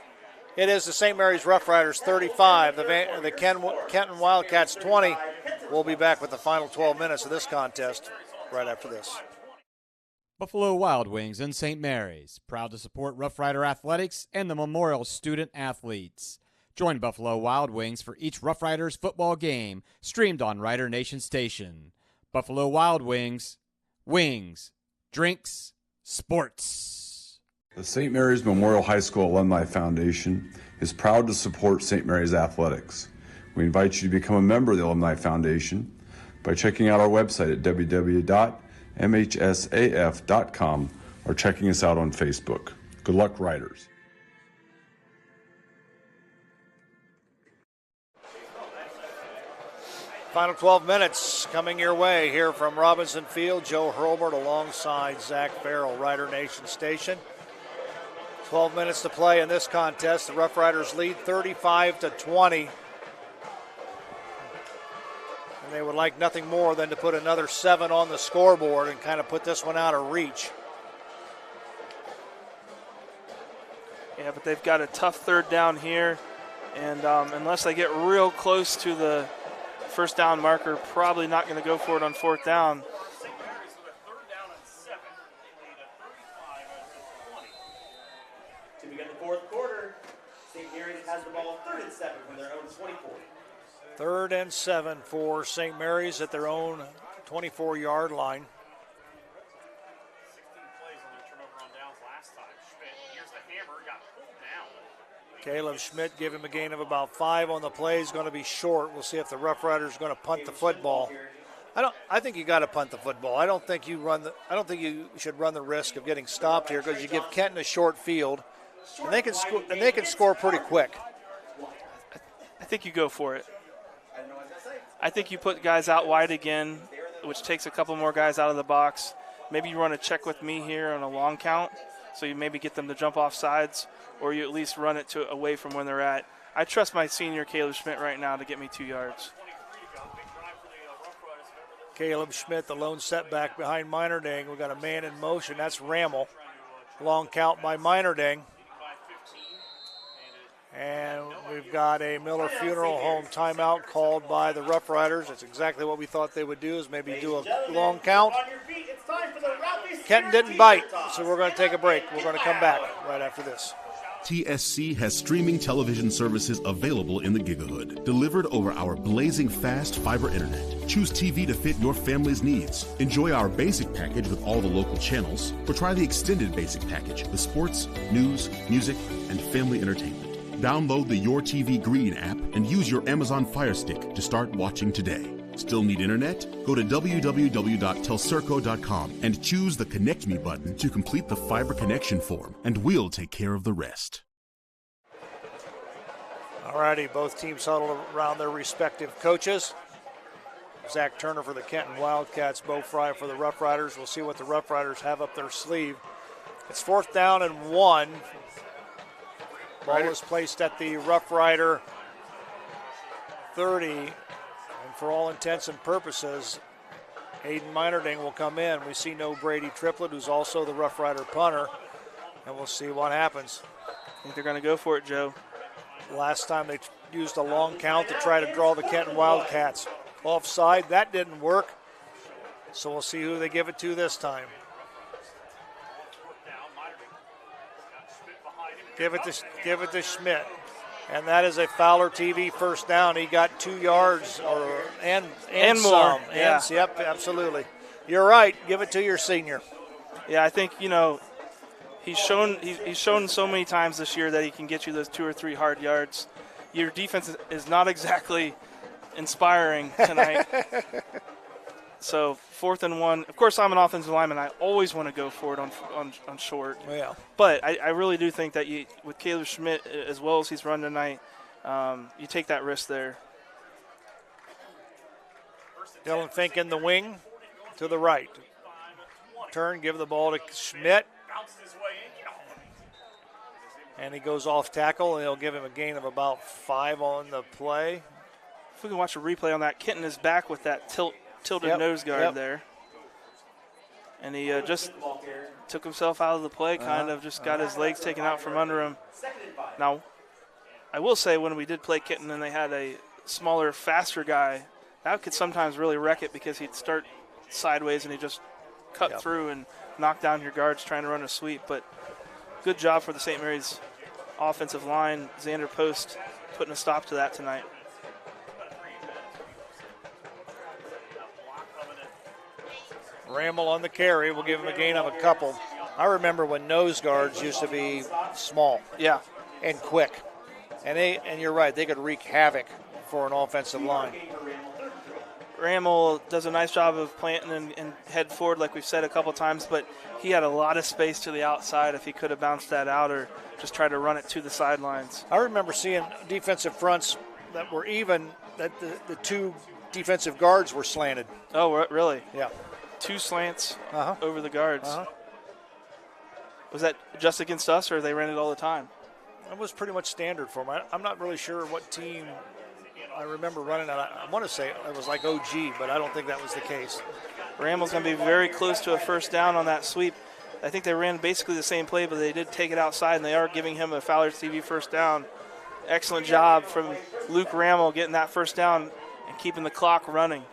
it is the St. Mary's Rough Riders 35, the Kenton Wildcats 20. We'll be back with the final 12 minutes of this contest right after this. Buffalo Wild Wings in St. Mary's, proud to support Rough Rider athletics and the Memorial Student Athletes. Join Buffalo Wild Wings for each Rough Riders football game, streamed on Rider Nation Station. Buffalo Wild Wings, wings, drinks, sports. The St. Mary's Memorial High School Alumni Foundation is proud to support St. Mary's athletics. We invite you to become a member of the Alumni Foundation by checking out our website at www.mhsaf.com or checking us out on Facebook. Good luck, Riders. Final 12 minutes coming your way here from Robinson Field. Joe Hurlburt alongside Zach Farrell, Rider Nation Station. 12 minutes to play in this contest. The Rough Riders lead 35-20. And they would like nothing more than to put another 7 on the scoreboard and kind of put this one out of reach. Yeah, but they've got a tough 3rd down here. And unless they get real close to the first down marker, probably not going to go for it on 4th down. To begin the 4th quarter, St. Mary's has the ball 3rd and 7 from their own 24. 3rd and 7 for St. Mary's at their own 24-yard line. Caleb Schmidt give him a gain of about 5 on the play. He's going to be short. We'll see if the Rough Riders are going to punt the football. I think you got to punt the football. I don't think you should run the risk of getting stopped here because you give Kenton a short field, and they can score pretty quick. I think you go for it. I think you put guys out wide again, which takes a couple more guys out of the box. Maybe you run a check with me here on a long count, so you maybe get them to jump off sides, or you at least run it away from when they're at. I trust my senior Caleb Schmidt right now to get me 2 yards. Caleb Schmidt, the lone setback behind Meinerding. We've got a man in motion. That's Rammel. Long count by Meinerding. And we've got a Miller Funeral Home timeout called by the Rough Riders. That's exactly what we thought they would do, is maybe do a long count. Kenton didn't bite, so we're going to take a break. We're going to come back right after this. TSC has streaming television services available in the Gigahood, delivered over our blazing fast fiber internet. Choose TV to fit your family's needs. Enjoy our basic package with all the local channels, or try the extended basic package with sports, news, music, and family entertainment. Download the Your TV Green app and use your Amazon Fire Stick to start watching today. Still need internet? Go to www.telcirco.com and choose the Connect Me button to complete the fiber connection form, and we'll take care of the rest. All righty, both teams huddled around their respective coaches. Zach Turner for the Kenton Wildcats, Bo Fry for the Rough Riders. We'll see what the Rough Riders have up their sleeve. It's 4th down and 1. Ball is placed at the Rough Rider 30. And for all intents and purposes, Aiden Meinerding will come in. We see no Brady Triplett, who's also the Rough Rider punter. And we'll see what happens. I think they're going to go for it, Joe. Last time they used a long count to try to draw the Kenton Wildcats offside. That didn't work. So we'll see who they give it to this time. Give it to Schmidt. And that is a Fowler TV first down. He got 2 yards and more. Some. Yeah. Yep, absolutely. You're right. Give it to your senior. Yeah, I think, he's shown so many times this year that he can get you those 2 or 3 hard yards. Your defense is not exactly inspiring tonight. So 4th and 1. Of course, I'm an offensive lineman. I always want to go for it on short. Yeah. But I really do think that with Caleb Schmidt, as well as he's run tonight, you take that risk there. Dylan Fink in the wing to the right. Turn, give the ball to Schmidt. And he goes off tackle, and they'll give him a gain of about 5 on the play. If we can watch a replay on that, Kenton is back with that tilted nose guard there. And he just took himself out of the play, just got his legs taken out from under him. Now, I will say when we did play Kenton and they had a smaller, faster guy, that could sometimes really wreck it because he'd start sideways and he'd just cut through and knock down your guards trying to run a sweep. But good job for the St. Mary's offensive line. Xander Post putting a stop to that tonight. Ramel on the carry. We'll give him a gain of a couple. I remember when nose guards used to be small. Yeah. And quick. And you're right, they could wreak havoc for an offensive line. Ramel does a nice job of planting and head forward like we've said a couple times, but he had a lot of space to the outside if he could have bounced that out or just tried to run it to the sidelines. I remember seeing defensive fronts that were even, that the 2 defensive guards were slanted. Oh, really? Yeah. 2 slants over the guards. Was that just against us, or they ran it all the time? It was pretty much standard for them. I'm not really sure what team I remember running it. I want to say it was like OG, but I don't think that was the case. Ramel's going to be very close to a first down on that sweep. I think they ran basically the same play, but they did take it outside, and they are giving him a Fowler TV first down. Excellent job from Luke Ramel getting that first down and keeping the clock running.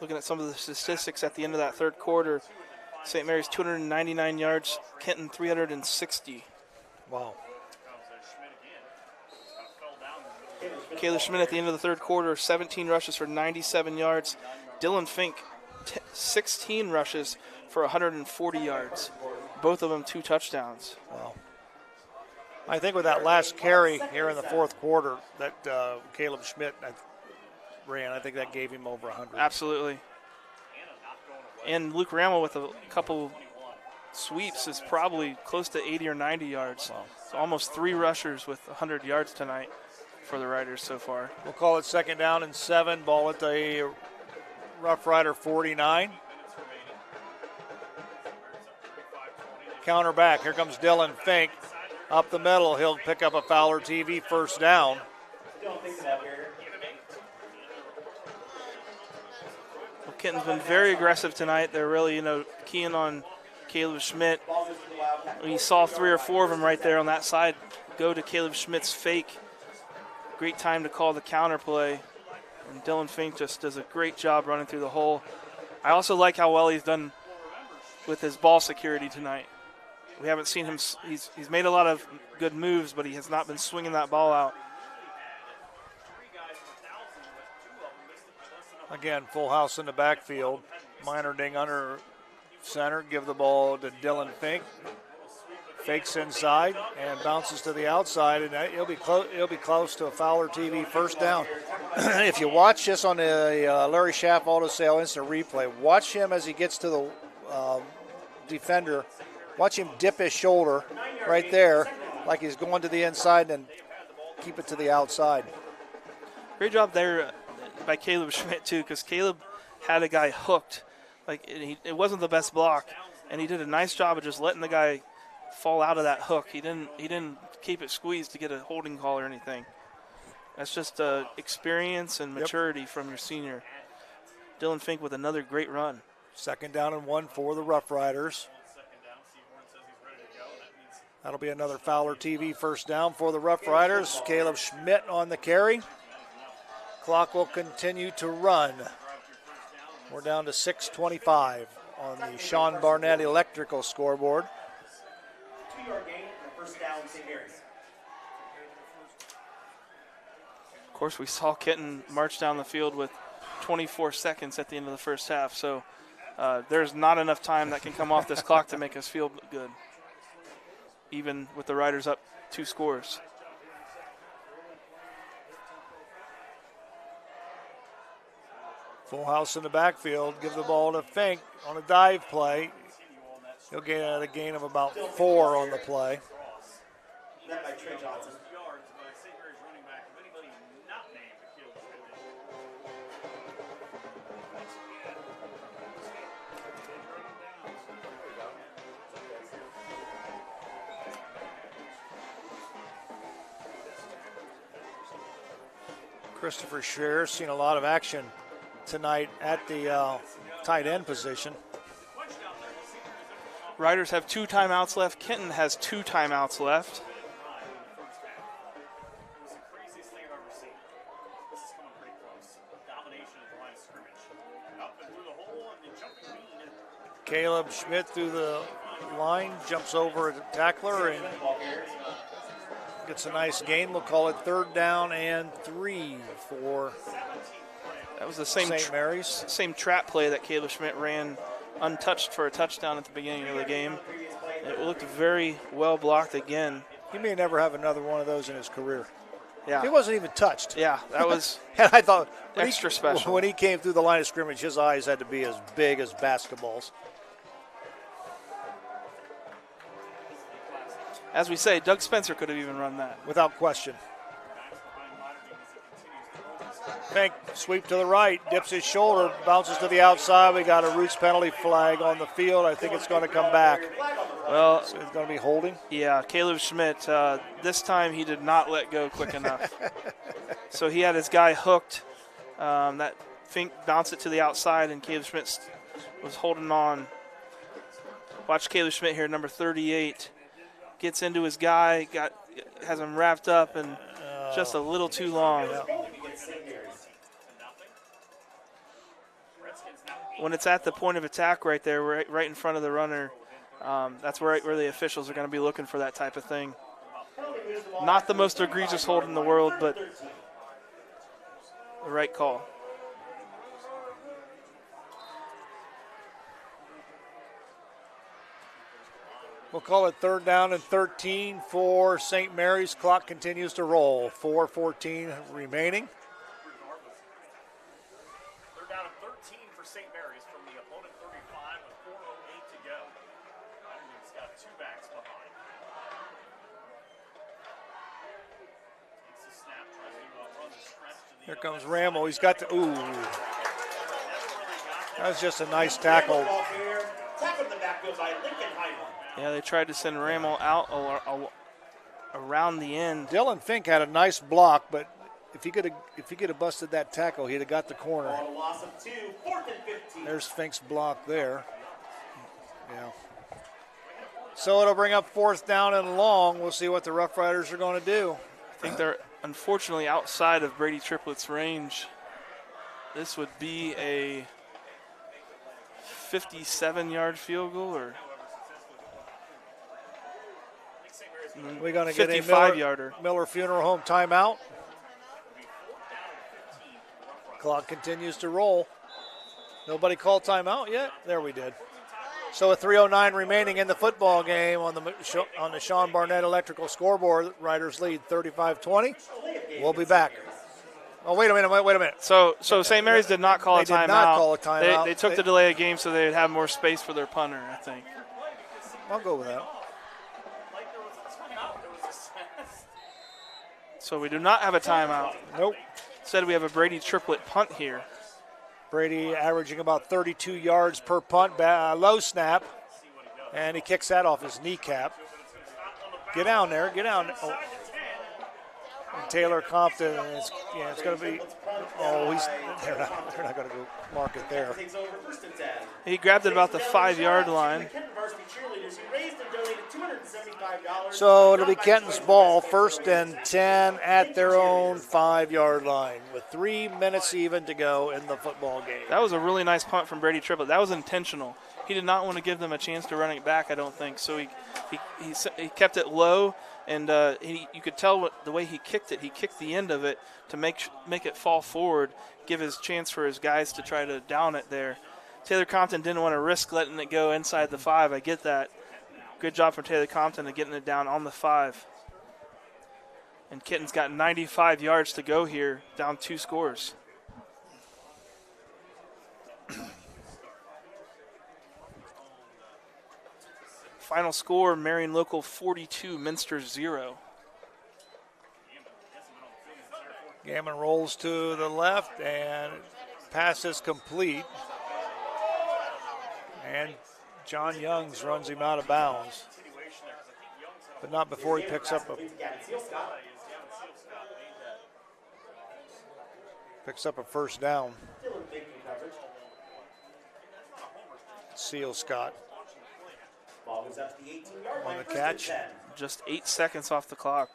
Looking at some of the statistics at the end of that third quarter, St. Mary's 299 yards, Kenton 360. Wow. Caleb Schmidt at the end of the third quarter, 17 rushes for 97 yards. Dylan Fink, 16 rushes for 140 yards. Both of them 2 touchdowns. Wow. I think with that last carry here in the fourth quarter that Caleb Schmidt ran, I think that gave him over 100. Absolutely. And Luke Ramel with a couple sweeps is probably close to 80 or 90 yards. Wow. So almost 3 rushers with 100 yards tonight for the Riders so far. We'll call it 2nd down and 7. Ball at the Roughrider 49. Counter back. Here comes Dylan Fink. Up the middle, he'll pick up a Fowler TV first down. Well, Kenton's been very aggressive tonight. They're really, keying on Caleb Schmidt. We saw 3 or 4 of them right there on that side go to Caleb Schmidt's fake. Great time to call the counter play. And Dylan Fink just does a great job running through the hole. I also like how well he's done with his ball security tonight. We haven't seen him. He's made a lot of good moves, but he has not been swinging that ball out. Again, full house in the backfield. Meinerding under center. Give the ball to Dylan Fink. Fakes inside and bounces to the outside, and he'll be close to a Fowler TV first down. If you watch this on the Larry Schaff Auto Sale instant replay, watch him as he gets to the defender. Watch him dip his shoulder right there like he's going to the inside and keep it to the outside. Great job there by Caleb Schmidt, too, because Caleb had a guy hooked. It wasn't the best block, and he did a nice job of just letting the guy fall out of that hook. He didn't keep it squeezed to get a holding call or anything. That's just experience and maturity from your senior. Dylan Fink with another great run. 2nd down and 1 for the Roughriders. That'll be another Fowler TV first down for the Rough Riders. Caleb Schmidt on the carry. Clock will continue to run. We're down to 6:25 on the Sean Barnett Electrical scoreboard. 2-yard gain and first down, St. Mary's. Of course, we saw Kenton march down the field with 24 seconds at the end of the first half, so there's not enough time that can come off this clock to make us feel good, even with the Riders up 2 scores. Full house in the backfield. Give the ball to Fink on a dive play. He'll get a gain of about 4 on the play. That by Trey Johnson. Christopher Scherer seen a lot of action tonight at the tight end position. Riders have 2 timeouts left. Kenton has 2 timeouts left. Caleb Schmidt through the line, jumps over a tackler and gets a nice gain. We'll call it 3rd down and 3 for that was the same St. Mary's. Same trap play that Caleb Schmidt ran untouched for a touchdown at the beginning of the game. It looked very well blocked again. He may never have another one of those in his career. Yeah. He wasn't even touched. Yeah, that was and I thought extra special. When he came through the line of scrimmage, his eyes had to be as big as basketballs. As we say, Doug Spencer could have even run that. Without question. Fink, sweep to the right, dips his shoulder, bounces to the outside. We got a Roots penalty flag on the field. I think it's going to come back. Well, it's going to be holding. Yeah, Caleb Schmidt, this time he did not let go quick enough. So he had his guy hooked. That Fink bounced it to the outside, and Caleb Schmidt was holding on. Watch Caleb Schmidt here, number 38. Gets into his guy, has him wrapped up, and just a little too long. When it's at the point of attack right there, right in front of the runner, that's where the officials are going to be looking for that type of thing. Not the most egregious hold in the world, but the right call. We'll call it 3rd down and 13 for St. Mary's. Clock continues to roll. 4:14 remaining. 3rd down and 13 for St. Mary's from the opponent 35 with 4:08 to go. He's got 2 backs behind. Takes the snap, tries to run the stretch to the Here comes Ramel. He's got the that was just a nice tackle. Tackled the backfield by Lincoln Highland. Yeah, they tried to send Ramel out around the end. Dylan Fink had a nice block, but if he could have busted that tackle, he'd have got the corner. On a loss of 2, 4th and 15. There's Fink's block there. Yeah. So it'll bring up 4th down and long. We'll see what the Rough Riders are going to do. I think they're unfortunately outside of Brady Triplett's range. This would be a 57-yard field goal, or we're going to get a 55-yarder. Miller Funeral Home timeout. Clock continues to roll. Nobody called timeout yet? There we did. So with 3:09 remaining in the football game on the Sean Barnett Electrical scoreboard, Riders lead 35-20. We'll be back. Oh, wait a minute. So St. Mary's did not call a timeout. They did not call a timeout. They took the delay of game so they'd have more space for their punter, I think. I'll go with that. So we do not have a timeout. Nope. Instead, we have a Brady Triplett punt here. Brady averaging about 32 yards per punt, low snap, and he kicks that off his kneecap. Get down there, get down. Oh. And Taylor Compton, it's going to be Oh, they're not going to go mark it there. He grabbed it about the 5-yard line. So it'll be Kenton's ball, 1st and 10 at their own 5-yard line with 3 minutes even to go in the football game. That was a really nice punt from Brady Triplett. That was intentional. He did not want to give them a chance to run it back, I don't think. So he kept it low, and you could tell the way he kicked it. He kicked the end of it to make it fall forward, give his chance for his guys to try to down it there. Taylor Compton didn't want to risk letting it go inside the 5. I get that. Good job from Taylor Compton of getting it down on the 5. And Kenton's got 95 yards to go here, down 2 scores. Final score, Marion Local 42, Minster 0. Gammon rolls to the left, and pass is complete. And John Youngs runs him out of bounds, but not before he picks up a first down. Seal Scott on the catch. Just 8 seconds off the clock.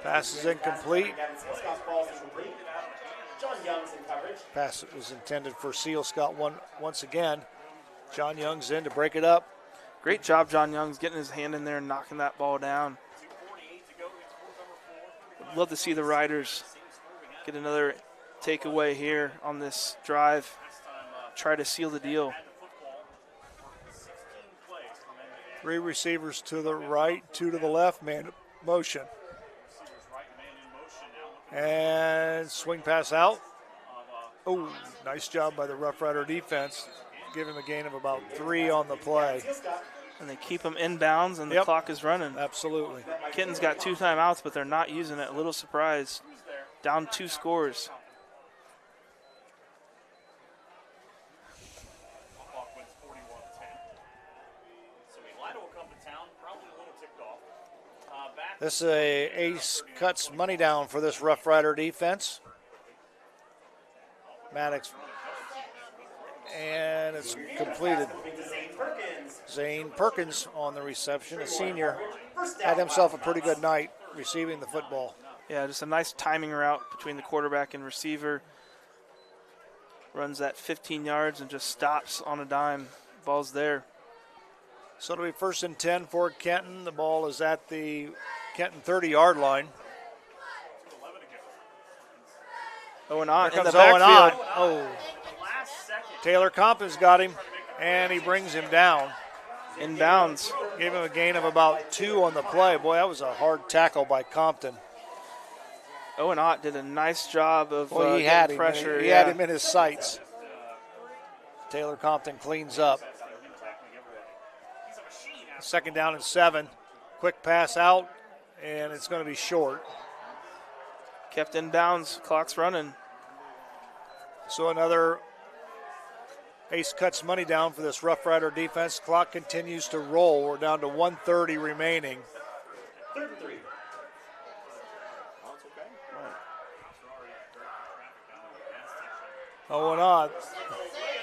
Pass is incomplete. Pass was intended for Seal Scott once again. John Young's in to break it up. Great job, John Young's getting his hand in there and knocking that ball down. Love to see the Riders get another takeaway here on this drive. Try to seal the deal. 3 receivers to the right, 2 to the left, man motion. And swing pass out. Oh, nice job by the Roughrider defense. Give him a gain of about 3 on the play. And they keep him inbounds, and the clock is running. Absolutely. Kenton's got 2 timeouts, but they're not using it. A little surprise. Down 2 scores. This is a ace cuts money down for this Roughrider defense. Maddox. And it's completed. Zane Perkins on the reception, a senior. Had himself a pretty good night receiving the football. Yeah, just a nice timing route between the quarterback and receiver. Runs that 15 yards and just stops on a dime. Ball's there. So it'll be 1st and 10 for Kenton. The ball is at the Kenton 30-yard line. Owen Ott Here in the comes Owen Ott. backfield. Oh. Taylor Compton's got him, and he brings him down. Inbounds. Gave him a gain of about 2 on the play. Boy, that was a hard tackle by Compton. Owen Ott did a nice job of he had him. pressure. He had him in his sights. Taylor Compton cleans up. 2nd down and 7. Quick pass out, and it's going to be short. Kept in bounds. Clock's running. So another ace cuts money down for this Roughrider defense. Clock continues to roll. We're down to 1:30 remaining. 3rd and 3. Owen Ott.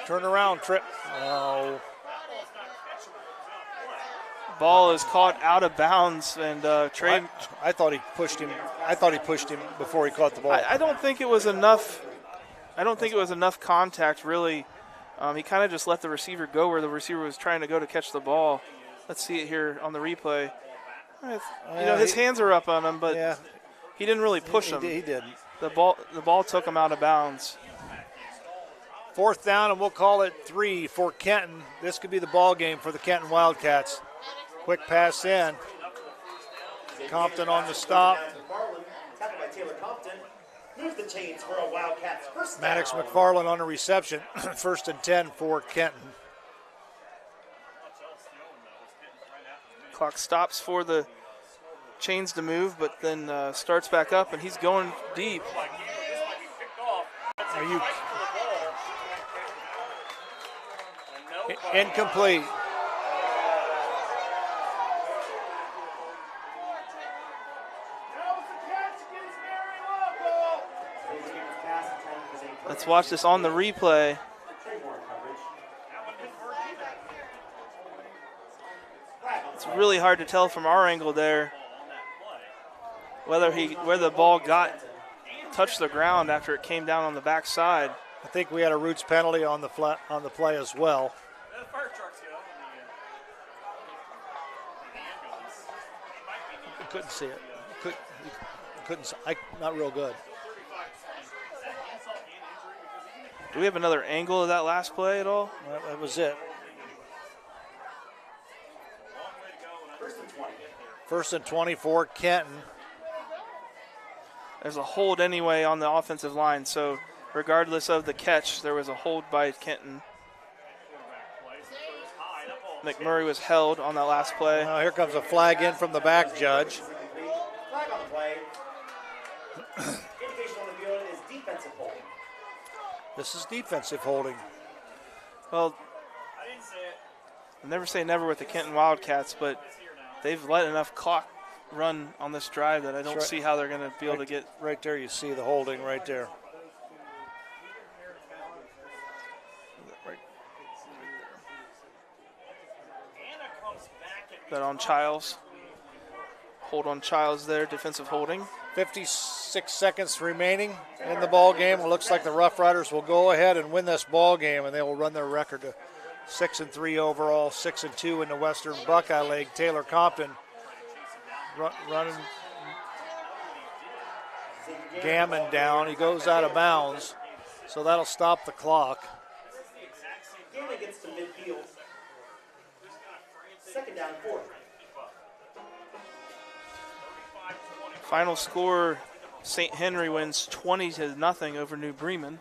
Turn around, trip. Oh. Ball is caught out of bounds, and Trey. I thought he pushed him. I thought he pushed him before he caught the ball. I don't think it was enough. I don't think it was enough contact, really. He kind of just let the receiver go where the receiver was trying to go to catch the ball. Let's see it here on the replay. His hands are up on him, but he didn't really push him. He didn't. The ball took him out of bounds. 4th down, and we'll call it 3 for Kenton. This could be the ball game for the Kenton Wildcats. Quick pass in. Compton on the stop. Tackled by Taylor Compton. Moves the chains for a Wildcats first down. Maddox McFarland on the reception. 1st and 10 for Kenton. Clock stops for the chains to move, but then starts back up, and he's going deep. Are you incomplete? Let's watch this on the replay. It's really hard to tell from our angle there whether the ball touched the ground after it came down on the backside. I think we had a Roots penalty on the play as well. I couldn't see it. Not real good. Do we have another angle of that last play at all? Well, that was it. First and 20 for Kenton. There's a hold anyway on the offensive line, so regardless of the catch, there was a hold by Kenton. McMurray was held on that last play. Now here comes a flag in from the back judge. Flag on the play. Indication on the field is defensive holding. This is defensive holding. Well, I never say never with the Kenton Wildcats, but they've let enough clock run on this drive that I don't see how they're going to be able to get. Right there, you see the holding right there. That on Childs. Hold on Childs there, defensive holding. 56 seconds remaining in the ball game. It looks like the Roughriders will go ahead and win this ball game, and they will run their record to 6-3 overall, 6-2 in the Western Buckeye League. Taylor Compton running Gammon down. He goes out of bounds, so that'll stop the clock. Gammon gets to midfield. Second down, 4. Final score, St. Henry wins 20-0 over New Bremen.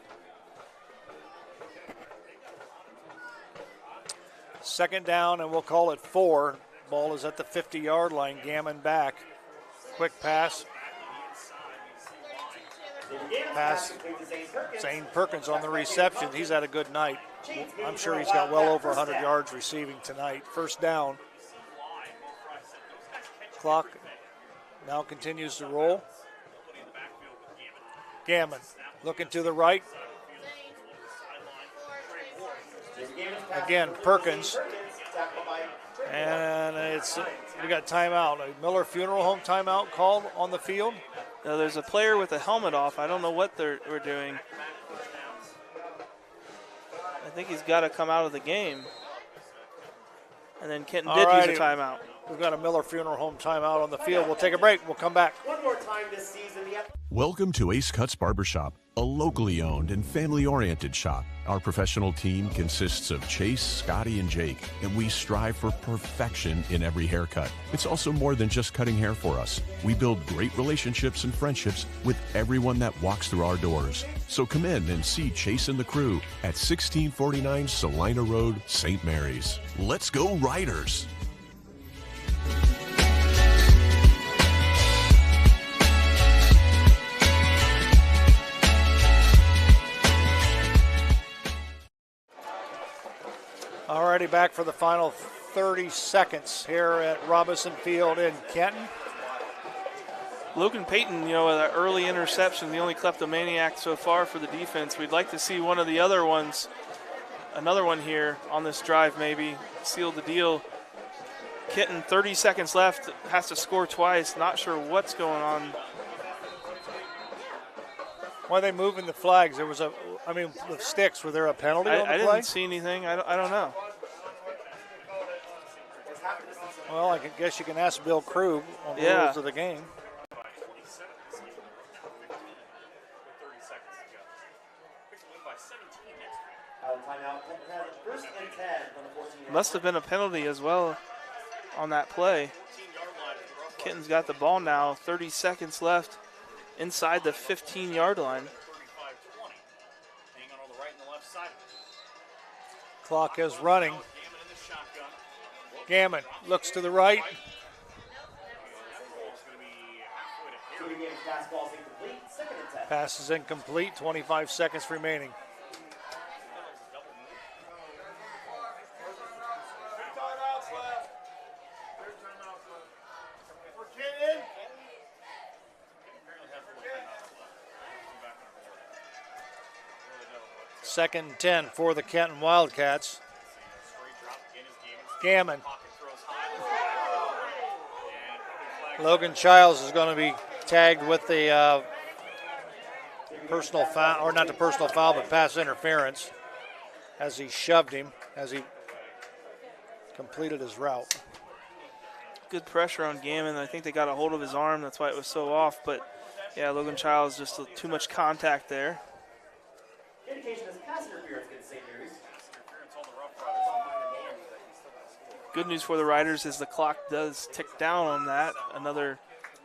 Second down, and we'll call it 4. Ball is at the 50-yard line. Gammon back. Quick pass. Zane Perkins on the reception. He's had a good night. I'm sure he's got well over 100 yards receiving tonight. First down. Clock now continues to roll. Gammon looking to the right. Again, Perkins. And we got timeout. A Miller Funeral Home timeout called on the field. Now there's a player with a helmet off. I don't know what we're doing. I think he's got to come out of the game. And then Kenton did use a timeout. We've got a Miller Funeral Home timeout on the field. We'll take a break. We'll come back. One more time this season. Welcome to Ace Cuts Barbershop, a locally owned and family-oriented shop. Our professional team consists of Chase, Scotty, and Jake, and we strive for perfection in every haircut. It's also more than just cutting hair for us. We build great relationships and friendships with everyone that walks through our doors. So come in and see Chase and the crew at 1649 Salina Road, St. Mary's. Let's go Riders! Alrighty, back for the final 30 seconds here at Robinson Field in Kenton. Logan Payton, with an early interception, the only kleptomaniac so far for the defense. We'd like to see one of the other ones, another one here on this drive maybe, seal the deal. Kenton, 30 seconds left, has to score twice. Not sure what's going on. Why are they moving the flags? There was the sticks. Were there a penalty on the play? I didn't see anything. I don't know. Well, I guess you can ask Bill Krug on the rules of the game. Must have been a penalty as well on that play. Kenton's got the ball now. 30 seconds left inside the 15-yard line. Clock is running. Gammon looks to the right. Pass is incomplete. 25 seconds remaining. 2nd and 10 for the Kenton Wildcats. Gammon. Logan Childs is going to be tagged with the personal foul, or not the personal foul, but pass interference as he shoved him, as he completed his route. Good pressure on Gammon. I think they got a hold of his arm. That's why it was so off. But, yeah, Logan Childs just too much contact there. Indication is pass interference against St. Mary's. Good news for the Riders is the clock does tick down on that. Another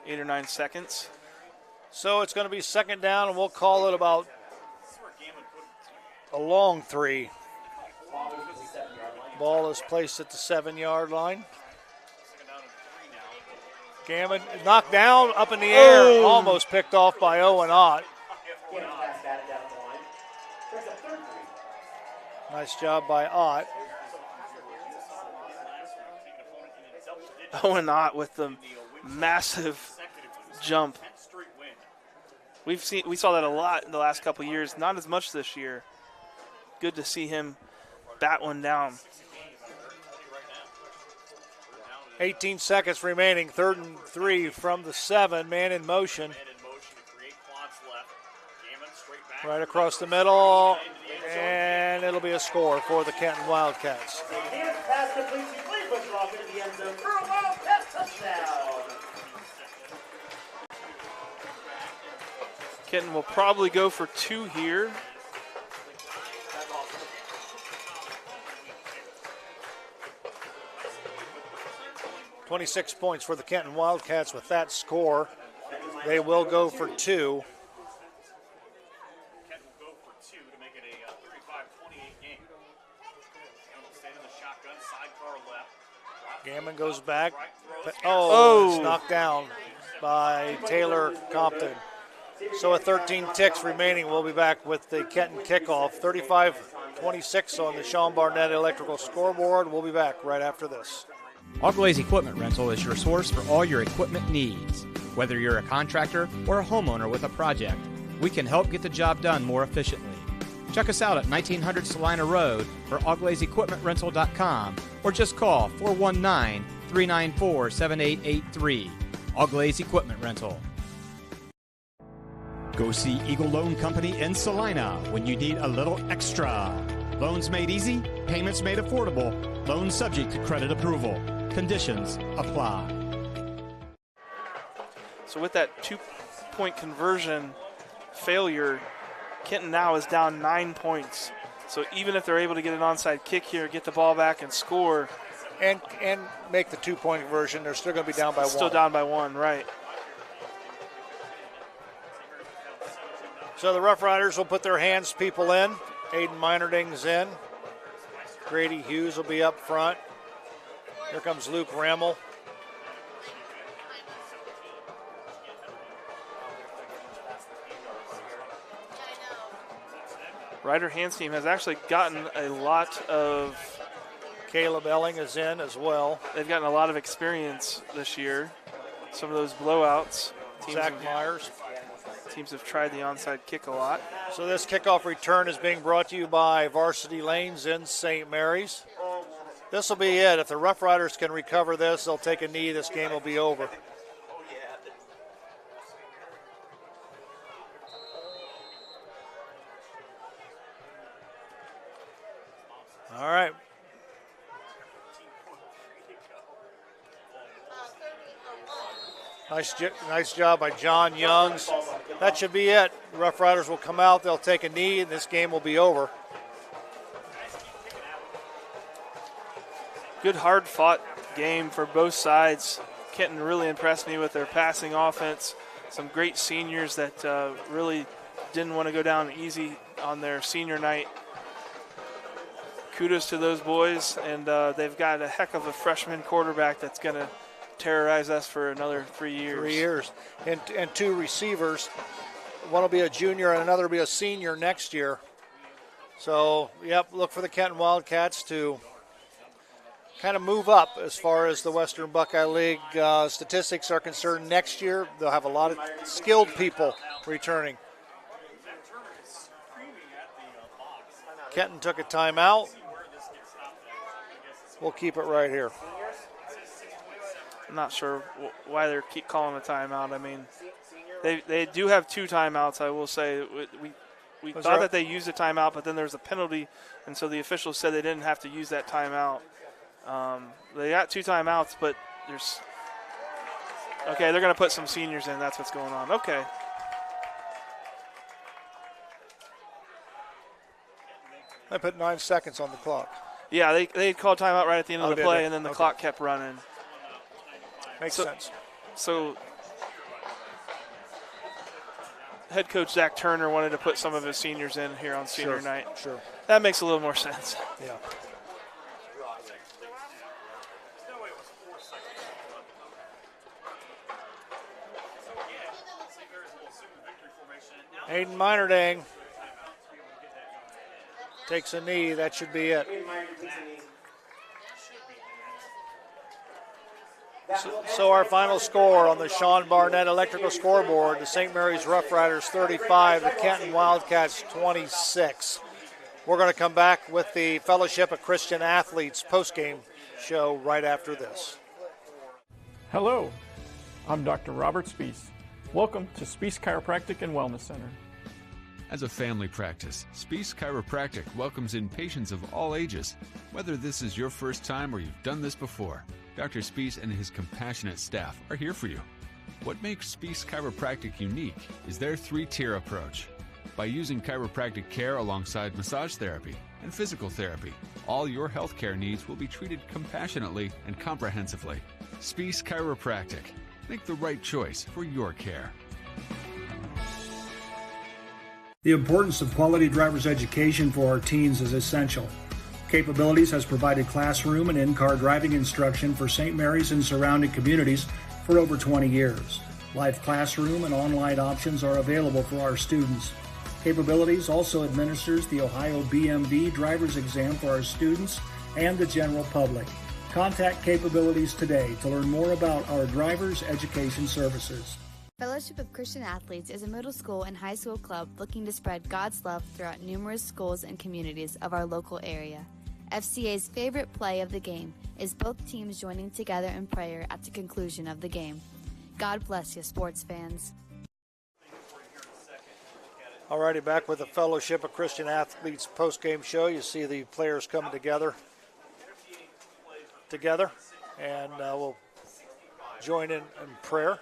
8 or 9 seconds. So it's going to be 2nd down, and we'll call it about a long 3. Ball is placed at the 7-yard line. Gammon knocked down, up in the air, almost picked off by Owen Ott. Nice job by Ott. Owen Ott with the massive jump. We saw that a lot in the last couple of years, not as much this year. Good to see him bat one down. 18 seconds remaining, 3rd and 3 from the 7, man in motion. Right across the middle, and it'll be a score for the Kenton Wildcats. Pass complete to Blaine Busher off into the end zone for a Wildcat touchdown. Kenton will probably go for 2 here. $26 points for the Kenton Wildcats with that score. They will go for 2. Gammon goes back. It's knocked down by Taylor Compton. So with 13 ticks remaining, we'll be back with the Kenton kickoff. 35-26 on the Sean Barnett Electrical scoreboard. We'll be back right after this. Auglaize Equipment Rental is your source for all your equipment needs. Whether you're a contractor or a homeowner with a project, we can help get the job done more efficiently. Check us out at 1900 Salina Road or AuglaizeEquipmentRental.com or just call 419-394-7883. Auglaize Equipment Rental. Go see Eagle Loan Company in Salina when you need a little extra. Loans made easy, payments made affordable, loans subject to credit approval. Conditions apply. So with that 2-point conversion failure, Kenton now is down 9 points. So even if they're able to get an onside kick here, get the ball back and score. And make the 2-point conversion, they're still going to be down by 1. Still down by 1, right. So the Rough Riders will put their hands people in. Aiden Meinerding's in. Grady Hughes will be up front. Here comes Luke Rammel. Ryder Hands team has actually gotten a lot of... Caleb Elling is in as well. They've gotten a lot of experience this year. Some of those blowouts. Zach Myers. Teams have tried the onside kick a lot. So this kickoff return is being brought to you by Varsity Lanes in St. Mary's. This will be it. If the Rough Riders can recover this, they'll take a knee. This game will be over. All right. Nice job by John Youngs. That should be it. The Rough Riders will come out. They'll take a knee, and this game will be over. Good hard-fought game for both sides. Kenton really impressed me with their passing offense. Some great seniors that really didn't want to go down easy on their senior night. Kudos to those boys, and they've got a heck of a freshman quarterback that's going to terrorize us for another 3 years. 3 years. And 2 receivers. One will be a junior and another will be a senior next year. So, yep, look for the Kenton Wildcats to kind of move up as far as the Western Buckeye League statistics are concerned. Next year, they'll have a lot of skilled people returning. Kenton took a timeout. We'll keep it right here. I'm not sure why they keep calling a timeout. I mean, they do have 2 timeouts, I will say. We thought that they used a timeout, but then there's a penalty, and so the officials said they didn't have to use that timeout. They got 2 timeouts, but there's – okay, they're going to put some seniors in. That's what's going on. Okay. They put 9 seconds on the clock. Yeah, they called timeout right at the end of the play, and then the clock kept running. Makes sense. So head coach Zach Turner wanted to put some of his seniors in here on senior night. Sure. That makes a little more sense. Yeah. Aiden Minerdang takes a knee. That should be it. So our final score on the Sean Barnett Electrical scoreboard, the St. Mary's Roughriders 35, the Kenton Wildcats 26. We're going to come back with the Fellowship of Christian Athletes postgame show right after this. Hello, I'm Dr. Robert Spees. Welcome to Spees Chiropractic and Wellness Center. As a family practice, Spees Chiropractic welcomes in patients of all ages. Whether this is your first time or you've done this before, Dr. Spees and his compassionate staff are here for you. What makes Spees Chiropractic unique is their 3-tier approach. By using chiropractic care alongside massage therapy and physical therapy, all your healthcare needs will be treated compassionately and comprehensively. Spees Chiropractic. Make the right choice for your care. The importance of quality driver's education for our teens is essential. Capabilities has provided classroom and in-car driving instruction for St. Mary's and surrounding communities for over 20 years. Live classroom and online options are available for our students. Capabilities also administers the Ohio BMV driver's exam for our students and the general public. Contact Capabilities today to learn more about our driver's education services. Fellowship of Christian Athletes is a middle school and high school club looking to spread God's love throughout numerous schools and communities of our local area. FCA's favorite play of the game is both teams joining together in prayer at the conclusion of the game. God bless you, sports fans. Alrighty, back with the Fellowship of Christian Athletes post-game show. You see the players coming together, and we'll join in prayer,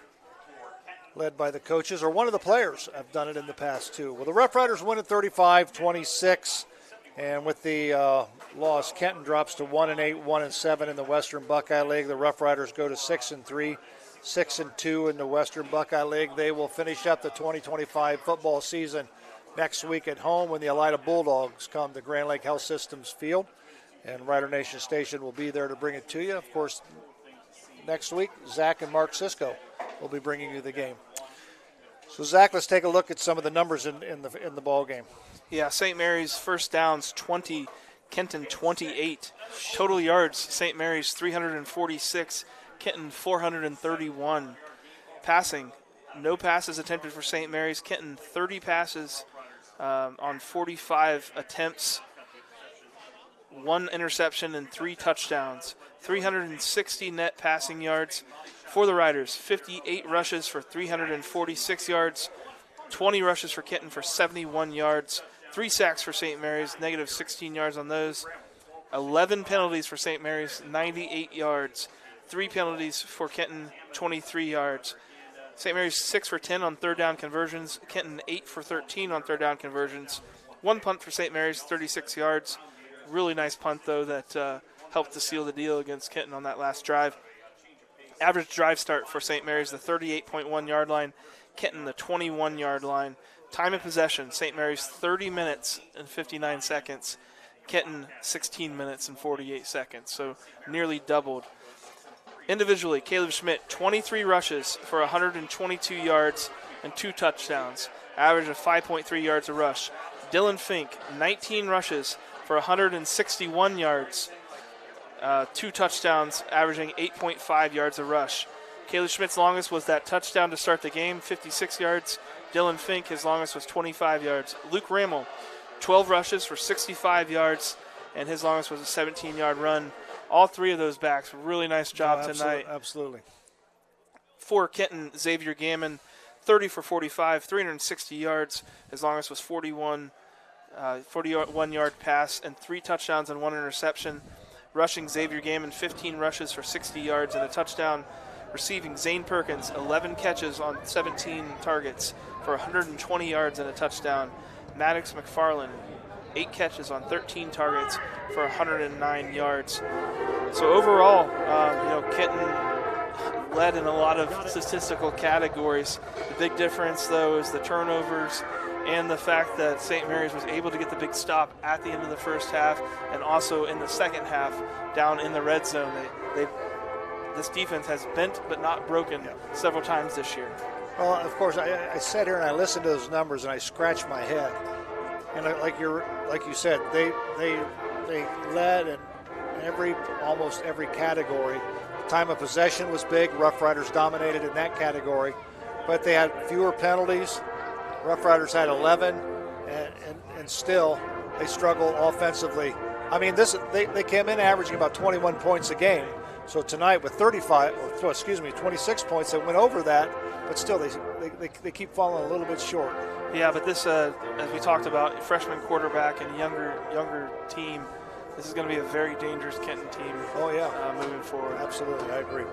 led by the coaches, or one of the players have done it in the past too. Well, the Roughriders win at 35-26. And with the loss, Kenton drops to 1-8, 1-7 in the Western Buckeye League. The Roughriders go to 6-3, 6-2 in the Western Buckeye League. They will finish up the 2025 football season next week at home when the Elida Bulldogs come to Grand Lake Health Systems Field. And Rider Nation Station will be there to bring it to you. Of course, next week, Zach and Mark Sisko will be bringing you the game. So, Zach, let's take a look at some of the numbers in the ball game. Yeah, St. Mary's first downs 20, Kenton 28. Total yards, St. Mary's 346, Kenton 431. Passing, no passes attempted for St. Mary's. Kenton 30 passes on 45 attempts, 1 interception and 3 touchdowns. 360 net passing yards for the Riders, 58 rushes for 346 yards, 20 rushes for Kenton for 71 yards. 3 sacks for St. Mary's, negative 16 yards on those. 11 penalties for St. Mary's, 98 yards. 3 penalties for Kenton, 23 yards. St. Mary's 6 for 10 on third down conversions. Kenton 8 for 13 on third down conversions. 1 punt for St. Mary's, 36 yards. Really nice punt, though, that helped to seal the deal against Kenton on that last drive. Average drive start for St. Mary's, the 38.1 yard line. Kenton, the 21 yard line. Time of possession, St. Mary's 30 minutes and 59 seconds. Kenton 16 minutes and 48 seconds, so nearly doubled. Individually, Caleb Schmidt, 23 rushes for 122 yards and 2 touchdowns, average of 5.3 yards a rush. Dylan Fink, 19 rushes for 161 yards, 2 touchdowns, averaging 8.5 yards a rush. Caleb Schmidt's longest was that touchdown to start the game, 56 yards. Dylan Fink, his longest was 25 yards. Luke Rammel, 12 rushes for 65 yards, and his longest was a 17-yard run. All three of those backs, really nice job tonight. Absolutely. For Kenton, Xavier Gammon, 30 for 45, 360 yards. His longest was 41-yard pass and 3 touchdowns and 1 interception. Rushing, Xavier Gammon, 15 rushes for 60 yards and a touchdown. Receiving, Zane Perkins, 11 catches on 17 targets for 120 yards and a touchdown. Maddox McFarland, 8 catches on 13 targets for 109 yards. So overall, Kenton led in a lot of statistical categories. The big difference, though, is the turnovers and the fact that St. Mary's was able to get the big stop at the end of the first half and also in the second half down in the red zone. This defense has bent but not broken several times this year. Well, of course, I sat here and I listened to those numbers and I scratched my head. And like you said, they led in almost every category. Time of possession was big. Rough Riders dominated in that category, but they had fewer penalties. Rough Riders had 11, and still they struggled offensively. I mean, they came in averaging about 21 points a game. So tonight with 26 points, they went over that, but still they keep falling a little bit short. Yeah, but this, as we talked about, freshman quarterback and younger team. This is going to be a very dangerous Kenton team. Oh, yeah. Moving forward. Absolutely, I agree.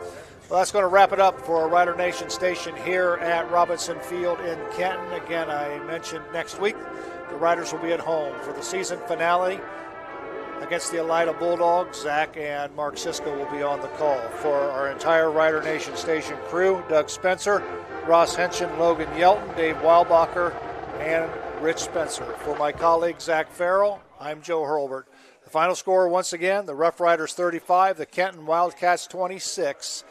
Well, that's going to wrap it up for our Rider Nation station here at Robinson Field in Kenton. Again, I mentioned next week the Riders will be at home for the season finale against the Elida Bulldogs. Zach and Mark Sisko will be on the call. For our entire Rider Nation station crew, Doug Spencer, Ross Henshin, Logan Yelton, Dave Weilbacher, and Rich Spencer. For my colleague Zach Farrell, I'm Joe Hurlbert. The final score once again, the Rough Riders 35, the Kenton Wildcats 26.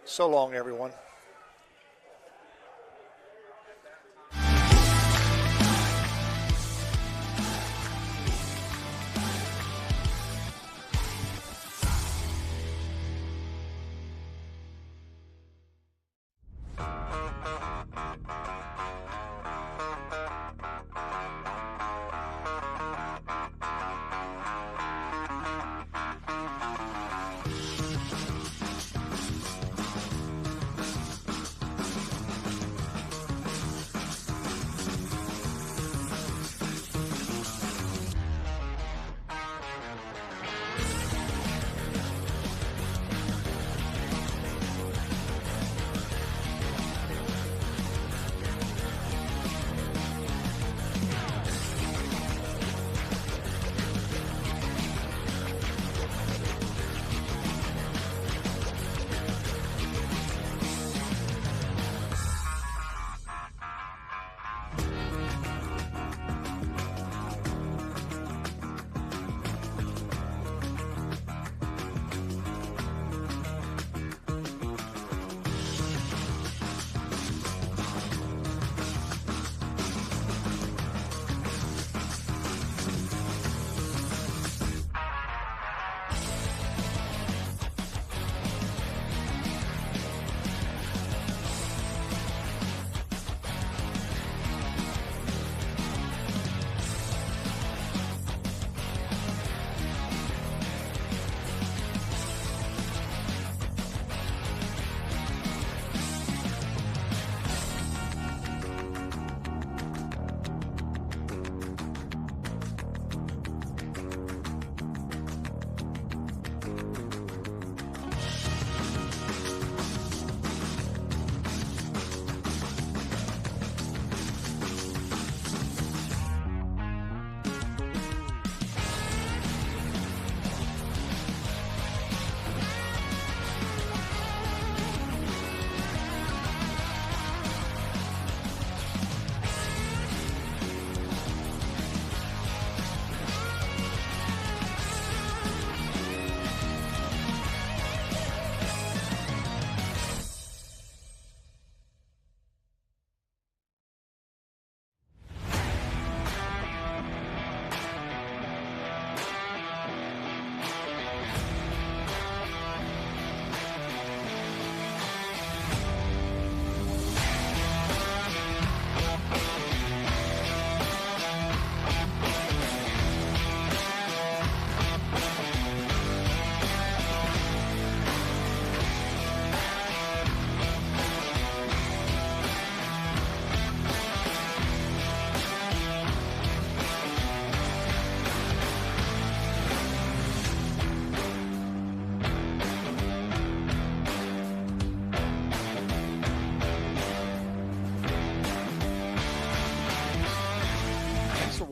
So long, everyone.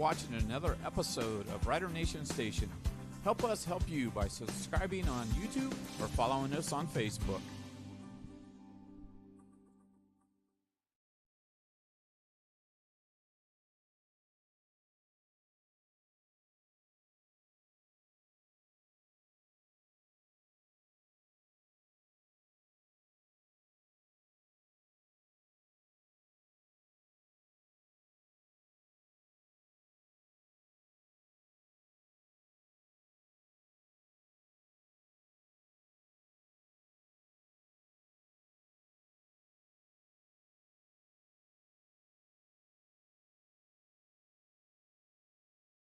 watching another episode of Rider Nation Station. Help us help you by subscribing on YouTube or following us on Facebook.